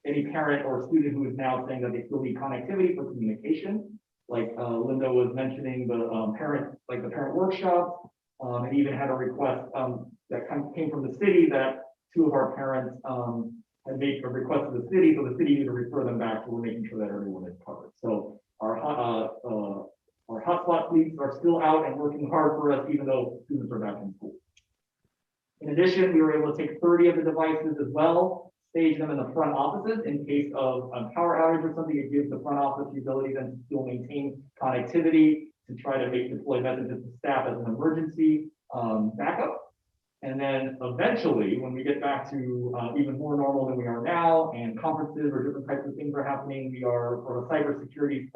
any parent or student who is now saying that they still need connectivity for communication. Like Linda was mentioning the parent workshops, and even had a request that came from the city that 2 of our parents had made a request to the city, so the city needed to refer them back, so we're making sure that everyone is covered. So our hotspot fleets are still out and working hard for us, even though students are back in school. In addition, we were able to take 30 of the devices as well, stage them in the front offices in case of power outage or something. It gives the front office the ability then to still maintain connectivity, to try to deploy messages to staff as an emergency backup. And then eventually, when we get back to even more normal than we are now, and conferences or different types of things are happening, we are, from a cybersecurity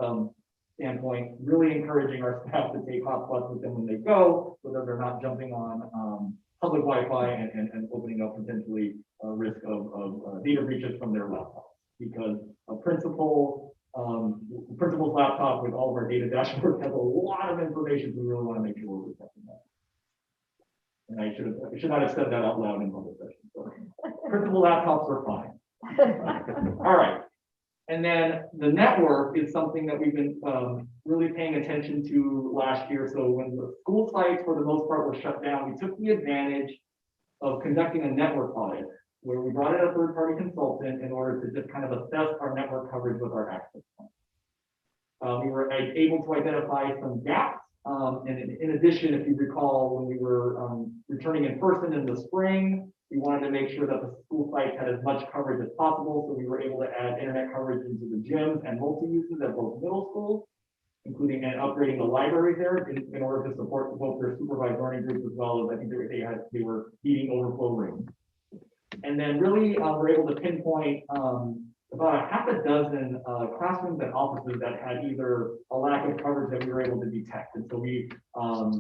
standpoint, really encouraging our staff to take hotspots with them when they go, so that they're not jumping on public Wi-Fi and opening up potentially a risk of data breaches from their laptops. Because a principal's laptop with all of our data dashboards has a lot of information, so we really want to make sure we're protecting that. And I should not have said that out loud in public session. So principal laptops are fine. All right. And then the network is something that we've been really paying attention to last year. So when the school sites, for the most part, were shut down, we took the advantage of conducting a network audit, where we brought in a third-party consultant in order to just kind of assess our network coverage with our access points. We were able to identify some gaps. And in addition, if you recall, when we were returning in person in the spring, we wanted to make sure that the school sites had as much coverage as possible. So we were able to add internet coverage into the gyms and multi-uses at both middle schools, including and upgrading the library there in order to support both their supervised learning groups, as well as I think they were needing overflow rooms. And And then really, we're able to pinpoint about a half a dozen classrooms and offices that had either a lack of coverage that we were able to detect. And so we, a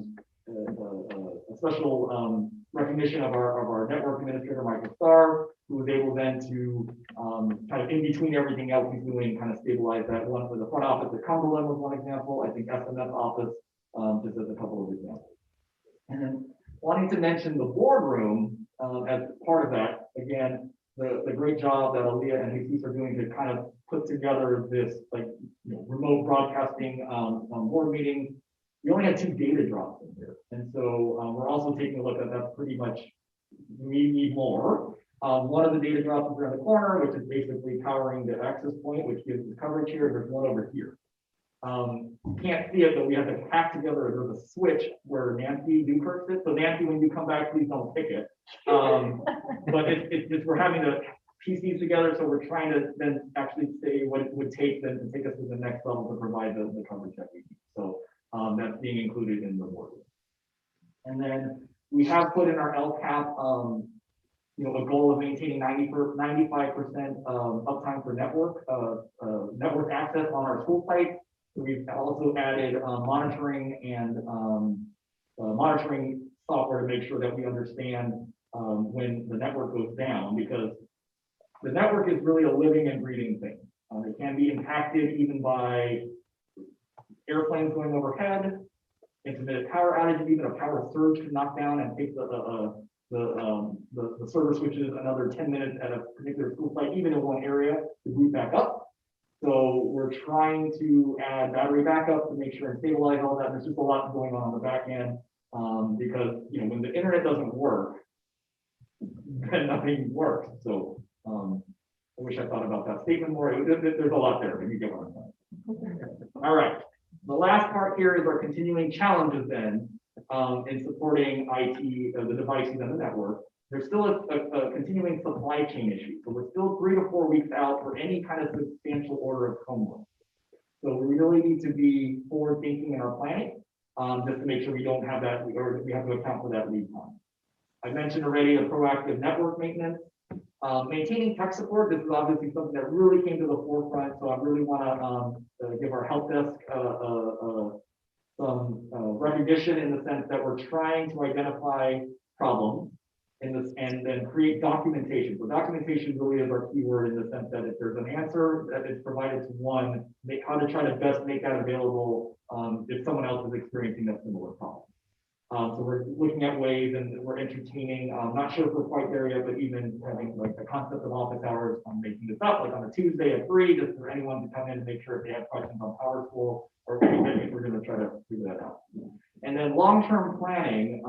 special recognition of our network administrator, Michael Starr, who was able then to kind of in between everything else he's doing, kind of stabilize that. One for the front office at Cumberland was one example. I think SMS office, just as a couple of examples. And then wanting to mention the boardroom as part of that, again, the great job that Aaliyah and Jesus are doing to kind of put together this like remote broadcasting board meeting. We only had 2 data drops in here. And so we're also taking a look at that pretty much, we need more. One of the data drops is around the corner, which is basically powering the access point, which gives the coverage here. There's one over here. You can't see it, but we have to pack together. There's a switch where Nancy Dukert sits. So Nancy, when you come back, please don't pick it. But it's we're having to piece these together. So we're trying to then actually say what it would take then to take us to the next level to provide the coverage that we need. So that's being included in the board. And then we have put in our LCAP, a goal of maintaining 95% uptime for network access on our school sites. We've also added monitoring and monitoring software to make sure that we understand when the network goes down, because the network is really a living and breathing thing. It can be impacted even by airplanes going overhead, intermittent power outages, even a power surge can knock down and take the server switches another 10 minutes at a particular school site, even in one area, to boot back up. So we're trying to add battery backup to make sure and stabilize all that. There's just a lot going on the back end because when the internet doesn't work, then nothing works. So I wish I thought about that statement more. There's a lot there, but you get what I'm saying. All right. The last part here is our continuing challenges then in supporting IT, the devices and the network. There's still a continuing supply chain issue. So we're still 3 to 4 weeks out for any kind of substantial order of homework. So we really need to be forward thinking in our planning just to make sure we don't have that, or we have to account for that lead time. I mentioned already the proactive network maintenance. Maintaining tech support, this is obviously something that really came to the forefront. So I really want to give our help desk some recognition in the sense that we're trying to identify problems in this and then create documentation. So documentation really is our keyword in the sense that if there's an answer that is provided to one, how to try to best make that available if someone else is experiencing that similar problem. So we're looking at ways and we're entertaining, not sure if we're quite there yet, but even having like the concept of office hours, making this up, like on a Tuesday at 3, just for anyone to come in and make sure if they have questions on PowerSchool or anything, we're going to try to figure that out. And then long-term planning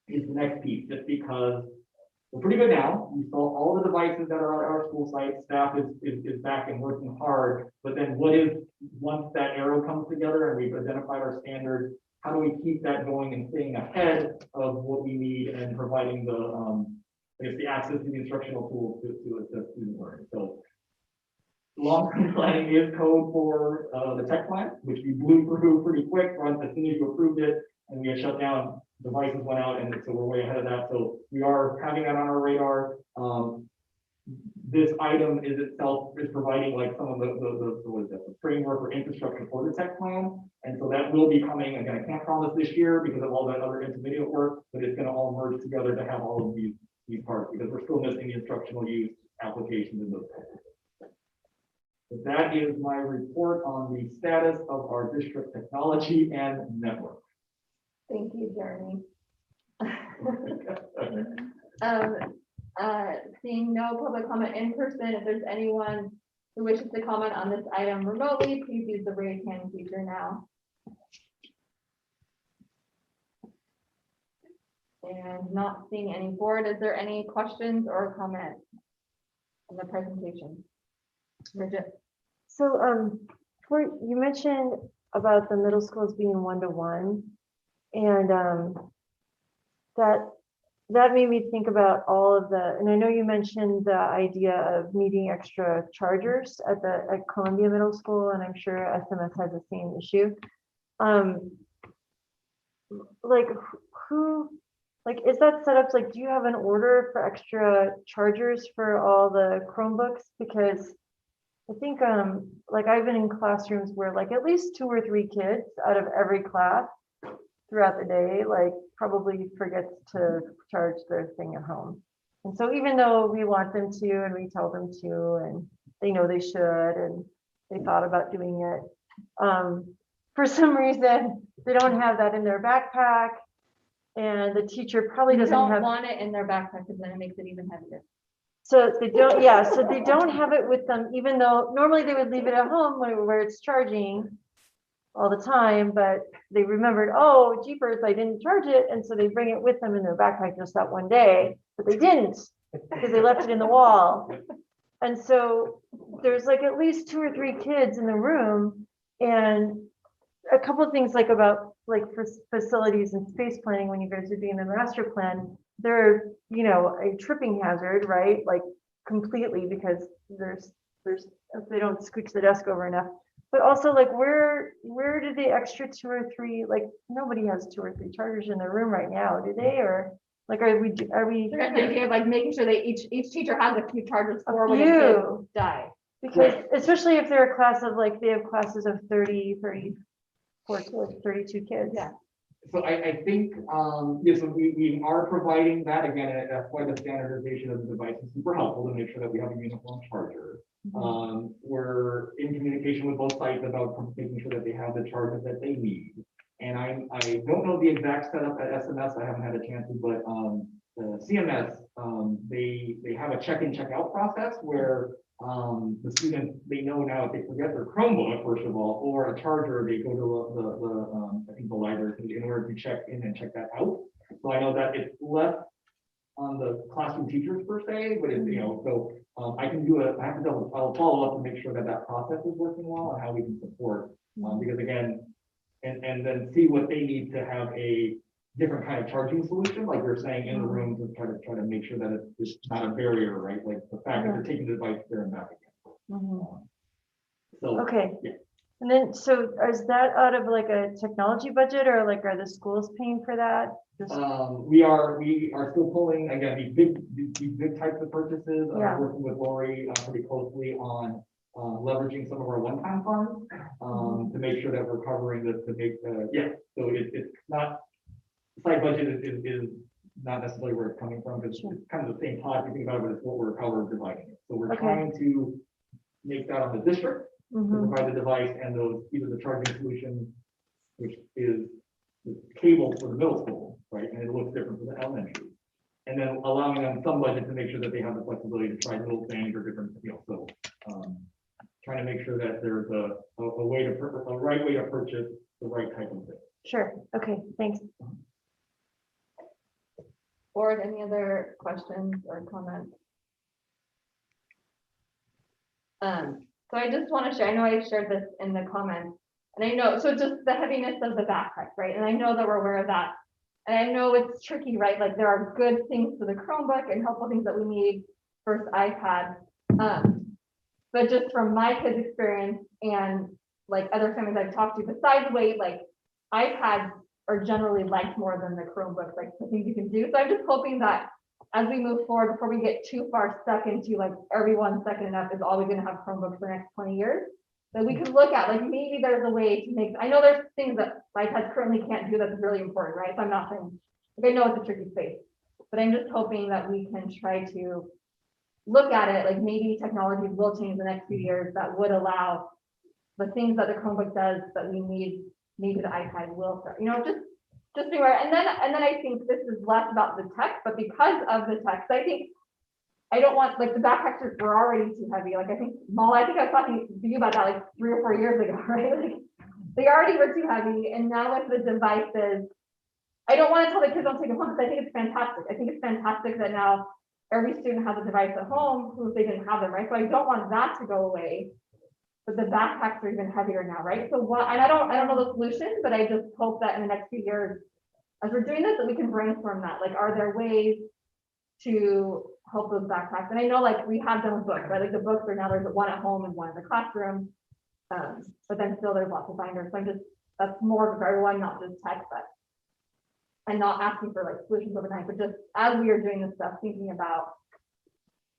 is the next piece, just because we're pretty good now. We saw all the devices that are at our school site, staff is back and working hard, but then what is, once that arrow comes together and we've identified our standards, how do we keep that going and staying ahead of what we need and providing the access to the instructional tools to assist student learning? So long-term planning is code for the tech plan, which we blew through pretty quick. As soon as you approved it and we had shut down, devices went out, and so we're way ahead of that. So we are having that on our radar. This item is providing like some of the framework or infrastructure for the tech plan. And so that will be coming. Again, I can't promise this year because of all that other intermediate work, but it's going to all merge together to have all of these parts because we're still missing the instructional use applications in those types of things. So that is my report on the status of our district technology and network. Thank you, Jeremy. Seeing no public comment in person, if there's anyone who wishes to comment on this item remotely, please use the raise hand feature now. And not seeing any board, is there any questions or comments on the presentation? Bridget? So you mentioned about the middle schools being 1-to-1, and that made me think about all of and I know you mentioned the idea of needing extra chargers at Columbia Middle School, and I'm sure SMS has the same issue. Like who like, is that set up, like, do you have an order for extra chargers for all the Chromebooks? Because I think, like, I've been in classrooms where like at least 2 or 3 kids out of every class throughout the day, like, probably forgets to charge their thing at home. And so even though we want them to, and we tell them to, and they know they should, and they thought about doing it, for some reason, they don't have that in their backpack. And the teacher probably You doesn't don't have. want it in their backpack because then it makes it even heavier. So they don't, yeah, so they don't have it with them, even though normally they would leave it at home where it's charging all the time, but they remembered, oh, jeepers, I didn't charge it. And so they bring it with them in their backpack just that one day, but they didn't because they left it in the wall. And so there's like at least 2 or 3 kids in the room, and a couple of things like about like for facilities and space planning, when you guys are doing the master plan, they're, you know, a tripping hazard, right? Like completely, because there's if they don't scooch the desk over enough. But also like where did the extra 2 or 3, like nobody has 2 or 3 chargers in their room right now, do they? Or like are we There's the idea of like making sure that each teacher has a few chargers for when the few. kids die. Because especially if they're a class of like, they have classes of 30, 34 kids, 32 kids. Yeah. So I think, yes, so we are providing that, again, that's why the standardization of the device is super helpful to make sure that we have a uniform charger. We're in communication with both sites about making sure that they have the chargers that they need. And I don't know the exact setup at SMS, I haven't had a chance to, but the CMS, they have a check-in, check-out process where the students, they know now if they forget their Chromebook, first of all, or a charger, they go to I think the library in order to check in and check that out. So I know that it's less on the classroom teachers per se, but it's, you know, so I can do I have to I'll follow up and make sure that that process is working well and how we can support, because again, and then see what they need to have a different kind of charging solution, like you're saying, in the room to try to make sure that it's not a barrier, right? Like the fact that they're taking the device there and back again. So Okay. yeah. And then, so is that out of like a technology budget, or like are the schools paying for that? We are still pulling, again, these big types of purchases, Yeah. working with Lori pretty closely on leveraging some of our one-time funds to make sure that we're covering this to make yeah. So it's not, site budget is not necessarily where it's coming from, because it's kind of the same pot. If you think about it, it's what we're dividing it. So we're trying to make that on the district to provide the device and those, either the charging solution, which is the cable for the middle school, right? And it looks different for the elementary. And then allowing them some budget to make sure that they have the flexibility to try little things or different, you know, so trying to make sure that there's a right way to purchase the right type of thing. Sure. Okay. Thanks. Board, any other questions or comments? So I just want to share, I know I shared this in the comments, and I know, so just the heaviness of the backpack, right? And I know that we're aware of that. And I know it's tricky, right? Like there are good things for the Chromebook and helpful things that we need versus iPad. But just from my kids' experience and like other families I've talked to, besides weight, like iPads are generally liked more than the Chromebooks, like the things you can do. So I'm just hoping that as we move forward, before we get too far stuck into like everyone second enough is always going to have Chromebooks for the next 20 years, that we could look at like maybe there's a way to make, I know there's things that iPads currently can't do that's really important, right? So I'm not saying, like, I know it's a tricky space, but I'm just hoping that we can try to look at it, like maybe technology will change the next few years that would allow the things that the Chromebook does that we need, maybe the iPad will start, you know, just beware. And then I think this is less about the text, but because of the text, I think I don't want, like, the backpacks were already too heavy. Like I think Molly, I think I was talking to you about that like 3 or 4 years ago, right? Like they already were too heavy, and now with the devices, I don't want to tell the kids don't take it home, because I think it's fantastic. I think it's fantastic that now every student has a device at home who they didn't have them, right? So I don't want that to go away. But the backpacks are even heavier now, right? So what, and I don't know the solution, but I just hope that in the next few years, as we're doing this, that we can brainstorm that. Like, are there ways to help those backpacks? And I know, like, we have done with books, right? Like the books are now, there's one at home and one in the classroom, but then still there's lots of binders. So I'm just, that's more for everyone, not just tech, but and not asking for like solutions overnight, but just as we are doing this stuff, thinking about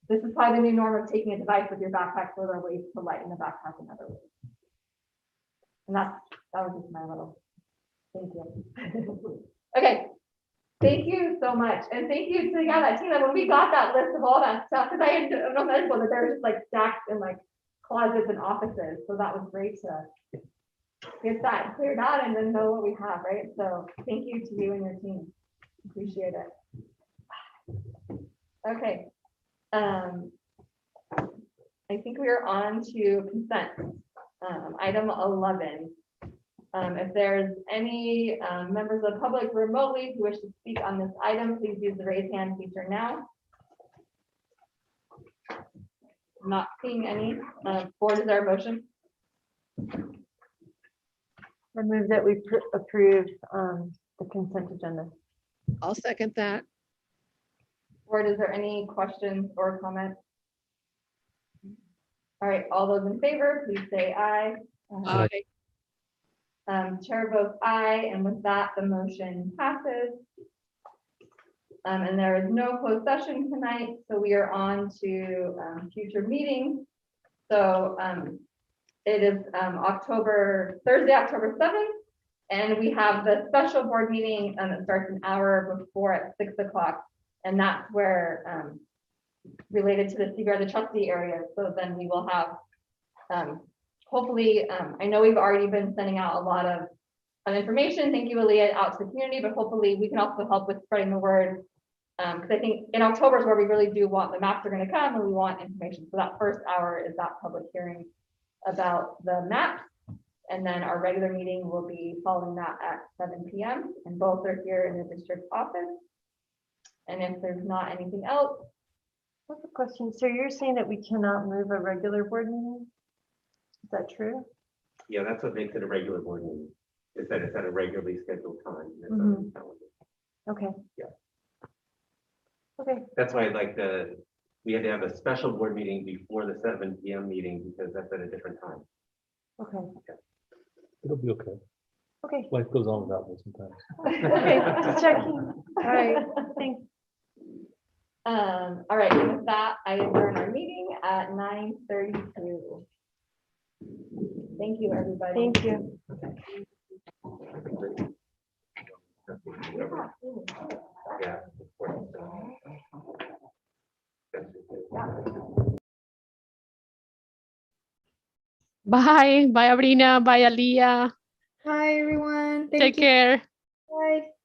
this is probably the new norm of taking a device with your backpack, so there are ways to lighten the backpack in other ways. And that was just my little, thank you. Okay, thank you so much. And thank you to that team that when we got that list of all that stuff, because I didn't know that they were just like stacked in like closets and offices. So that was great to get that cleared out and then know what we have, right? So thank you to you and your team. Appreciate it. Okay. I think we are on to consent. Item 11. If there's any members of the public remotely who wish to speak on this item, please use the raise hand feature now. Not seeing any. Board, is there a motion? I move that we approve the consent agenda. I'll second that. Board, is there any questions or comments? All right, all those in favor, please say aye. Aye. Chair votes aye, and with that, the motion passes. And there is no closed session tonight, so we are on to future meetings. So it is Thursday, October 7th, and we have the special board meeting that starts an hour before at 6 o'clock. And that's where related to the CBR, the trustee area. So then we will have hopefully, I know we've already been sending out a lot of information. Thank you, Aaliyah, out to the community, but hopefully we can also help with spreading the word. Because I think in October is where we really do want the maps are going to come and we want information. So that first hour is that public hearing about the maps. And then our regular meeting will be following that at 7 p.m. and both are here in the district office. And if there's not anything else. What's the question? So you're saying that we cannot move a regular board meeting? Is that true? Yeah, that's what makes it a regular board meeting, is that it's at a regularly scheduled time. That's on the calendar. Okay. Yeah. Okay. That's why we had to have a special board meeting before the 7 p.m. meeting because that's at a different time. Okay. It'll be okay. Okay. Life goes on without me sometimes. Okay, just checking. All right, thanks. All right, and with that, I adjourn our meeting at 9:32. Thank you, everybody. Thank you. Yeah. Bye. Bye, Abrina. Bye, Aliyah. Hi, everyone. Take care. Bye.